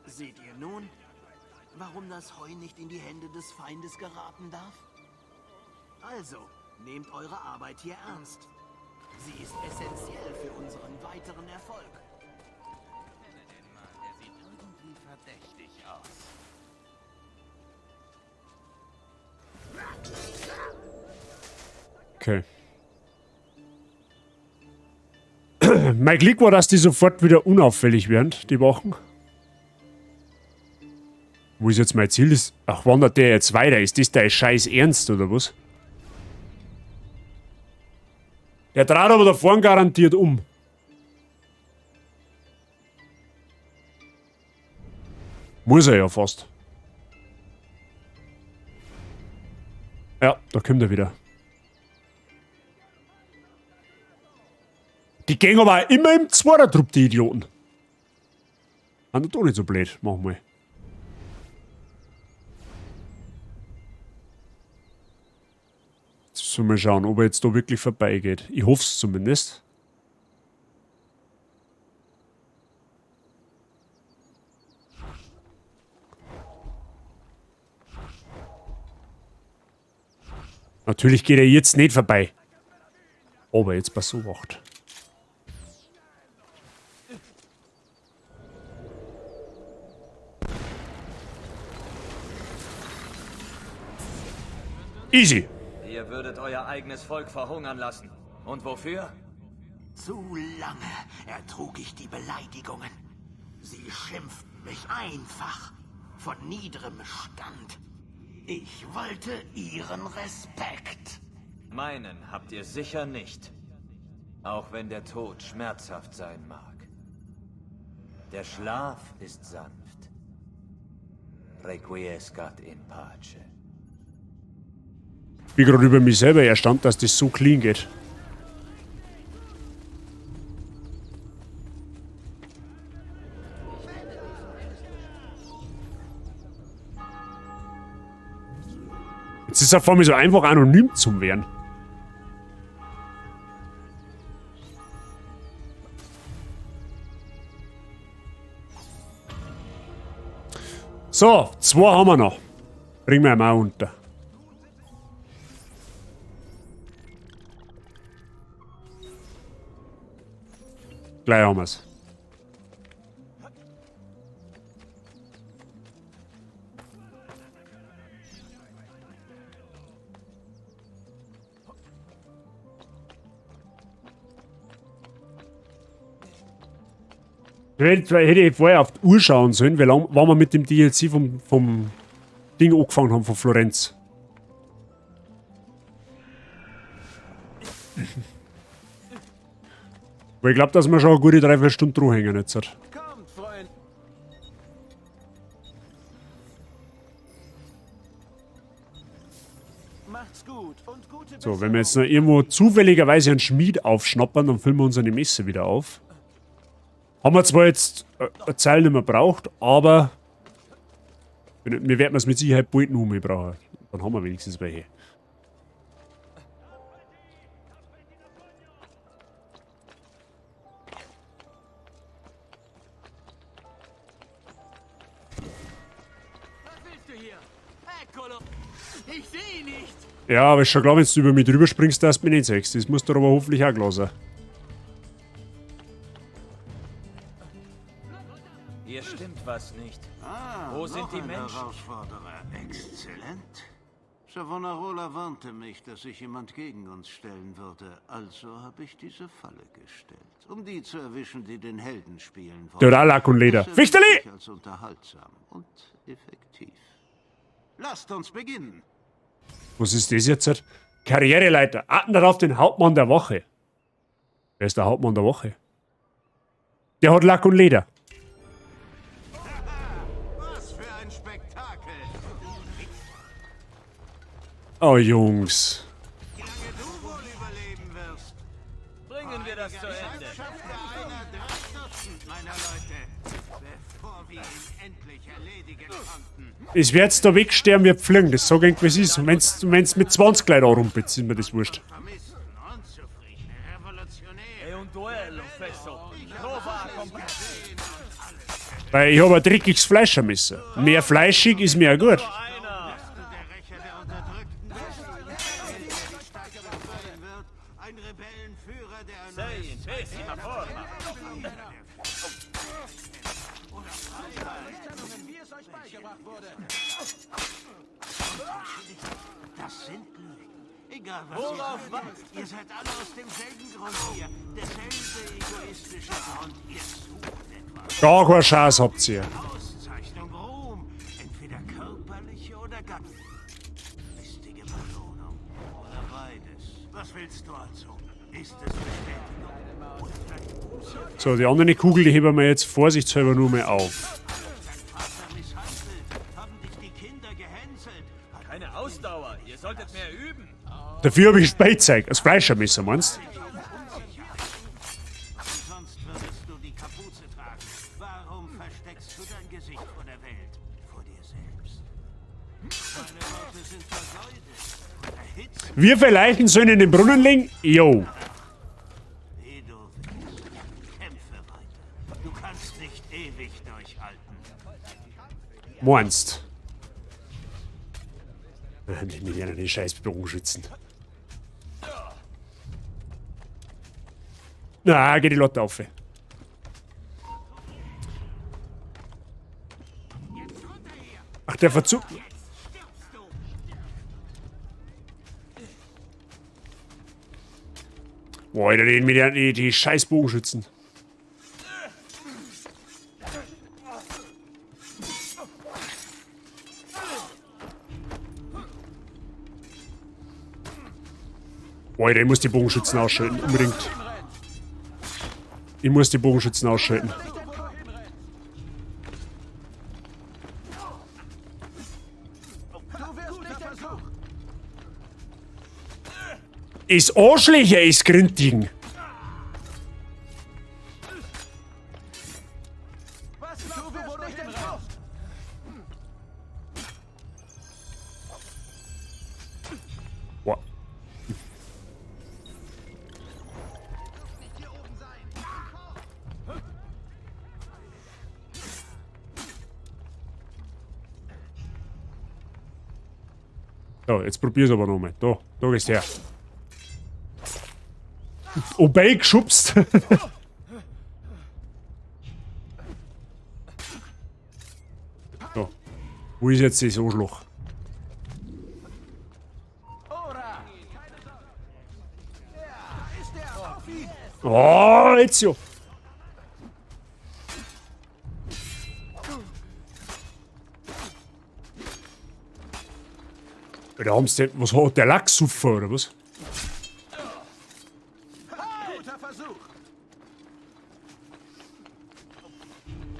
Seht ihr nun, warum das Heu nicht in die Hände des Feindes geraten darf? Also, nehmt eure Arbeit hier ernst. Sie ist essentiell für unseren weiteren Erfolg. Der sieht irgendwie verdächtig aus. Okay. Mein Glück war, dass die sofort wieder unauffällig werden, die Wachen. Wo ist jetzt mein Ziel? Ach, wandert der jetzt weiter? Ist das dein Scheiß Ernst, oder was? Der dreht aber da vorne garantiert um. Muss er ja fast. Ja, da kommt er wieder. Die gehen aber auch immer im Zweiertrupp, die Idioten. Sind doch nicht so blöd, machen wir. Jetzt sollen wir schauen, ob er jetzt da wirklich vorbeigeht. Ich hoffe es zumindest. Natürlich geht er jetzt nicht vorbei. Aber jetzt pass so wacht. Easy. Ihr würdet euer eigenes Volk verhungern lassen. Und wofür? Zu lange ertrug ich die Beleidigungen. Sie schimpften mich einfach von niederem Stand. Ich wollte ihren Respekt. Meinen habt ihr sicher nicht. Auch wenn der Tod schmerzhaft sein mag. Der Schlaf ist sanft. Requiescat in pace. Ich bin gerade über mich selber erstaunt, dass das so clean geht. Jetzt ist er vor mir so einfach anonym zum werden. So, 2 haben wir noch. Bringen wir ihn auch unter. Gleich haben wir es. Hätte ich vorher auf die Uhr schauen sollen, wie lange wir mit dem DLC vom Ding angefangen haben, von Florenz. Weil ich glaube, dass wir schon eine gute 3-4 Stunden dranhängen jetzt hat. So, wenn wir jetzt noch irgendwo zufälligerweise einen Schmied aufschnappern, dann füllen wir unsere Messe wieder auf. Haben wir zwar jetzt eine Zeit nicht mehr braucht, aber wir werden es mit Sicherheit bald noch mehr brauchen. Dann haben wir wenigstens welche. Ich sehe ihn nicht. Ja, aber ist schon klar, wenn du über mich drüber springst, dass du mich nicht siehst. Das muss doch aber hoffentlich auch klar sein. Hier stimmt was nicht. Wo sind die Menschen? Herausforderer. Exzellent. Savonarola warnte mich, dass sich jemand gegen uns stellen würde. Also habe ich diese Falle gestellt, um die zu erwischen, die den Helden spielen wollen. Der Lack und Leder. Fichteli! Als unterhaltsam und effektiv. Lasst uns beginnen. Was ist das jetzt? Karriereleiter. Achten darauf den Hauptmann der Woche. Wer ist der Hauptmann der Woche? Der hat Lack und Leder. Was für ein Spektakel. Oh, Jungs. Wie lange du wohl überleben wirst. Bringen wir das zu Ende. Schafft einer 3 Dutzend, meiner Leute, bevor wir ihn endlich erledigen konnten. Ich werde jetzt da wegsterben wie Pflügen. Das sag ich, wie es ist. Und wenn's mit 20 Leuten anrumpelt, ist mir das wurscht. Weil ich habe ein dreckiges Fleisch vermissen. Mehr fleischig ist mir ja gut. Das sind Lügen. Egal was Worauf ihr sagt, ihr seid alle aus demselben Grund hier. Derselbe egoistische Grund. Ihr sucht etwas. Gar keinen Scheiß habt ihr. Auszeichnung, Ruhm. Entweder körperliche oder geistige Belohnung. Oder beides. Was willst du also? Ist es Bestätigung? Oder vielleicht Buße? So, die andere Kugel, die heben wir jetzt vorsichtshalber nur mal auf. Keine Ausdauer. Ihr solltet mehr üben. Dafür habe ich Spielzeug, als Fleischermesser, meinst du? Sonst würdest du die Kapuze tragen. Warum versteckst du dein Gesicht vor der Welt? Vor dir selbst. Deine Worte sind vergeudet. Erhitzt. Wir für Leichen sollen in den Brunnen liegen? Jo. Wie du willst. Kämpfe weiter. Du kannst nicht ewig durchhalten. Meinst. Nicht mit einer scheiß Bogenschützen. Na, geht die Lotte auf. Ach, der Verzug. Boah, Alter, die scheiß Bogenschützen. Boah, ich muss die Bogenschützen ausschalten, unbedingt. Ich muss die Bogenschützen ausschalten. Ist Arschlöcher, ist Grintigen. Boah. So, jetzt probier's aber nochmal. Da gehst her. Obey geschubst. So. Wo ist jetzt das Arschloch? Oh, jetzt ja. Da haben's den, was hat der Lachsuffer oder was?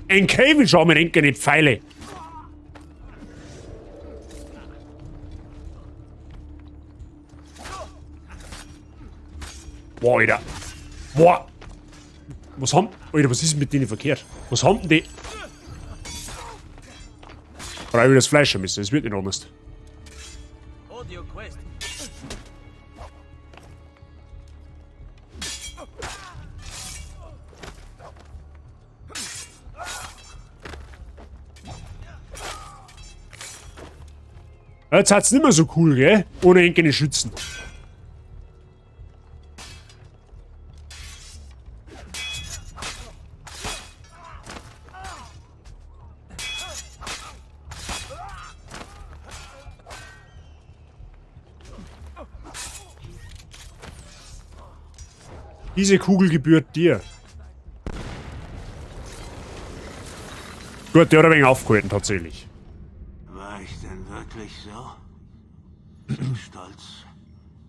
Ein Käfig, schau mir denke nicht Pfeile. Boah, Alter. Boah. Was haben... Alter, was ist mit denen verkehrt? Was haben denn die... Brauche ich das Fleisch müssen, es wird nicht anders. Audio Quest. Jetzt hat's nicht mehr so cool, gell? Ohne irgendeine Schützen. Diese Kugel gebührt dir. Gut, der hat ein wenig aufgehalten, tatsächlich. War ich denn wirklich so? So stolz?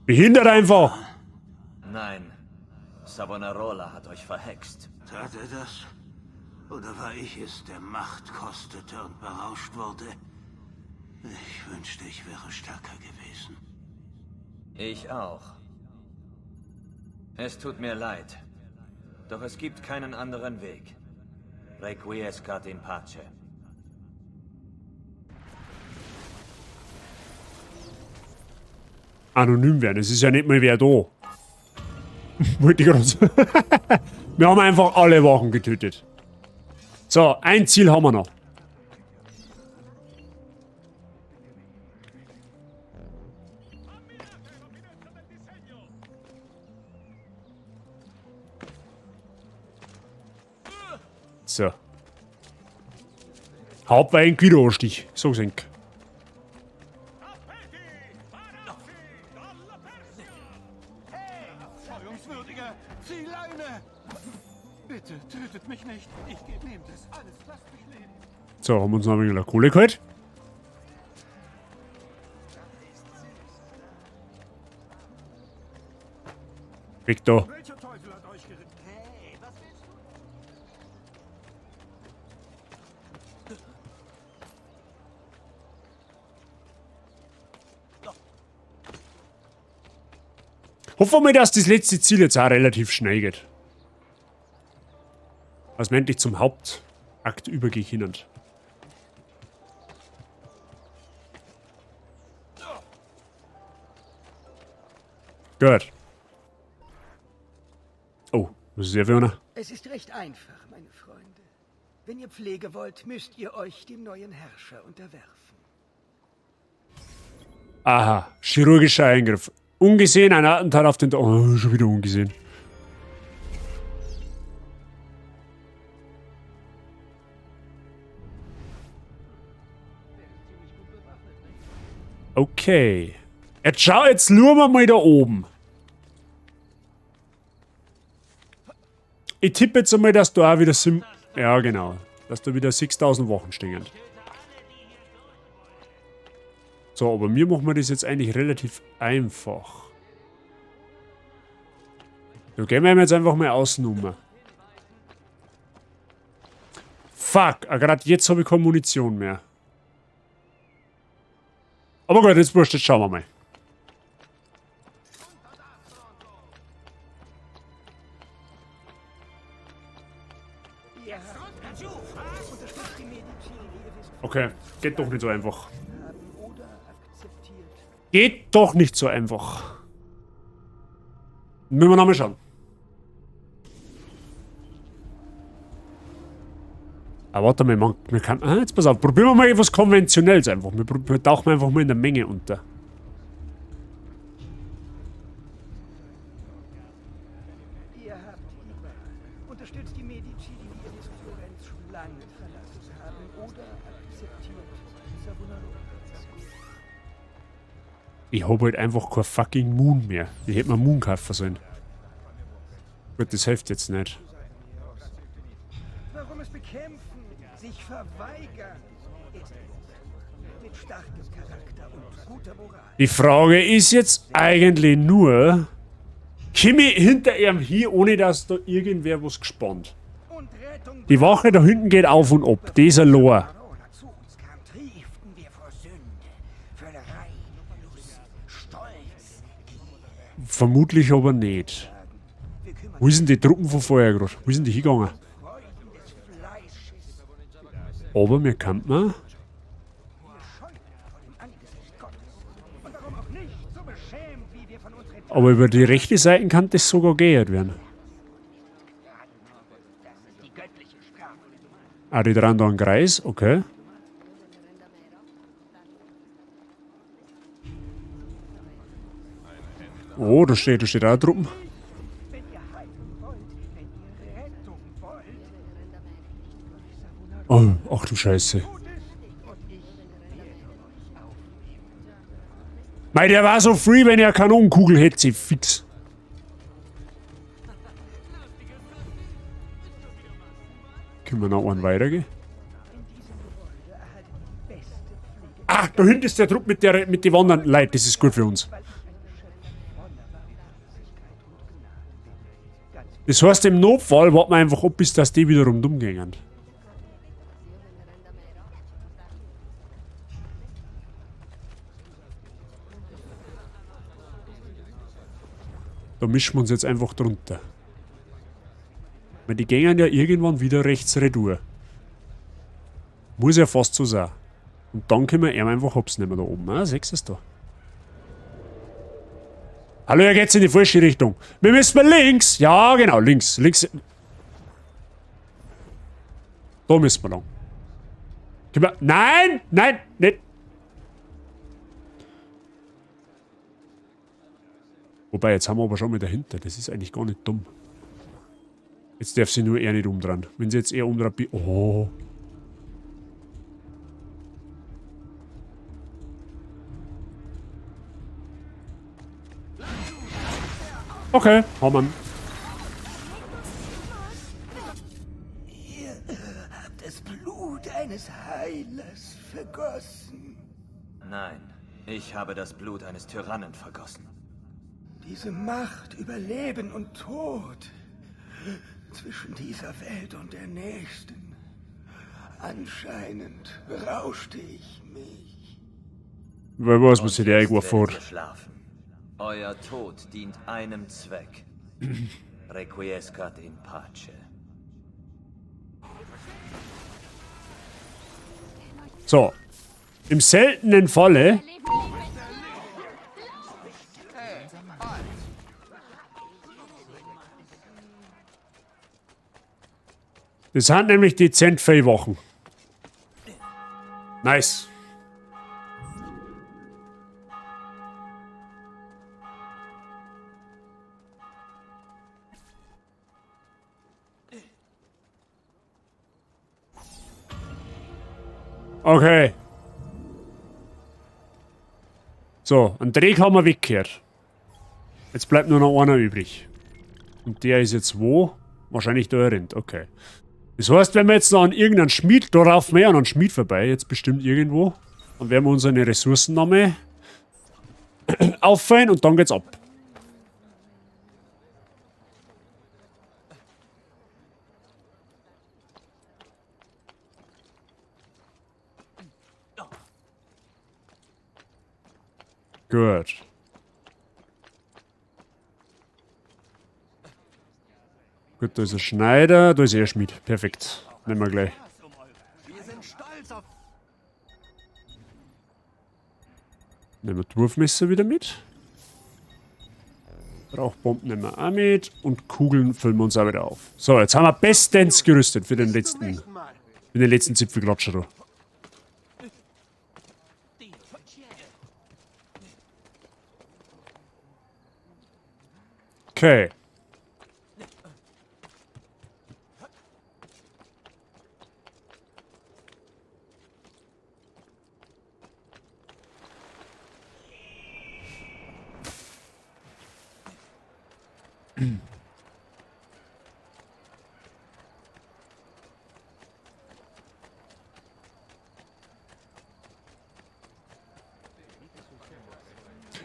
Behindert einfach! Nein. Savonarola hat euch verhext. Tat er das? Oder war ich es, der Macht kostete und berauscht wurde? Ich wünschte, ich wäre stärker gewesen. Ich auch. Es tut mir leid. Doch es gibt keinen anderen Weg. Requiescat in pace. Anonym werden, es ist ja nicht mal wer da. Wollte ich gerade sagen. Wir haben einfach alle Wachen getötet. So, ein Ziel haben wir noch. So. Hauptwein Gliederanstich. So senk. So, haben wir uns noch ein wenig Kohle geholt. Weg da. Hoffen wir, dass das letzte Ziel jetzt auch relativ schnell geht. Dass wir endlich zum Hauptakt übergehen können. Gut. Oh, was ist der für einer? Es ist recht einfach, meine Freunde. Wenn ihr Pflege wollt, müsst ihr euch dem neuen Herrscher unterwerfen. Aha, chirurgischer Eingriff. Ungesehen, ein Attentat auf den... Oh, schon wieder ungesehen. Okay. Jetzt schau, jetzt schauen wir mal da oben. Ich tippe jetzt einmal, dass da auch wieder... Ja, genau. Dass da wieder 6000 Wochen stehen. So, aber mir machen wir das jetzt eigentlich relativ einfach. Da gehen wir jetzt einfach mal außen um. Fuck, gerade jetzt habe ich keine Munition mehr. Aber gut, jetzt wurscht, jetzt schauen wir mal. Okay, geht doch nicht so einfach. Geht doch nicht so einfach. Müssen wir nochmal schauen. Aber warte mal, man kann... Ah, jetzt pass auf, probieren wir mal etwas Konventionelles einfach. Wir tauchen einfach mal in der Menge unter. Ihr habt die Wahl. Unterstützt die Medici, die Iris und Florenz schon lange verlassen haben, oder akzeptiert Savonarola. Ich habe halt einfach kein fucking Moon mehr. Ich hätte mir Moon kaufen sollen. Gut, das hilft jetzt nicht. Warum es bekämpfen, sich verweigern, ist mit starkem Charakter und guter Moral. Die Frage ist jetzt eigentlich nur, komme ich hinter ihm hier, ohne dass da irgendwer was gespannt. Die Wache da hinten geht auf und ab. Dieser Lohr. Vermutlich aber nicht. Wo sind die Truppen von vorher gerade? Wo sind die hingegangen? Aber wir könnten mal. Aber über die rechte Seite kann das sogar gehört werden. Ah, die dran da einen Kreis, okay. Oh, da steht auch Truppen. Oh, ach du Scheiße. Mei, der war so free, wenn er eine Kanonenkugel hätte, sie fix. Können wir noch einen weitergehen? Ah, da hinten ist der Trupp mit den wandernden Leuten. Das ist gut für uns. Das heißt, im Notfall warten wir einfach ab, bis das die wiederum dumm gehen. Da mischen wir uns jetzt einfach drunter. Weil die gehen ja irgendwann wieder rechts retour. Muss ja fast so sein. Und dann können wir ihn einfach hops nehmen da oben. Ah, sechs ist da. Hallo, er geht's in die falsche Richtung. Wir müssen mal links. Ja, genau, links. Links. Da müssen wir lang. Können wir... Nein! Nein! Nicht! Wobei, jetzt haben wir aber schon mal dahinter. Das ist eigentlich gar nicht dumm. Jetzt darf sie nur er nicht umdrehen. Wenn sie jetzt eher umdreht... Oh. Okay, haben wir. Ihr habt das Blut eines des Heilers vergossen. Nein, ich habe das Blut eines Tyrannen vergossen. Diese Macht über Leben und Tod zwischen dieser Welt und der nächsten. Anscheinend berauschte ich mich. Weil was muss ich dir irgendwo vor? Schlafen. Euer Tod dient einem Zweck. Requiescat in pace. So. Im seltenen Falle. Das sind nämlich dezent 4 Wochen. Nice. Okay. So, einen Dreck haben wir weggekehrt. Jetzt bleibt nur noch einer übrig. Und der ist jetzt wo? Wahrscheinlich da rennt. Okay. Das heißt, wenn wir jetzt noch an irgendeinen Schmied, da laufen wir an einen Schmied vorbei, jetzt bestimmt irgendwo, dann werden wir unsere Ressourcen nochmal auffallen und dann geht's ab. Gut. Gut, da ist ein Schneider, da ist ein Schmied. Perfekt. Nehmen wir gleich. Nehmen wir Wurfmesser wieder mit. Rauchbomben nehmen wir auch mit. Und Kugeln füllen wir uns auch wieder auf. So, jetzt haben wir bestens gerüstet für den letzten Zipfelklatscher da. Okay.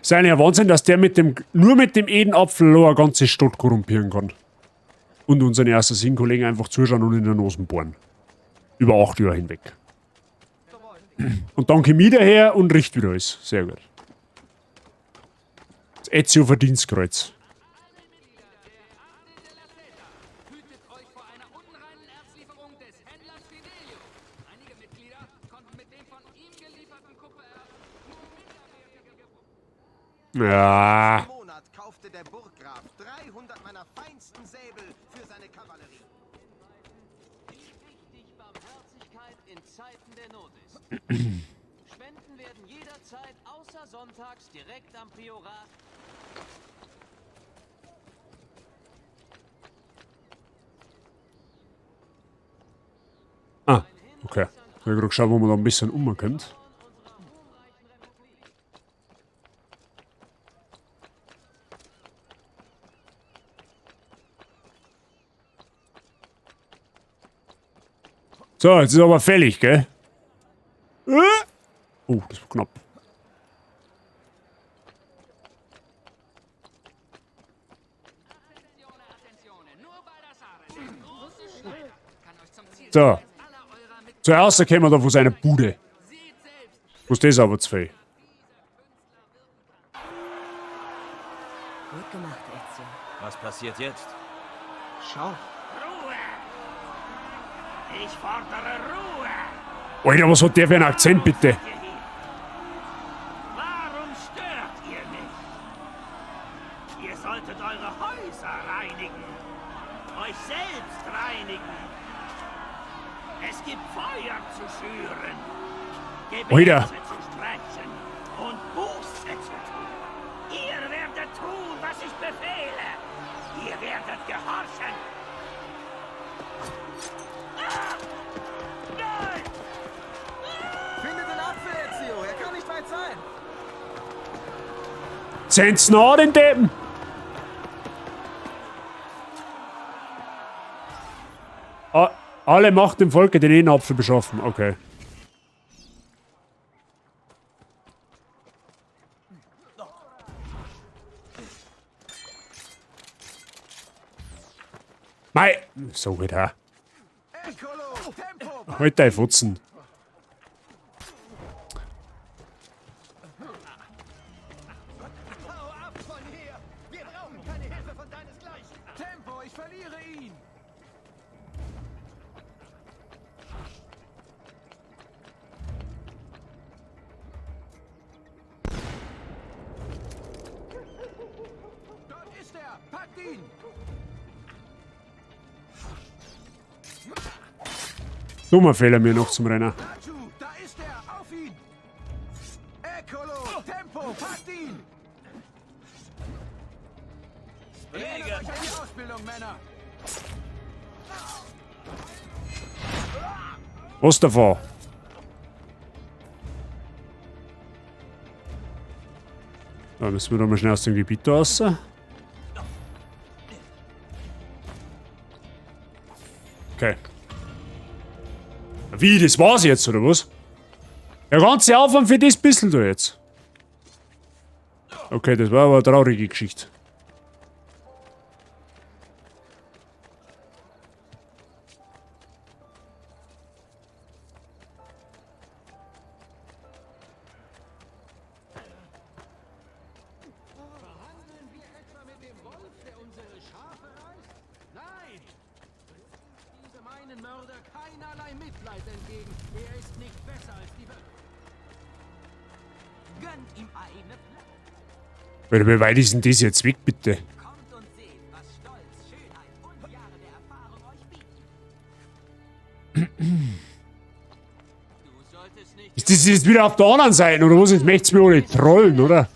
Ist eigentlich ein Wahnsinn, dass der nur mit dem Edenapfel eine ganze Stadt korrumpieren kann. Und unseren Assassin-Kollegen einfach zuschauen und in der Nase bohren. Über 8 Jahre hinweg. Und dann komme ich daher und richte wieder alles. Sehr gut. Das Ezio-Verdienstkreuz. Ja. Im Monat kaufte der Burggraf 300 meiner feinsten Säbel für seine Kavallerie. Wie wichtig Barmherzigkeit in Zeiten der Not ist. Spenden werden jederzeit außer sonntags direkt am Priorat. Ah, okay. Ich habe gerade geschaut, wo man da ein bisschen umkommen. So, jetzt ist aber fällig, gell? Oh, das war knapp. So. Zuerst kommen wir da von seiner Bude. Wo ist das aber zu viel? Gut gemacht, Ezio. Was passiert jetzt? Schau. Ruhe! Ich fordere Ruhe! Alter, was hat der für einen Akzent, bitte? Warum stört ihr mich? Ihr solltet eure Häuser reinigen. Euch selbst reinigen. Es gibt Feuer zu schüren. Gebete zu sprechen und Buße zu tun. Ihr werdet tun, was ich befehle. Ihr werdet gehorchen. Nein! Finde den Apfel, Ezio. Er kann nicht weit sein. Sind's noch den Deppen? Alle Macht dem Volke den einen Apfel beschaffen. Okay. Mei! So gut, ha. Halt dein Futzen. Tempo, ich verliere ihn! Dort ist er! Packt ihn! Dummer Fehler mir noch zum Renner. Da ist er! Auf ihn! Eccolo! Tempo! Packt ihn! Erinnert euch an die Ausbildung, Männer! Was davon? Da müssen wir doch mal schnell aus dem Gebiet raus. Okay. Wie, das war's jetzt, oder was? Der ganze Aufwand für das bisschen da jetzt. Okay, das war aber eine traurige Geschichte. Wie weit ist denn das jetzt weg, bitte? Ist das jetzt wieder auf der anderen Seite, oder was? Jetzt möcht's mir alle trollen, oder?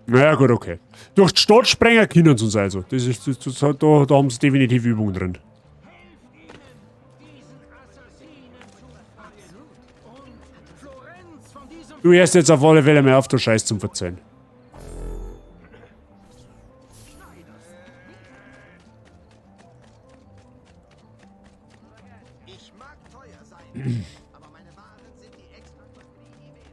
Naja, gut, okay. Durch die Stadt sprengen können sie uns also. Da haben sie definitiv Übungen drin. Du hörst jetzt auf alle Fälle mehr auf, der Scheiß zum Verzeihen. Ich mag teuer sein, aber meine Waren sind die extra nie wert.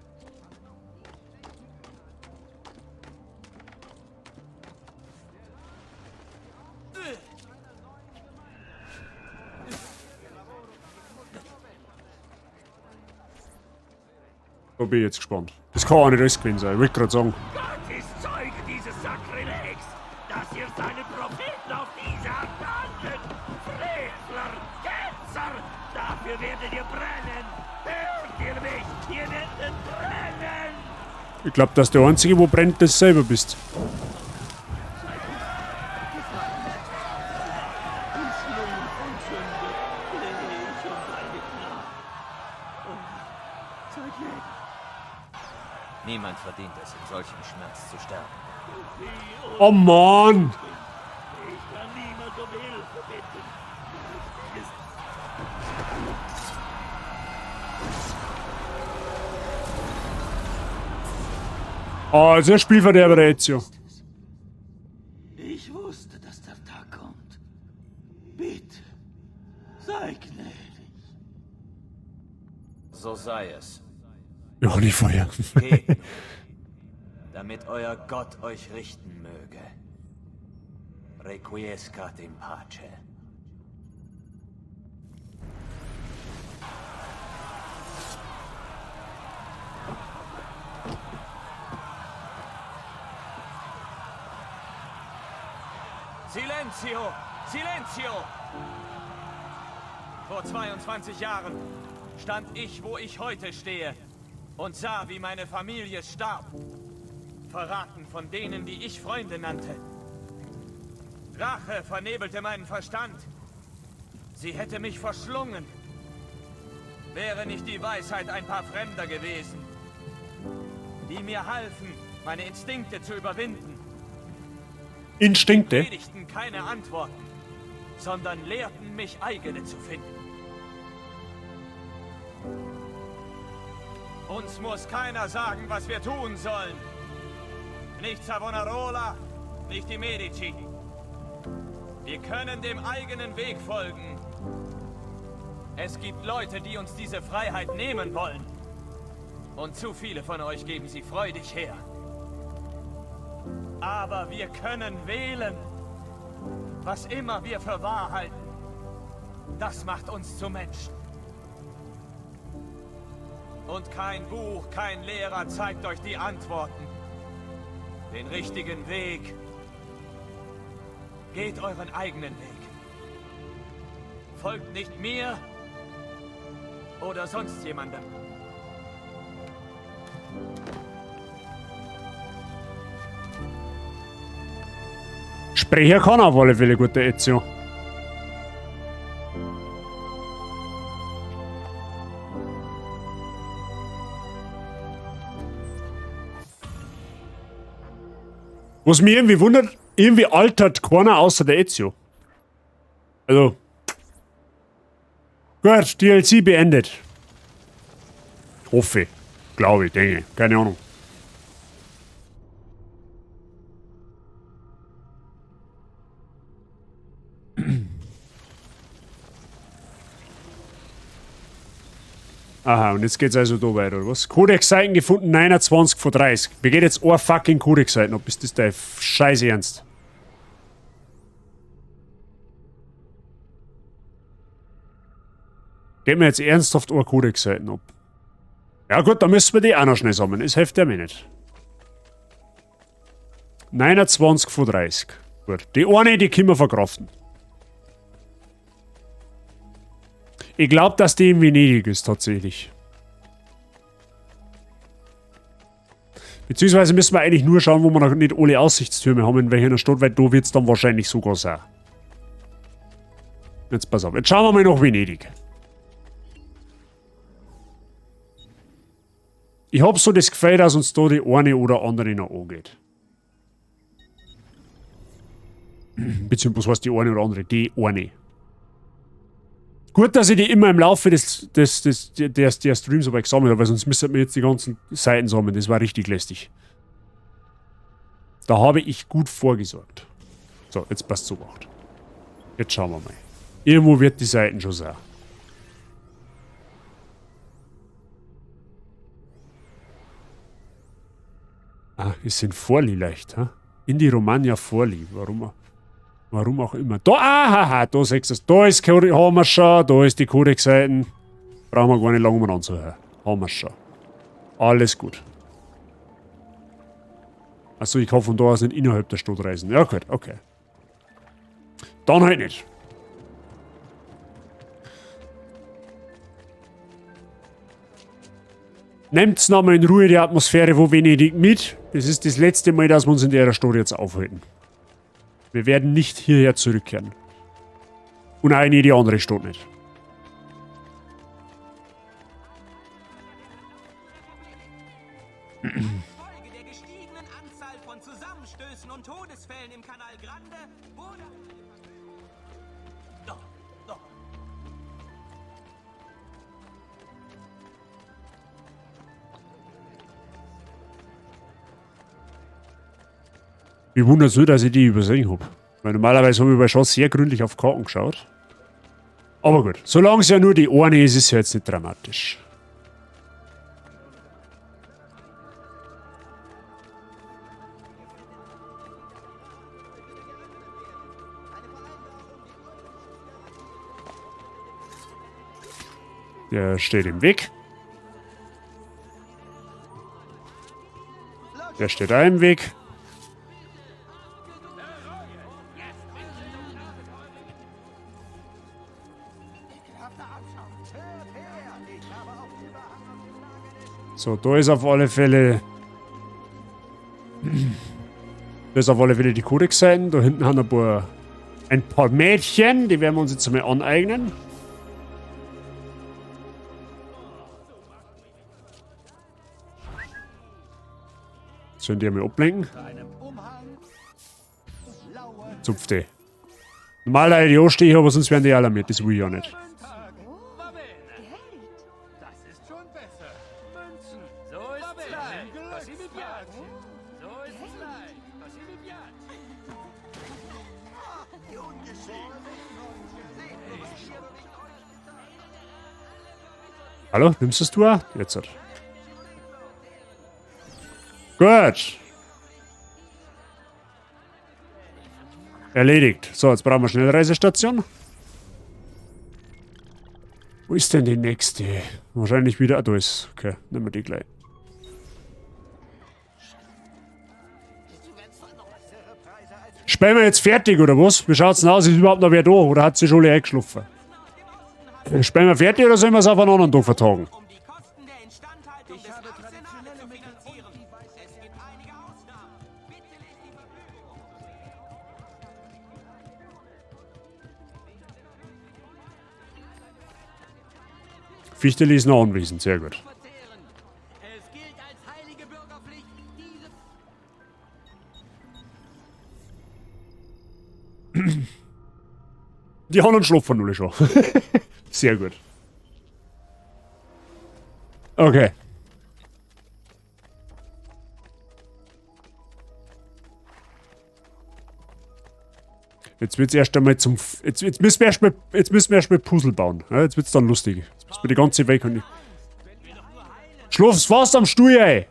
Da bin ich jetzt gespannt. Das kann auch nicht alles gewesen sein, ich wollte gerade sagen. Gott ist Zeuge dieses Sakrilegs, dass ihr seine Propheten auf diese Art behandelt. Frevler, Ketzer, dafür werdet ihr brennen. Hört ihr mich? Ihr werdet brennen. Ich glaube, dass der Einzige, wo brennt, das selber bist. Niemand verdient es, in solchem Schmerz zu sterben. Oh Mann! Ich kann niemand um Hilfe bitten. Oh, das ist ein Spielverderber der Ezio. Ich wusste, dass der Tag kommt. Bitte, sei gnädig. So sei es. Ja, nicht vorher. Geht nur, damit euer Gott euch richten möge. Requiescat in pace. Silenzio! Silenzio! Vor 22 Jahren stand ich, wo ich heute stehe, und sah, wie meine Familie starb. Verraten von denen, die ich Freunde nannte. Rache vernebelte meinen Verstand. Sie hätte mich verschlungen. Wäre nicht die Weisheit ein paar Fremder gewesen, die mir halfen, meine Instinkte zu überwinden. Instinkte? Predigten keine Antworten, sondern lehrten mich eigene zu finden. Uns muss keiner sagen, was wir tun sollen. Nicht Savonarola, nicht die Medici. Wir können dem eigenen Weg folgen. Es gibt Leute, die uns diese Freiheit nehmen wollen. Und zu viele von euch geben sie freudig her. Aber wir können wählen. Was immer wir für wahr halten, das macht uns zu Menschen. Und kein Buch, kein Lehrer zeigt euch die Antworten. Den richtigen Weg. Geht euren eigenen Weg. Folgt nicht mir oder sonst jemandem. Sprecher kann auf alle Fälle gut, der Ezio. Was mich irgendwie wundert, irgendwie altert keiner außer der Ezio. Also. Gut, DLC beendet. Hoffe. Glaube ich, denke. Keine Ahnung. Aha, und jetzt geht's also da weiter, oder was? Codex-Seiten gefunden, 29 von 30. Mir geht jetzt ein fucking Codex-Seiten ab. Ist das dein Scheiß Ernst? Geht mir jetzt ernsthaft ein Codex-Seiten ab. Ja gut, dann müssen wir die auch noch schnell sammeln. Das hilft ja mir nicht. 29 von 30. Gut. Die eine, die können wir verkraften. Ich glaube, dass die in Venedig ist, tatsächlich. Beziehungsweise müssen wir eigentlich nur schauen, wo wir noch nicht alle Aussichtstürme haben, in welcher Stadt, weil da wird es dann wahrscheinlich sogar sein. Jetzt pass auf, jetzt schauen wir mal nach Venedig. Ich habe so das Gefühl, dass uns da die eine oder andere noch angeht. Beziehungsweise, was heißt die eine oder andere? Die eine. Gut, dass ich die immer im Laufe der Streams aber gesammelt habe, weil sonst müssten wir jetzt die ganzen Seiten sammeln. Das war richtig lästig. Da habe ich gut vorgesorgt. So, jetzt passt so gemacht. Jetzt schauen wir mal. Irgendwo wird die Seiten schon sein. Ah, es sind Forli leicht, ha? In die Romagna Forli. Warum auch immer. Da, ahaha, da seht ihr es. Da ist haben wir schon, da ist die Codex-Seiten. Brauchen wir gar nicht lange mal anzuhören. Haben wir schon. Alles gut. Achso, ich kann von da aus nicht innerhalb der Stadt reisen. Ja gut, okay. Dann halt nicht. Nehmt's nochmal in Ruhe die Atmosphäre von Venedig mit. Das ist das letzte Mal, dass wir uns in der Stadt jetzt aufhalten. Wir werden nicht hierher zurückkehren. Und auch in jede andere Stadt nicht. Folge der gestiegenen Anzahl von Zusammenstößen und Todesfällen im Kanal Grande wurde... Ich wundere es nur, dass ich die übersehen habe. Weil normalerweise habe ich aber schon sehr gründlich auf Karten geschaut. Aber gut, solange es ja nur die eine ist, ist es ja jetzt nicht dramatisch. Der steht im Weg. Der steht auch im Weg. So, da ist auf alle Fälle... Da ist auf alle Fälle die Codex-Seiten. Da hinten haben ein paar Mädchen. Die werden wir uns jetzt mal aneignen. Sollen die einmal ablenken? Zupfte. Normalerweise die anstehe, aber sonst werden die alarmiert. Das will ich ja nicht. Das ist schon besser. Münzen. So ist's leicht. Così mi piace. So ist's leicht. Così mi piace. Die ungeschehen. Hallo, nimmst du es du? Jetzt hat. Gut. Erledigt. So, jetzt brauchen wir Schnellreisestation. Wo ist denn die nächste? Wahrscheinlich wieder. Ah, da ist. Okay, nehmen wir die gleich. Spielen wir jetzt fertig, oder was? Wie schaut's denn aus? Ist überhaupt noch wer da? Oder hat sie schon alle eingeschlafen? Spielen wir fertig oder sollen wir es auf einen anderen Tag vertagen? Fichteli ist noch anwesend, sehr gut. Es gilt als heilige Bürgerpflicht, diese... Die haben einen Schlupf von Null schon. Sehr gut. Okay. Jetzt wird es erst einmal zum... Jetzt müssen wir erstmal Puzzle bauen. Ja, jetzt wird es dann lustig. Jetzt müssen wir die ganze Weg... Schlaf's fast am Stuhl, ey!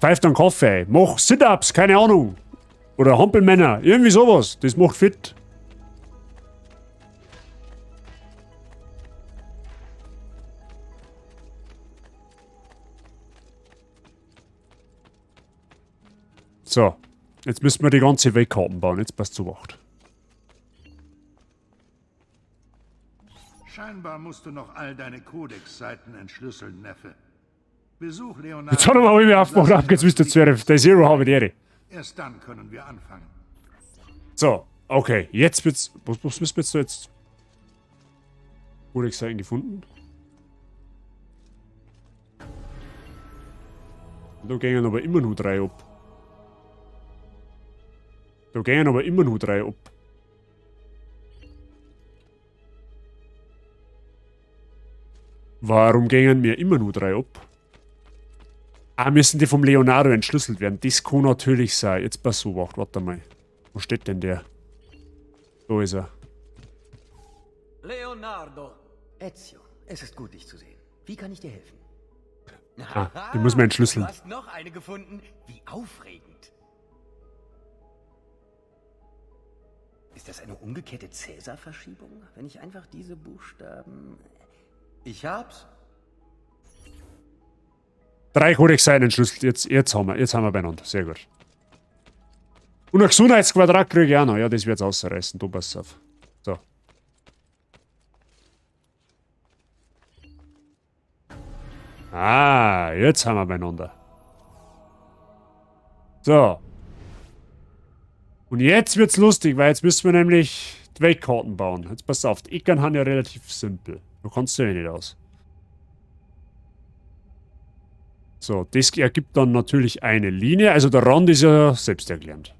Pfeift einen Kaffee, ey. Mach Sit-Ups, keine Ahnung. Oder Hampelmänner, irgendwie sowas. Das macht fit. So. Jetzt müssen wir die ganze Wegkarten bauen. Jetzt passt zu Wacht. Scheinbar musst du noch all deine Codex-Seiten entschlüsseln, Neffe. Besuch Leonardo. Jetzt hat er mal wieder aufgemacht, abgezwischt der Zwerg. Der Zero habe die Ehre. Erst dann können wir anfangen. So, okay. Jetzt wird's... Was müssen wir jetzt... Codex-Seiten gefunden? Da gehen aber immer nur 3 ab. Da gehen aber immer nur 3 ab. Warum gehen mir immer nur 3 ab? Ah, müssen die vom Leonardo entschlüsselt werden. Das kann natürlich sein. Jetzt pass so, warte mal. Wo steht denn der? Da ist er. Leonardo. Ezio, es ist gut, dich zu sehen. Wie kann ich dir helfen? Ah, die muss man entschlüsseln. Du hast noch eine gefunden? Wie aufregend. Ist das eine umgekehrte Cäsar-Verschiebung? Wenn ich einfach diese Buchstaben... Ich hab's. 3 Codex-Seiten entschlüsselt. Jetzt haben wir beieinander. Sehr gut. Und ein Gesundheitsquadrat kriege ich auch noch. Ja, das wird's ausreißen. Du pass auf. So. Ah, jetzt haben wir beieinander. So. Und jetzt wird's lustig, weil jetzt müssen wir nämlich die Wegkarten bauen. Jetzt pass auf, die Eckern haben ja relativ simpel. Da kannst du ja nicht aus. So, das ergibt dann natürlich eine Linie. Also der Rand ist ja selbsterklärend.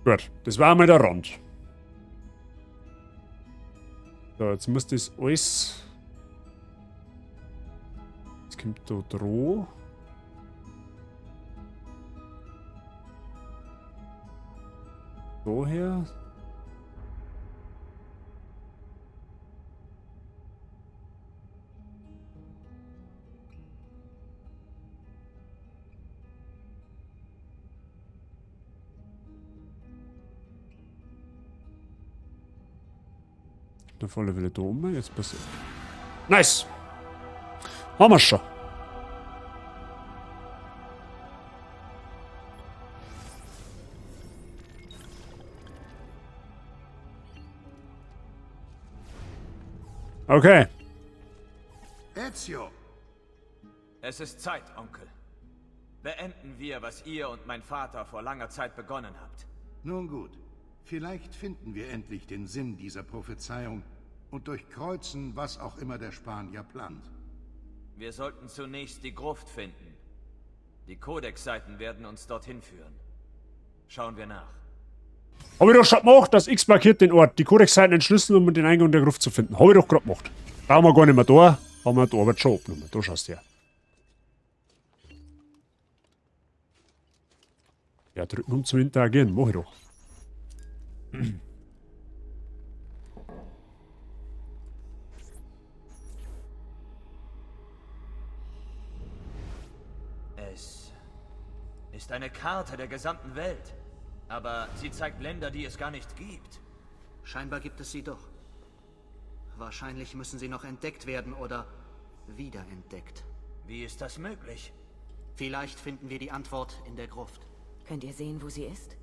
Gut, das war einmal der Rand. So, jetzt muss das alles... Jetzt kommt da Droh. So her. Der volle Wille da oben. Jetzt passiert. Nice! Haben wir schon. Okay. Ezio! Es ist Zeit, Onkel. Beenden wir, was ihr und mein Vater vor langer Zeit begonnen habt. Nun gut. Vielleicht finden wir endlich den Sinn dieser Prophezeiung und durchkreuzen, was auch immer der Spanier plant. Wir sollten zunächst die Gruft finden. Die Codex-Seiten werden uns dorthin führen. Schauen wir nach. Hab ich doch schon gemacht, das X markiert den Ort. Die Codex-Seiten entschlüsseln, um den Eingang der Gruft zu finden. Hab ich doch gerade gemacht. Brauchen wir gar nicht mehr da. Haben wir die Arbeit schon abgenommen. Da schaust du her. Ja, drücken um zum Interagieren. Mach ich doch. Es ist eine Karte der gesamten Welt. Aber sie zeigt Länder, die es gar nicht gibt. Scheinbar gibt es sie doch. Wahrscheinlich müssen sie noch entdeckt werden oder wiederentdeckt. Wie ist das möglich? Vielleicht finden wir die Antwort in der Gruft. Könnt ihr sehen, wo sie ist?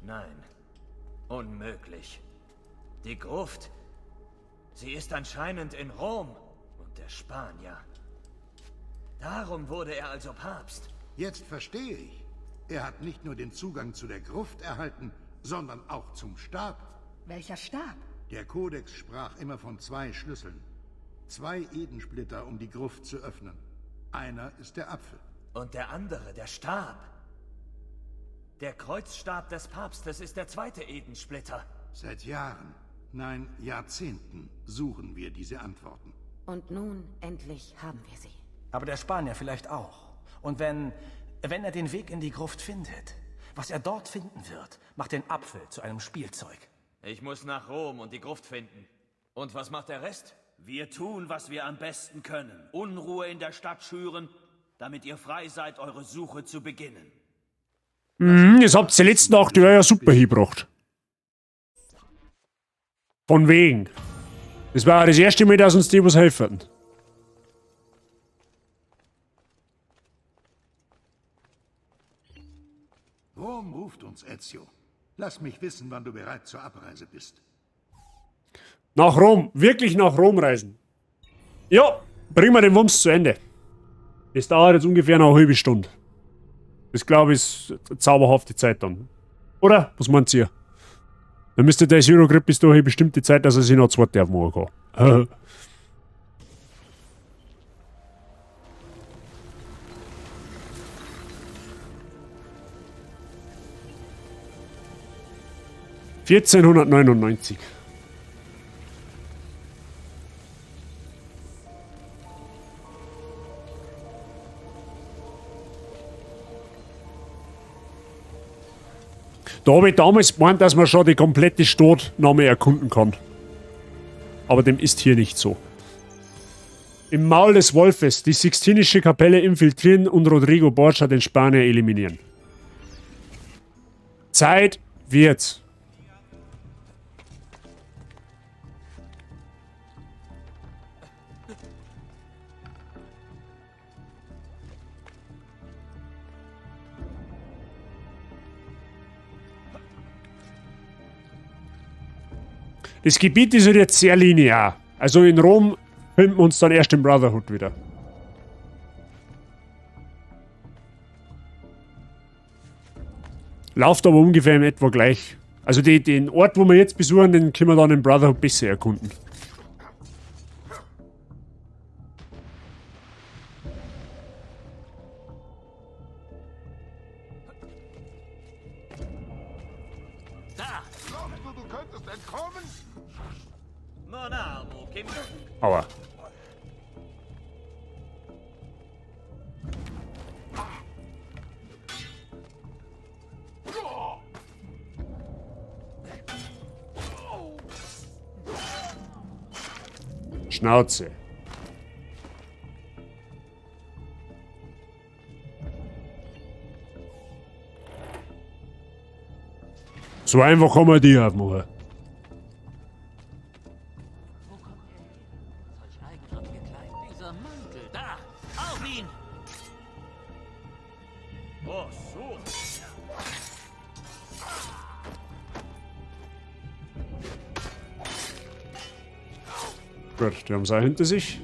Nein. Unmöglich. Die Gruft. Sie ist anscheinend in Rom. Und der Spanier. Darum wurde er also Papst. Jetzt verstehe ich. Er hat nicht nur den Zugang zu der Gruft erhalten, sondern auch zum Stab. Welcher Stab? Der Kodex sprach immer von 2 Schlüsseln. 2 Edensplitter, um die Gruft zu öffnen. Einer ist der Apfel. Und der andere, der Stab. Der Kreuzstab des Papstes ist der 2. Edensplitter. Seit Jahren, nein, Jahrzehnten suchen wir diese Antworten. Und nun, endlich, haben wir sie. Aber der Spanier vielleicht auch. Und wenn er den Weg in die Gruft findet, was er dort finden wird, macht den Apfel zu einem Spielzeug. Ich muss nach Rom und die Gruft finden. Und was macht der Rest? Wir tun, was wir am besten können. Unruhe in der Stadt schüren, damit ihr frei seid, eure Suche zu beginnen. Jetzt habt ihr letzten 8 Jahre ja super hingebracht. Von wegen. Das war das erste Mal, dass uns die was helfen. Rom ruft uns, Ezio. Lass mich wissen, wann du bereit zur Abreise bist. Nach Rom. Wirklich nach Rom reisen. Ja, bringen wir den Wumms zu Ende. Das dauert jetzt ungefähr noch eine halbe Stunde. Das, glaube ich, ist eine zauberhafte Zeit dann. Oder? Was meint ihr? Dann müsste der Eurogrip bis dahin bestimmte Zeit, dass er sich noch 2 Tage machen kann. (1499) Da habe ich damals gemeint, dass man schon die komplette Stadt noch mehr erkunden kann. Aber dem ist hier nicht so. Im Maul des Wolfes die Sixtinische Kapelle infiltrieren und Rodrigo Borgia den Spanier eliminieren. Zeit wird's. Das Gebiet ist jetzt sehr linear. Also in Rom finden wir uns dann erst im Brotherhood wieder. Läuft aber ungefähr in etwa gleich. Also den Ort, wo wir jetzt besuchen, den können wir dann im Brotherhood besser erkunden. Aua. Schnauze. So einfach kann man die aufmachen. Dieser Mantel, da! Auf ihn! Oh, so! Gut, die haben sie auch hinter sich.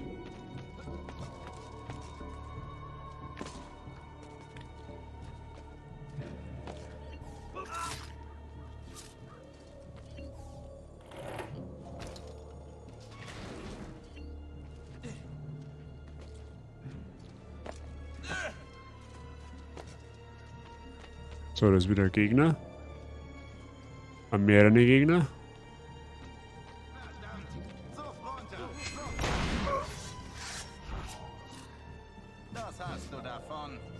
So, das ist wieder ein Gegner. Mehrere Gegner.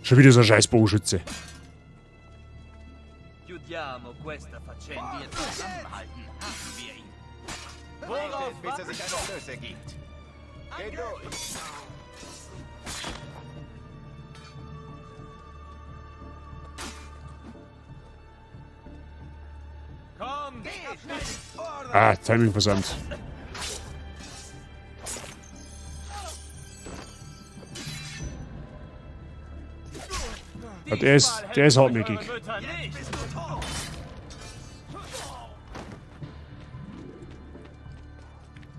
Schon wieder so ein scheiß Bogenschütze. Chiudiamo questa faccenda e zusammenhalten. Haben wir ihn. Worauf, bis er sich eine Flöße gibt. Geh durch. Komm, Ah, Timing versandt. Der ist hartnäckig.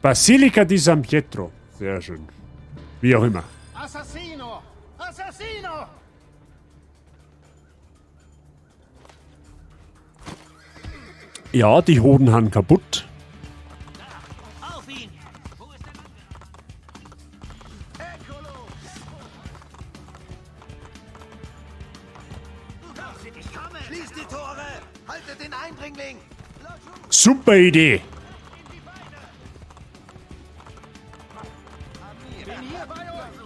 Basilica di San Pietro. Sehr schön. Wie auch immer. Assassino! Assassino! Ja, die Hoden haben kaputt. auf ihn! Schließt die Tore! Haltet den Eindringling! Super Idee. Bin hier bei euch!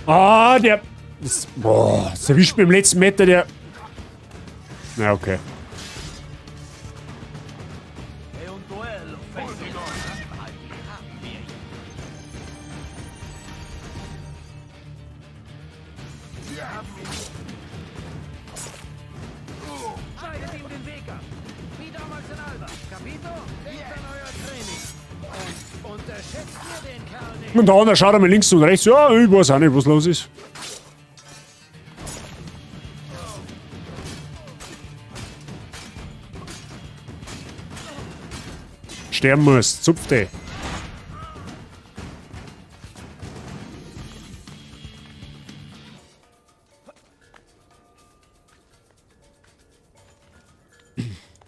Ah, der... das erwischt mir im letzten Meter, der... Na, okay. Schneidet ihm den Weg ab. Wie damals in Alba. Capito? Denkt an euer Training. Und unterschätzt ihr den Kerl nicht. Und der andere schaut einmal links und rechts. Ja, ich weiß auch nicht, was los ist. Sterben muss. Zupfte.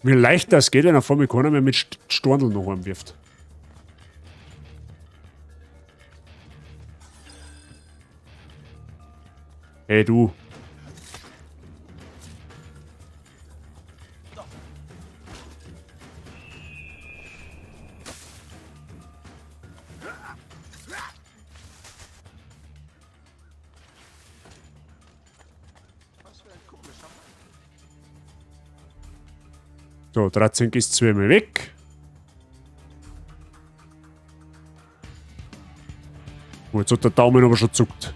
Wie leicht das geht, wenn er vor mir keiner mehr mit Stornl noch wirft. Hey, du. So, Drazenk ist zweimal weg. Oh, jetzt hat der Daumen aber schon zuckt.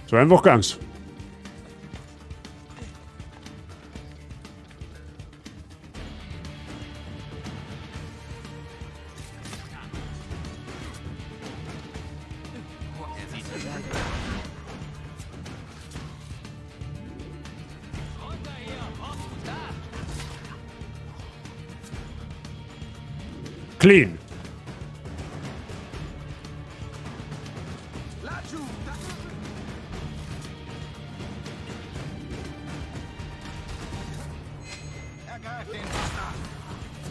So einfach ganz. Clean. Ergreift den Bastard!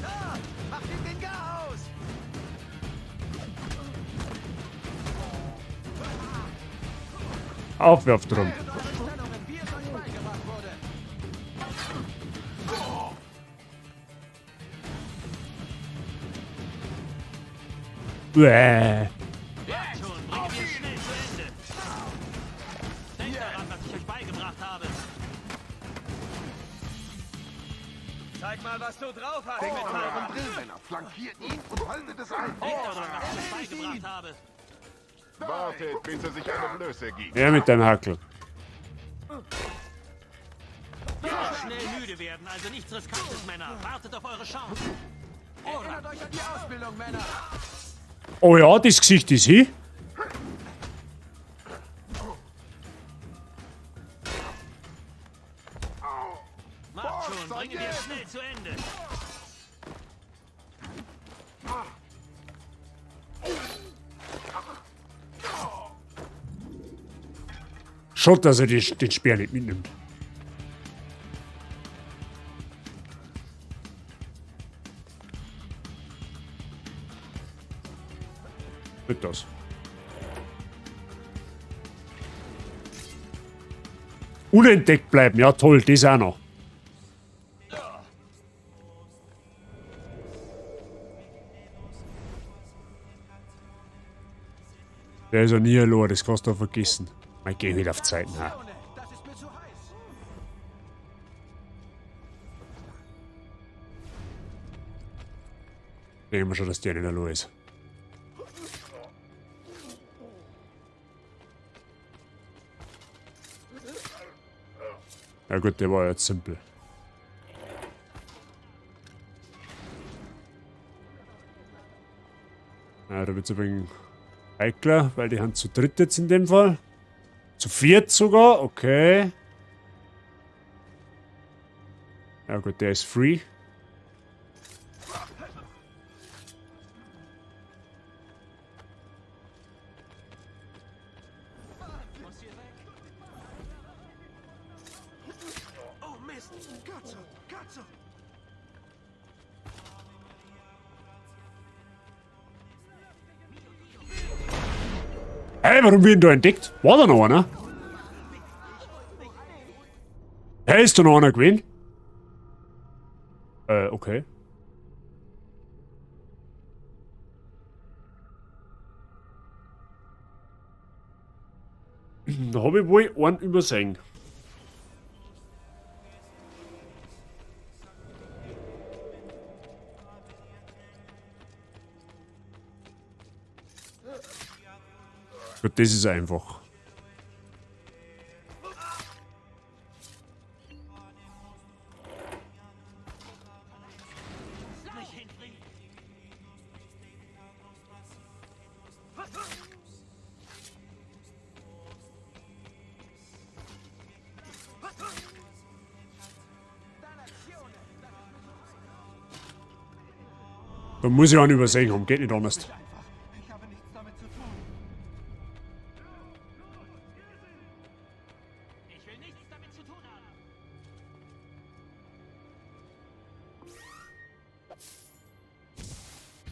Da! Macht ihm den Garaus! Aufwerft drum. Bäh. Schon, bringen wir es schnell zu Ende. Denkt daran, was ich euch beigebracht habe. Zeig mal, was du drauf hast, Metall. Drillmänner, flankiert ihn und haltet es ein! Denkt daran, was ich euch beigebracht habe. Wartet, bis er sich eine Blöße gibt. Ja, mit deinem Hackel. Ihr werdet schnell müde werden, also nichts Riskantes, Männer. Wartet auf eure Chance. Erinnert euch an die Ausbildung, Männer. Oh ja, das Gesicht ist hin. Mach schon, bringe dir schnell zu Ende. Schaut, dass er den Speer nicht mitnimmt. Mit das. Unentdeckt bleiben, ja toll, das auch noch. Der ist ja nie verloren, das kannst du auch vergessen. Ich geh wieder auf Zeit nach. Denken wir schon, dass der nicht verloren ist. Ja gut, der war jetzt simpel. Ja, da wird es ein wenig heikler, weil die haben zu dritt jetzt in dem Fall. Zu viert sogar, okay. Ja gut, der ist free. Oh Mist, Katze, Katze. Hey, warum wird denn da entdeckt? War da noch einer? Hey, ist da noch einer gewesen? Okay. Da habe ich wohl einen übersehen. Gut, das ist einfach. Da muss ich einen übersehen haben, geht nicht anders.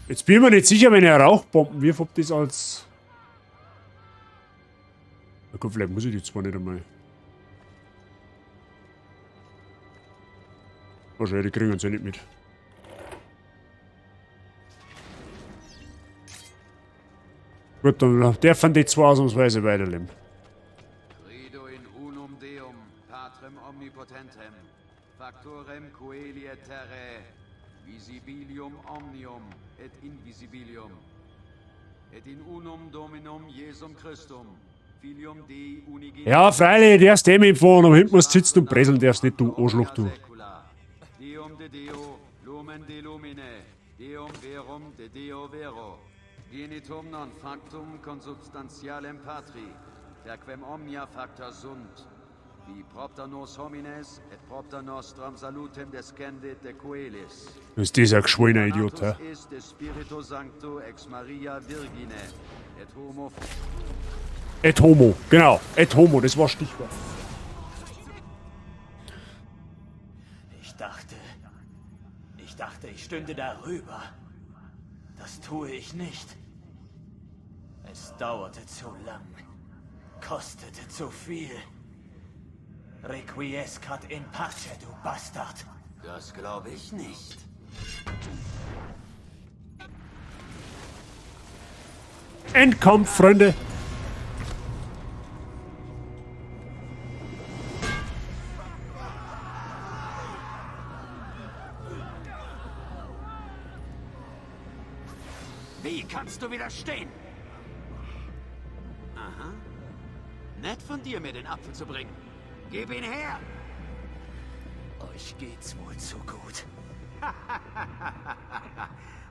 Jetzt bin ich mir nicht sicher, wenn er Rauchbomben wirft, ob das als... Na gut, vielleicht muss ich die zwar nicht einmal. Wahrscheinlich, die kriegen sie nicht mit. Gut, dann dürfen die zwei ausnahmsweise weiterleben. Credo in unum Deum, patrem omnipotentem, factorem coeli et terrae, visibilium omnium et invisibilium, et in unum Dominum Jesum Christum, filium Dei unigenitum. Ja, freilich, der ist dem empfohlen, aber hinten musst du sitzen und präseln darfst nicht, du Arschloch, du. Deum de Deo, lumen de lumine, Deum verum de Deo vero, genitum non factum consubstantialem patri, terquem omnia facta sunt, wie propter nos homines et propter nostrum salutem descendit de coelis. Das ist dieser geschwollener Idiot, hä? Ist de Spiritu Sancto ex Maria Virgine, et homo... Et homo, genau, et homo, das war Stichwort. Ich dachte, ich stünde darüber. Das tue ich nicht. Es dauerte zu lang. Kostete zu viel. Requiescat in pace, du Bastard. Das glaube ich nicht. Endkampf, Freunde. Wie kannst du widerstehen? Aha. Nett von dir, mir den Apfel zu bringen. Gib ihn her! Euch geht's wohl zu gut.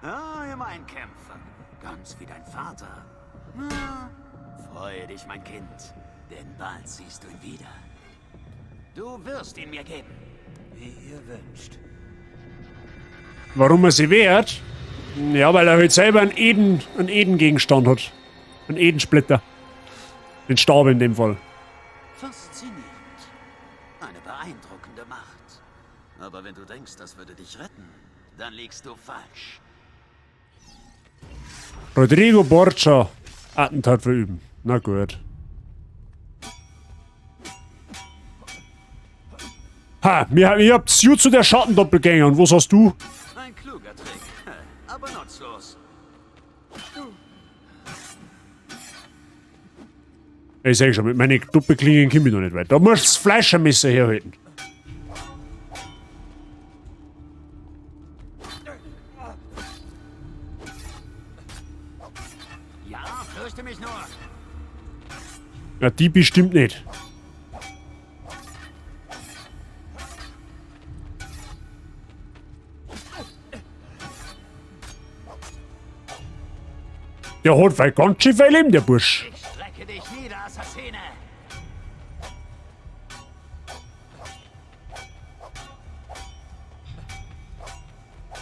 Ah, immerhin Kämpfer. Ganz wie dein Vater. Na, freue dich, mein Kind. Denn bald siehst du ihn wieder. Du wirst ihn mir geben, wie ihr wünscht. Warum er sie wehrt? Ja, weil er halt selber einen Eden-Gegenstand hat. Einen Edensplitter. Den Stab in dem Fall. Faszinierend. Eine beeindruckende Macht. Aber wenn du denkst, das würde dich retten, dann liegst du falsch. Rodrigo Borgia. Attentat verüben. Na gut. Ha, ich hab Jutsu der Schattendoppelgänger. Und was hast du? Ein kluger Trick, aber nutzlos. Ich sag schon, mit meinen Doppelklingen komme ich noch nicht weit. Da musst du das Fleischermesser herhalten. Ja, fürchte mich nur. Ja, die bestimmt nicht. Der hat weil ganz schön viel Leben, der Bursch. Ich strecke dich nieder, Assassine.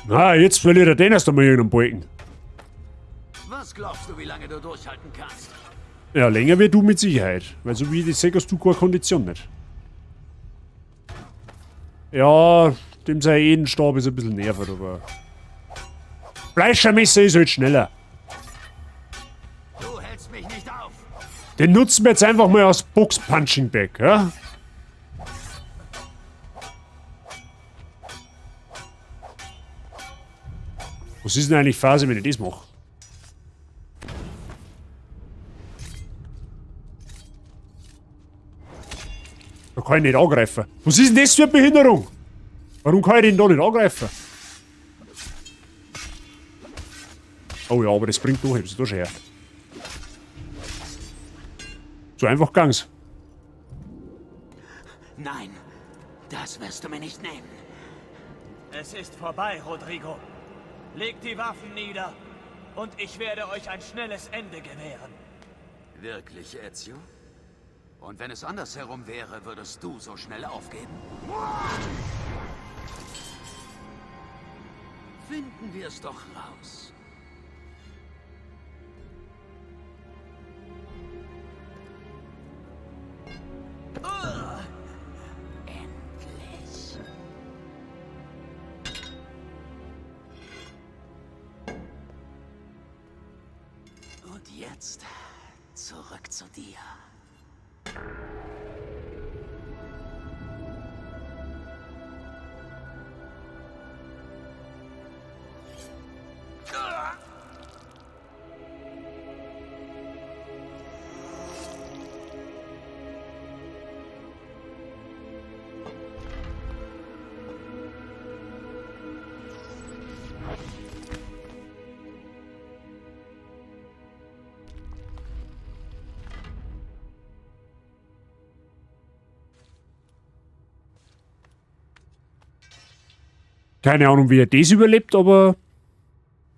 Na, jetzt verliert er den erst einmal irgendeinen Balken. Was glaubst du, wie lange du durchhalten kannst? Ja, länger wie du mit Sicherheit. Weil so wie ich das sehe, hast du keine Kondition nicht. Ja, dem sein Edenstab ist ein bisschen nervig, aber... Fleischermesser ist halt schneller. Du hältst mich nicht auf. Den nutzen wir jetzt einfach mal als Box-Punching-Bag, ja? Was ist denn eigentlich Phase, wenn ich das mache? Da kann ich nicht angreifen. Was ist denn das für eine Behinderung? Warum kann ich den da nicht angreifen? Oh ja, aber das bringt doch, hebst du da schon her. So einfach gang's. Nein, das wirst du mir nicht nehmen. Es ist vorbei, Rodrigo. Legt die Waffen nieder und ich werde euch ein schnelles Ende gewähren. Wirklich, Ezio? Und wenn es andersherum wäre, würdest du so schnell aufgeben? Finden wir es doch raus. Endlich. Und jetzt zurück zu dir. Keine Ahnung, wie er das überlebt, aber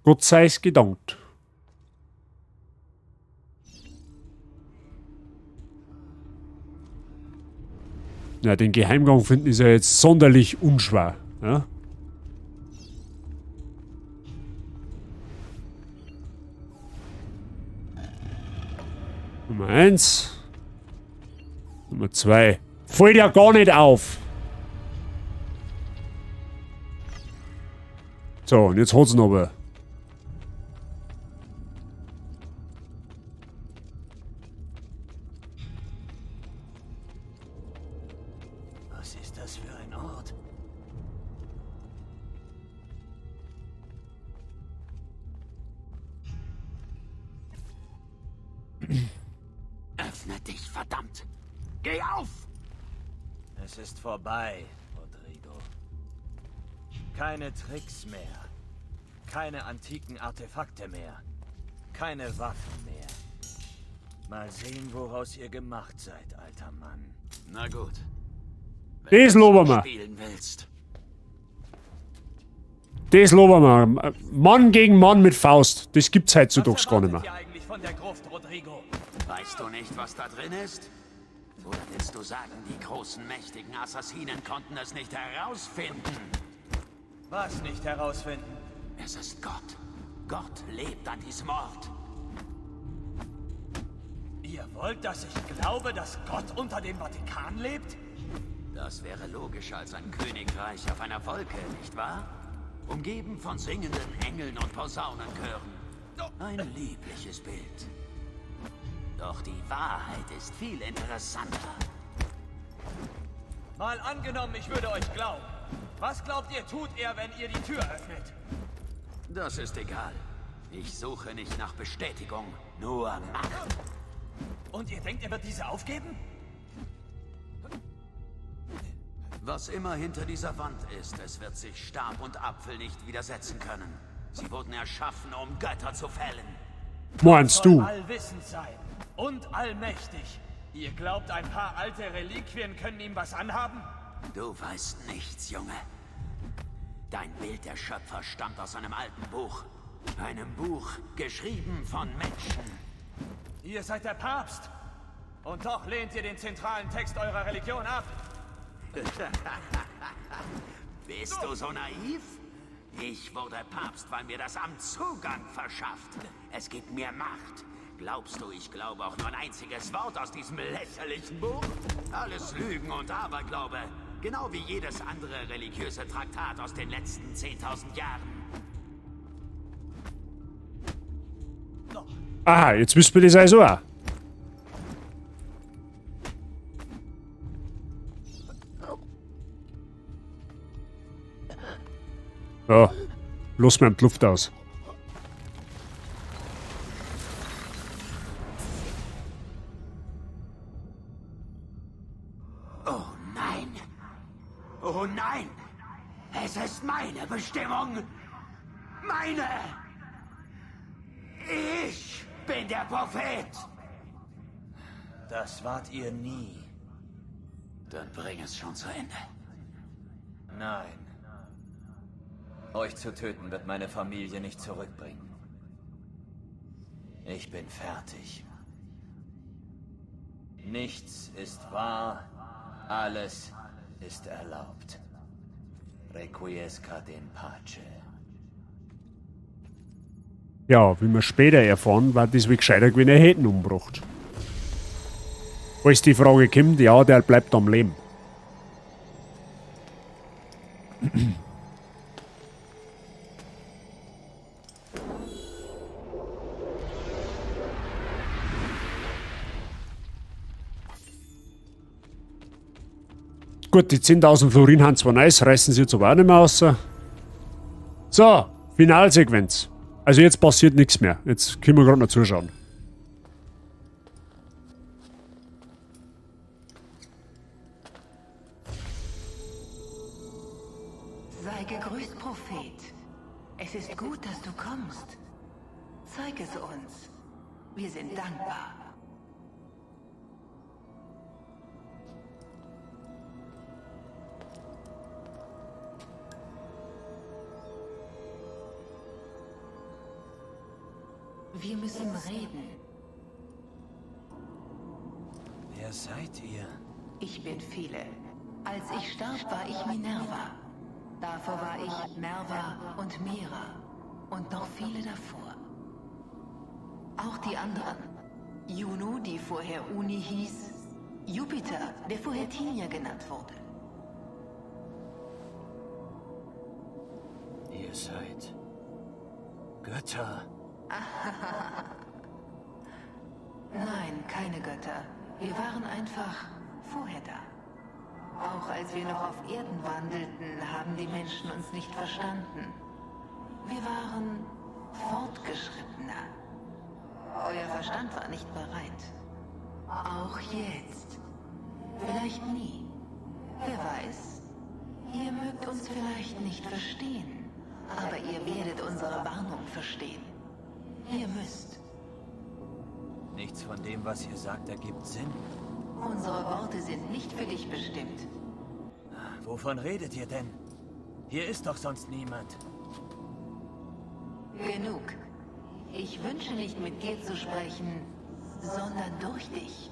Gott sei es gedankt. Ja, den Geheimgang finden ist ja jetzt sonderlich unschwer. Ja? Nummer 1. Nummer 2. Fällt ja gar nicht auf. So, und jetzt hat's ihn aber. Was ist das für ein Ort? Öffne dich, verdammt! Geh auf! Es ist vorbei, Rodrigo. Keine Tricks mehr. Keine antiken Artefakte mehr. Keine Waffen mehr. Mal sehen, woraus ihr gemacht seid, alter Mann. Na gut. Das loben wir. Spielen willst. Das loben wir. Mann gegen Mann mit Faust. Das gibt's heutzutage gar nicht mehr. Eigentlich von der Gruft, Rodrigo? Weißt du nicht, was da drin ist? Oder willst du sagen, die großen, mächtigen Assassinen konnten es nicht herausfinden? Was nicht herausfinden? Es ist Gott. Gott lebt an diesem Ort. Ihr wollt, dass ich glaube, dass Gott unter dem Vatikan lebt? Das wäre logischer als ein Königreich auf einer Wolke, nicht wahr? Umgeben von singenden Engeln und Posaunenchören. Ein liebliches Bild. Doch die Wahrheit ist viel interessanter. Mal angenommen, ich würde euch glauben. Was glaubt ihr, tut er, wenn ihr die Tür öffnet? Das ist egal. Ich suche nicht nach Bestätigung, nur Macht. Und ihr denkt, er wird diese aufgeben? Was immer hinter dieser Wand ist, es wird sich Stab und Apfel nicht widersetzen können. Sie wurden erschaffen, um Götter zu fällen. Meinst du? Allwissend sein und allmächtig. Ihr glaubt, ein paar alte Reliquien können ihm was anhaben? Du weißt nichts, Junge. Dein Bild der Schöpfer stammt aus einem alten Buch. Einem Buch, geschrieben von Menschen. Ihr seid der Papst. Und doch lehnt ihr den zentralen Text eurer Religion ab. Bist du so naiv? Ich wurde Papst, weil mir das Amt Zugang verschafft. Es gibt mir Macht. Glaubst du, ich glaube auch nur ein einziges Wort aus diesem lächerlichen Buch? Alles Lügen und Aberglaube. Genau wie jedes andere religiöse Traktat aus den letzten 10.000 Jahren. Aha, jetzt wissen wir das also auch. Ja, los mir die Luft aus. Oh nein! Oh nein! Es ist meine Bestimmung! Meine! Ich bin der Prophet! Das wart ihr nie. Dann bring es schon zu Ende. Nein. Euch zu töten wird meine Familie nicht zurückbringen. Ich bin fertig. Nichts ist wahr, alles ist erlaubt. Requiescat in pace. Ja, wie wir später erfahren, war das wie gescheiter, wenn er hätten umgebracht. Als die Frage kommt, ja, der bleibt am Leben. Gut, die 10.000 Florin haben zwar nice, reißen sie jetzt aber auch nicht mehr raus. So, Finalsequenz. Also jetzt passiert nichts mehr. Jetzt können wir gerade noch zuschauen. Sei gegrüßt, Prophet. Es ist gut, dass du kommst. Zeig es uns. Wir sind dankbar. Wir müssen reden. Wer seid ihr? Ich bin Philae. Als ich starb, war ich Minerva. Davor war ich Nerva und Mira. Und noch viele davor. Auch die anderen. Juno, die vorher Uni hieß. Jupiter, der vorher Tinia genannt wurde. Ihr seid Götter. Nein, keine Götter. Wir waren einfach vorher da. Auch als wir noch auf Erden wandelten, haben die Menschen uns nicht verstanden. Wir waren fortgeschrittener. Euer Verstand war nicht bereit. Auch jetzt. Vielleicht nie. Wer weiß. Ihr mögt uns vielleicht nicht verstehen. Aber ihr werdet unsere Warnung verstehen. Ihr müsst. Nichts von dem, was ihr sagt, ergibt Sinn. Unsere Worte sind nicht für dich bestimmt. Wovon redet ihr denn? Hier ist doch sonst niemand. Genug. Ich wünsche nicht mit dir zu sprechen, sondern durch dich.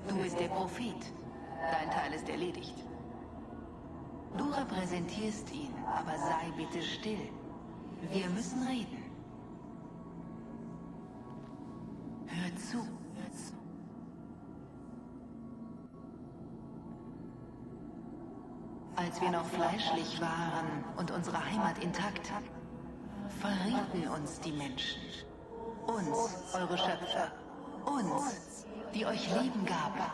Du bist der Prophet. Dein Teil ist erledigt. Du repräsentierst ihn, aber sei bitte still. Wir müssen reden. Hör zu. Als wir noch fleischlich waren und unsere Heimat intakt, verrieten uns die Menschen. Uns, eure Schöpfer. Uns, die euch Leben gaben.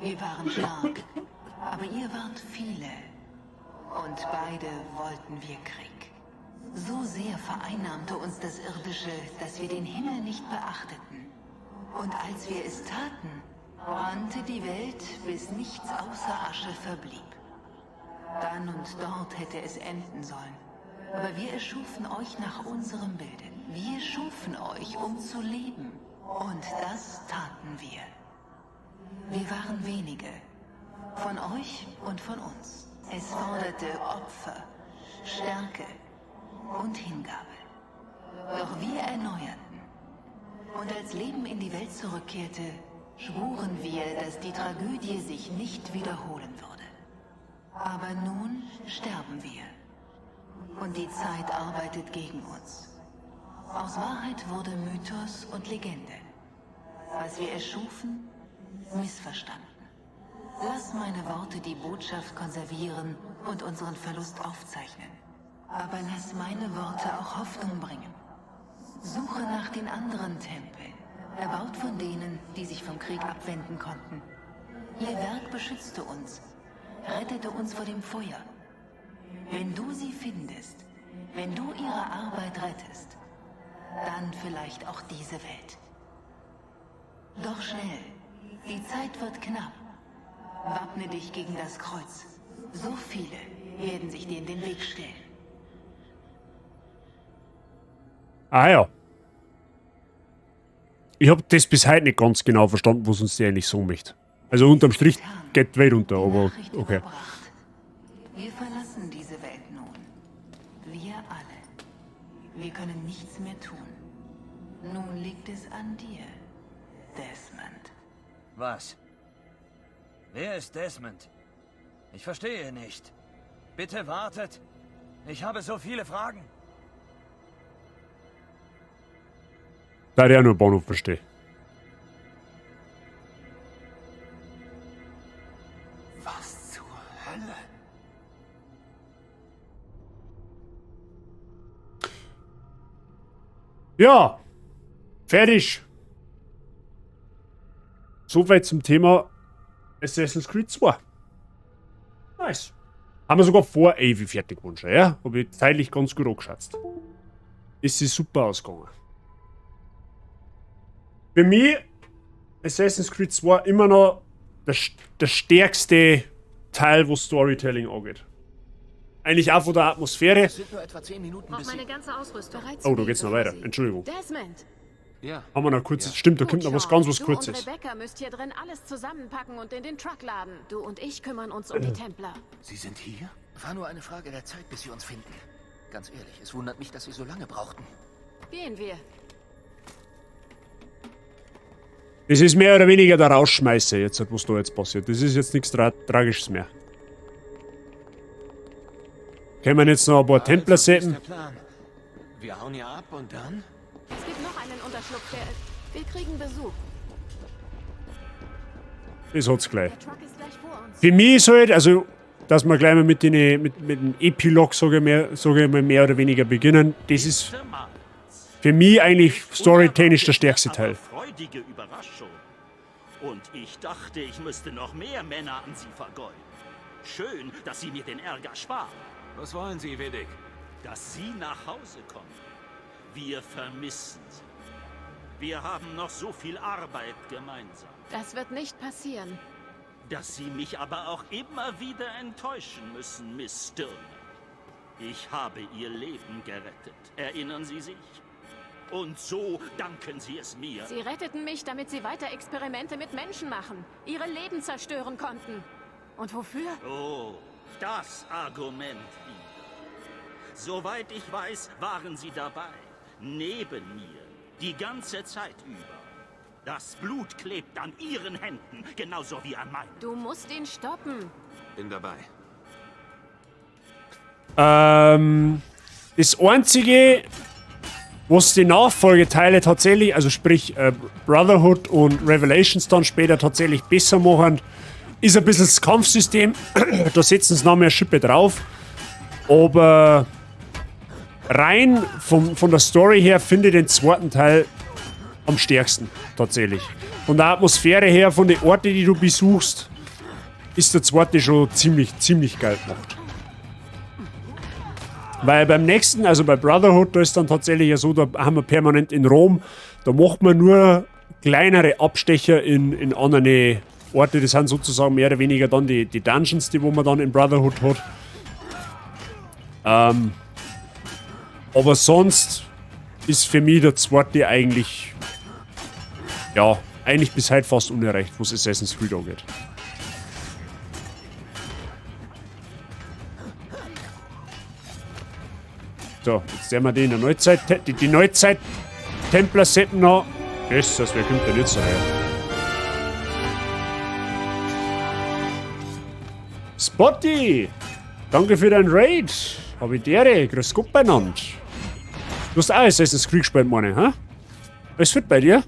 Wir waren stark, aber ihr wart viele. Und beide wollten wir Krieg. So sehr vereinnahmte uns das Irdische, dass wir den Himmel nicht beachteten. Und als wir es taten, brannte die Welt, bis nichts außer Asche verblieb. Dann und dort hätte es enden sollen. Aber wir erschufen euch nach unserem Bilde. Wir schufen euch, um zu leben. Und das taten wir. Wir waren wenige. Von euch und von uns. Es forderte Opfer, Stärke und Hingabe. Doch wir erneuerten. Und als Leben in die Welt zurückkehrte, schwuren wir, dass die Tragödie sich nicht wiederholen würde. Aber nun sterben wir. Und die Zeit arbeitet gegen uns. Aus Wahrheit wurde Mythos und Legende. Was wir erschufen, missverstanden. Lass meine Worte die Botschaft konservieren und unseren Verlust aufzeichnen. Aber lass meine Worte auch Hoffnung bringen. Suche nach den anderen Tempeln, erbaut von denen, die sich vom Krieg abwenden konnten. Ihr Werk beschützte uns, rettete uns vor dem Feuer. Wenn du sie findest, wenn du ihre Arbeit rettest, dann vielleicht auch diese Welt. Doch schnell, die Zeit wird knapp. Wappne dich gegen das Kreuz. So viele werden sich dir in den Weg stellen. Ah ja. Ich habe das bis heute nicht ganz genau verstanden, was uns die eigentlich so möchte. Also unterm Strich geht die Welt unter, aber okay. Wir verlassen diese Welt nun. Wir alle. Wir können nichts mehr tun. Nun liegt es an dir, Desmond. Was? Wer ist Desmond? Ich verstehe nicht. Bitte wartet. Ich habe so viele Fragen. Da ich auch nur Bahnhof verstehe. Was zur Hölle? Ja, fertig. Soweit zum Thema Assassin's Creed 2. Nice. Haben wir sogar vor Avey fertig gewünscht, ja? Habe ich zeitlich ganz gut angeschätzt. Ist sie super ausgegangen. Für mich Assassin's Creed 2 immer noch der stärkste Teil, was Storytelling angeht. Eigentlich auch von der Atmosphäre. Sind nur etwa 10 Minuten bis meine ganze Ausrüstung. Oh, da geht's noch weiter. Entschuldigung. Desmond! Ja. Haben wir noch kurz. Stimmt, da kommt noch was ganz was Du Kurzes. und Rebecca müsst hier drin alles zusammenpacken und in den Truck laden. Du und ich kümmern uns um die Templer. Sie sind hier? War nur eine Frage der Zeit, bis Sie uns finden. Ganz ehrlich, es wundert mich, dass Sie so lange brauchten. Gehen wir. Das ist mehr oder weniger der Rausschmeißer jetzt, was da jetzt passiert. Das ist jetzt nichts Tragisches mehr. Können wir jetzt noch ein paar Templer setzen? Wir hauen ja ab und dann? Es gibt noch einen Unterschlupf, wir kriegen Besuch. Das hat's gleich. Der Truck ist gleich vor uns. Für mich ist halt, also, dass wir gleich mal mit dem Epilog, sage ich mal, mehr oder weniger beginnen, das ist für mich eigentlich storytechnisch der stärkste Teil. Freudige Überraschung. Und ich dachte, ich müsste noch mehr Männer an Sie vergeuden. Schön, dass Sie mir den Ärger sparen. Was wollen Sie, Vidic? Dass Sie nach Hause kommen. Wir vermissen Sie. Wir haben noch so viel Arbeit gemeinsam. Das wird nicht passieren. Dass Sie mich aber auch immer wieder enttäuschen müssen, Miss Stirner. Ich habe Ihr Leben gerettet. Erinnern Sie sich? Und so danken Sie es mir. Sie retteten mich, damit Sie weiter Experimente mit Menschen machen, ihre Leben zerstören konnten. Und wofür? Oh, das Argument. Soweit ich weiß, waren Sie dabei. Neben mir. Die ganze Zeit über. Das Blut klebt an ihren Händen, genauso wie an meinen. Du musst ihn stoppen. Bin dabei. Das Einzige, was die Nachfolgeteile tatsächlich, also sprich Brotherhood und Revelations dann später tatsächlich besser machen, ist ein bisschen das Kampfsystem. Da setzen sie noch mehr Schippe drauf. Aber rein von der Story her finde ich den zweiten Teil am stärksten, tatsächlich. Von der Atmosphäre her, von den Orten, die du besuchst, ist der zweite schon ziemlich geil gemacht. Weil beim nächsten, also bei Brotherhood, da ist dann tatsächlich ja so, da haben wir permanent in Rom, da macht man nur kleinere Abstecher in andere Orte, das sind sozusagen mehr oder weniger dann die Dungeons, die wo man dann in Brotherhood hat. Aber sonst ist für mich der zweite eigentlich, ja, eigentlich bis heute fast unerreicht, was Assassin's Creed angeht. So, jetzt sehen wir die in der Neuzeit, die Neuzeit-Templer setzen noch. Jesus, wer kommt denn jetzt daher? Spotty! Danke für dein Raid! Hab ich dere, grüß Gott beieinander. Du hast auch Assassin's Creed gespielt, meine, hä? Alles fit bei dir?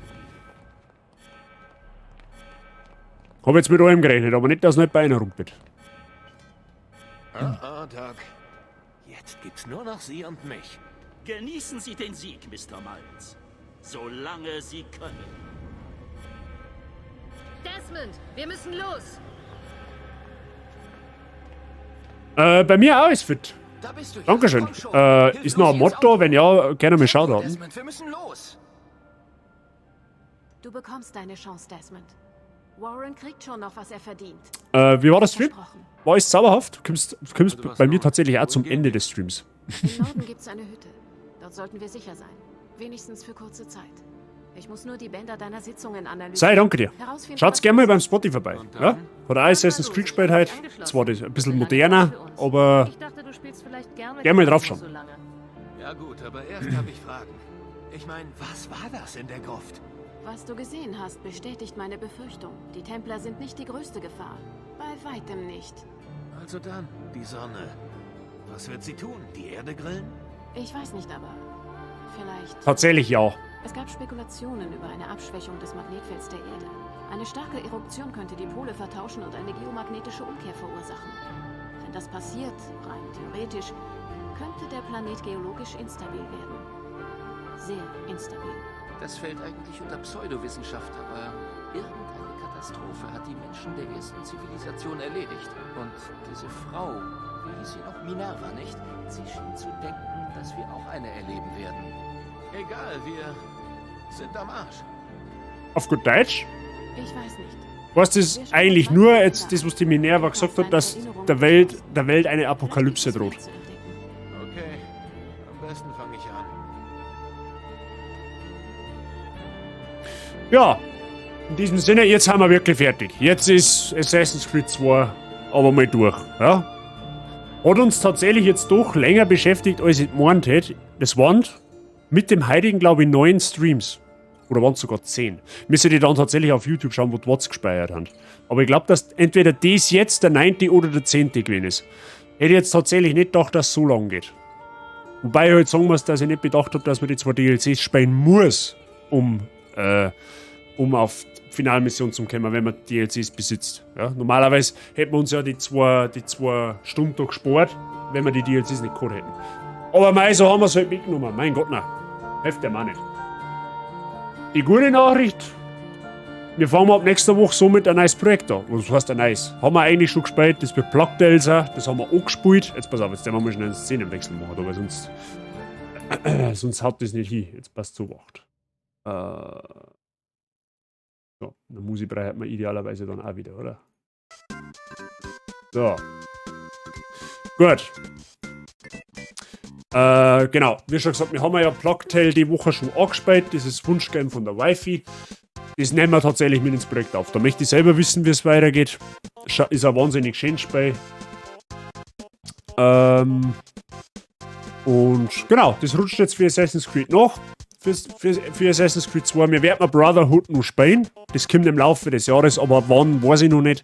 Hab jetzt mit allem gerechnet, aber nicht, dass nicht bei einer rumgeht. Doc. Jetzt gibt's nur noch Sie und mich. Genießen Sie den Sieg, Mr. Miles. Solange Sie können. Desmond, wir müssen los. Bei mir auch ist fit. Dankeschön. Ist noch ein Motto? Wenn ja, gerne mal schauen. Desmond, wir müssen los. Du bekommst deine Chance, Desmond. Warren kriegt schon noch, was er verdient. Wie war das Stream? War es sauerhaft? Du kommst bei mir tatsächlich auch zum Ende des Streams. Im Norden gibt's eine Hütte. Dort sollten wir sicher sein. Wenigstens für kurze Zeit. Ich muss nur die Bänder deiner Sitzungen analysieren. Sei, danke dir. Schaut's gerne mal beim Spotty vorbei. Ja? Hat auch Assassin's Creed gespielt heute. Zwar ein bisschen moderner, aber gerne mal drauf schauen. Ja gut, aber erst habe ich Fragen. Ich meine, was war das in der Gruft? Was du gesehen hast, bestätigt meine Befürchtung. Die Templer sind nicht die größte Gefahr. Bei weitem nicht. Also dann, die Sonne. Was wird sie tun? Die Erde grillen? Ich weiß nicht, aber vielleicht... Tatsächlich ja. Es gab Spekulationen über eine Abschwächung des Magnetfelds der Erde. Eine starke Eruption könnte die Pole vertauschen und eine geomagnetische Umkehr verursachen. Wenn das passiert, rein theoretisch, könnte der Planet geologisch instabil werden. Sehr instabil. Das fällt eigentlich unter Pseudowissenschaft, aber irgendeine Katastrophe hat die Menschen der ersten Zivilisation erledigt. Und diese Frau, wie hieß sie noch? Minerva, nicht? Sie schien zu denken, dass wir auch eine erleben werden. Egal, wir sind am Arsch. Auf gut Deutsch? Ich weiß nicht. Was das eigentlich nur jetzt, das was die Minerva gesagt hat, dass der Welt eine Apokalypse droht. Okay, am besten fange ich an. Ja, in diesem Sinne, jetzt haben wir wirklich fertig. Jetzt ist Assassin's Creed 2 aber mal durch. Ja? Hat uns tatsächlich jetzt doch länger beschäftigt, als ich gemeint hätte. Das waren mit dem heutigen, glaube ich, 9 Streams. Oder waren es sogar 10. Müssen die dann tatsächlich auf YouTube schauen, wo die Watts gespeichert haben. Aber ich glaube, dass entweder das jetzt der 9. oder der 10. gewesen ist. Hätte ich jetzt tatsächlich nicht gedacht, dass es so lang geht. Wobei ich halt sagen muss, dass ich nicht bedacht habe, dass man die 2 DLCs spielen muss, um auf die Finalmission zu kommen, wenn man DLCs besitzt. Ja, normalerweise hätten wir uns ja die zwei Stunden da gespart, wenn wir die DLCs nicht gehabt hätten. Aber mei, so haben wir es halt mitgenommen. Mein Gott, nein. Hilft der Mann nicht. Die gute Nachricht, wir fangen ab nächster Woche so mit ein neues Projekt an. Was heißt ein neues? Haben wir eigentlich schon gespielt, das wird Plague Tale sein, das haben wir auch gespielt. Jetzt pass auf, jetzt werden wir mal schnell einen Szenenwechsel machen, aber sonst haut das nicht hin. Jetzt passt so wacht. So, eine Musikbrei hat man idealerweise dann auch wieder, oder? So. Gut. Genau, wie schon gesagt, wir haben ja Plague Tale die Woche schon angespielt, dieses Wunschgame von der Wifi. Das nehmen wir tatsächlich mit ins Projekt auf. Da möchte ich selber wissen, wie es weitergeht. Ist ein wahnsinnig schönes Spiel. Und genau, das rutscht jetzt für Assassin's Creed noch. Für Assassin's Creed 2. Wir werden Brotherhood noch spielen. Das kommt im Laufe des Jahres, aber wann, weiß ich noch nicht.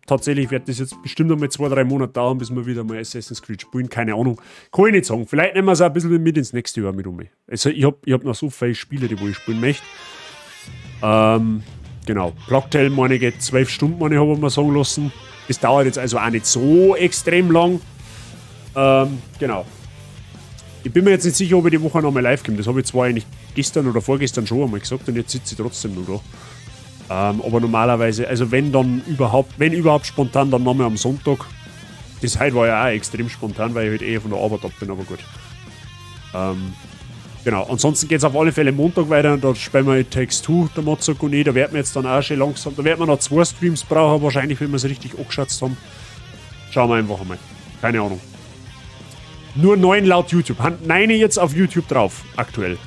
Tatsächlich wird das jetzt bestimmt noch mal 2-3 Monate dauern, bis wir wieder mal Assassin's Creed spielen. Keine Ahnung. Kann ich nicht sagen. Vielleicht nehmen wir es auch ein bisschen mit ins nächste Jahr mit um. Also ich hab noch so viele Spiele, die ich spielen möchte. Genau. Blocktail, meine ich, geht 12 Stunden, meine ich, habe ich mir sagen lassen. Das dauert jetzt also auch nicht so extrem lang. Genau. Ich bin mir jetzt nicht sicher, ob ich die Woche noch mal live komme. Das habe ich zwar eigentlich gestern oder vorgestern schon einmal gesagt und jetzt sitze ich trotzdem noch da. Aber normalerweise, also wenn überhaupt spontan, dann nochmal am Sonntag. Das heute war ja auch extrem spontan, weil ich heute eher von der Arbeit ab bin, aber gut. Genau, ansonsten geht es auf alle Fälle Montag weiter. Da spielen wir It Takes Two, der Mozart und ich. Da werden wir jetzt dann auch schon langsam, da werden wir noch 2 Streams brauchen, wahrscheinlich, wenn wir es richtig angeschätzt haben. Schauen wir einfach einmal. Keine Ahnung. Nur 9 laut YouTube. Haben 9 jetzt auf YouTube drauf, aktuell.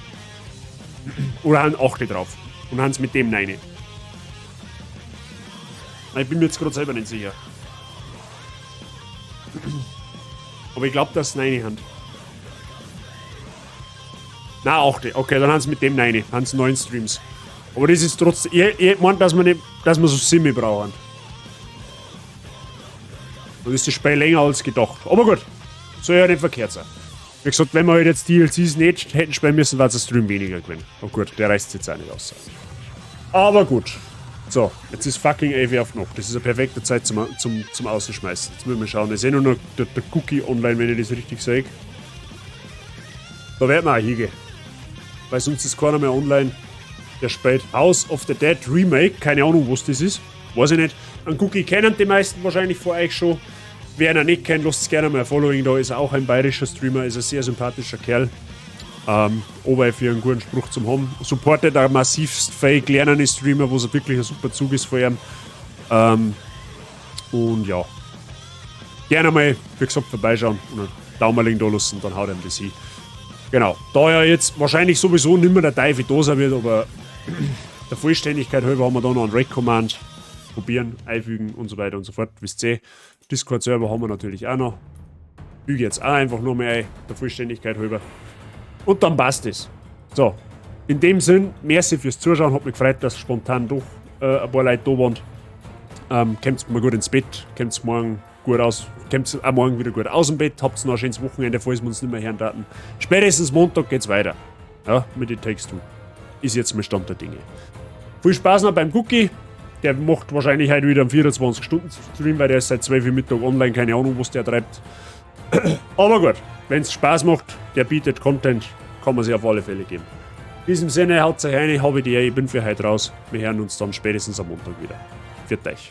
Oder haben 8 drauf. Und haben es mit dem 9. Ich bin mir jetzt gerade selber nicht sicher. Aber ich glaube, dass es 9 haben. Na, 8. Okay, dann haben sie mit dem 9. Haben sie 9 Streams. Aber das ist trotzdem. Ich meine, dass wir so Simi brauchen. Dann ist das Spiel länger als gedacht. Aber gut. Soll ja nicht verkehrt sein. Wie gesagt, wenn wir halt jetzt DLCs nicht hätten spielen müssen, wäre der Stream weniger gewesen. Oh gut, der reißt jetzt auch nicht aus. Aber gut. So, jetzt ist fucking 11 auf Nacht. Das ist eine perfekte Zeit zum Außenschmeißen. Jetzt müssen wir schauen. Ich sehe nur noch der Cookie online, wenn ich das richtig sehe. Da werden wir auch hingehen. Weil sonst ist keiner mehr online. Der spielt House of the Dead Remake. Keine Ahnung, was das ist. Weiß ich nicht. Einen Cookie kennen die meisten wahrscheinlich vor euch schon. Wer ihn nicht kennt, lasst gerne mal ein Following da. Ist auch ein bayerischer Streamer. Ist ein sehr sympathischer Kerl. Aber für einen guten Spruch zum haben. Supportet auch massivst fähig lernende Streamer, wo es wirklich ein super Zug ist von ihm. Und ja. Gerne mal, wie gesagt, vorbeischauen und einen Daumen da lassen, dann haut ihm das hin. Genau. Da ja jetzt wahrscheinlich sowieso nicht mehr der Teufel da sein wird, aber der Vollständigkeit halber haben wir da noch einen Rec-Command. Probieren, einfügen und so weiter und so fort. Wisst ihr, Discord-Server haben wir natürlich auch noch. Füge jetzt auch einfach nur mehr ein, der Vollständigkeit halber. Und dann passt es. So, in dem Sinn, merci fürs Zuschauen. Hat mich gefreut, dass spontan doch ein paar Leute da waren. Kommt mal gut ins Bett, kommt morgen gut aus, kommt auch morgen wieder gut aus dem Bett, habt noch ein schönes Wochenende, falls wir uns nicht mehr hören daten. Spätestens Montag geht's weiter. Ja, mit den It Takes Two. Ist jetzt mal Stand der Dinge. Viel Spaß noch beim Cookie. Der macht wahrscheinlich heute wieder einen 24-Stunden-Stream, weil der ist seit 12 Uhr Mittag online, keine Ahnung, was der treibt. Aber gut, wenn es Spaß macht, der bietet Content, kann man sich auf alle Fälle geben. In diesem Sinne, haut euch rein, habe ich bin für heute raus. Wir hören uns dann spätestens am Montag wieder. Viert euch.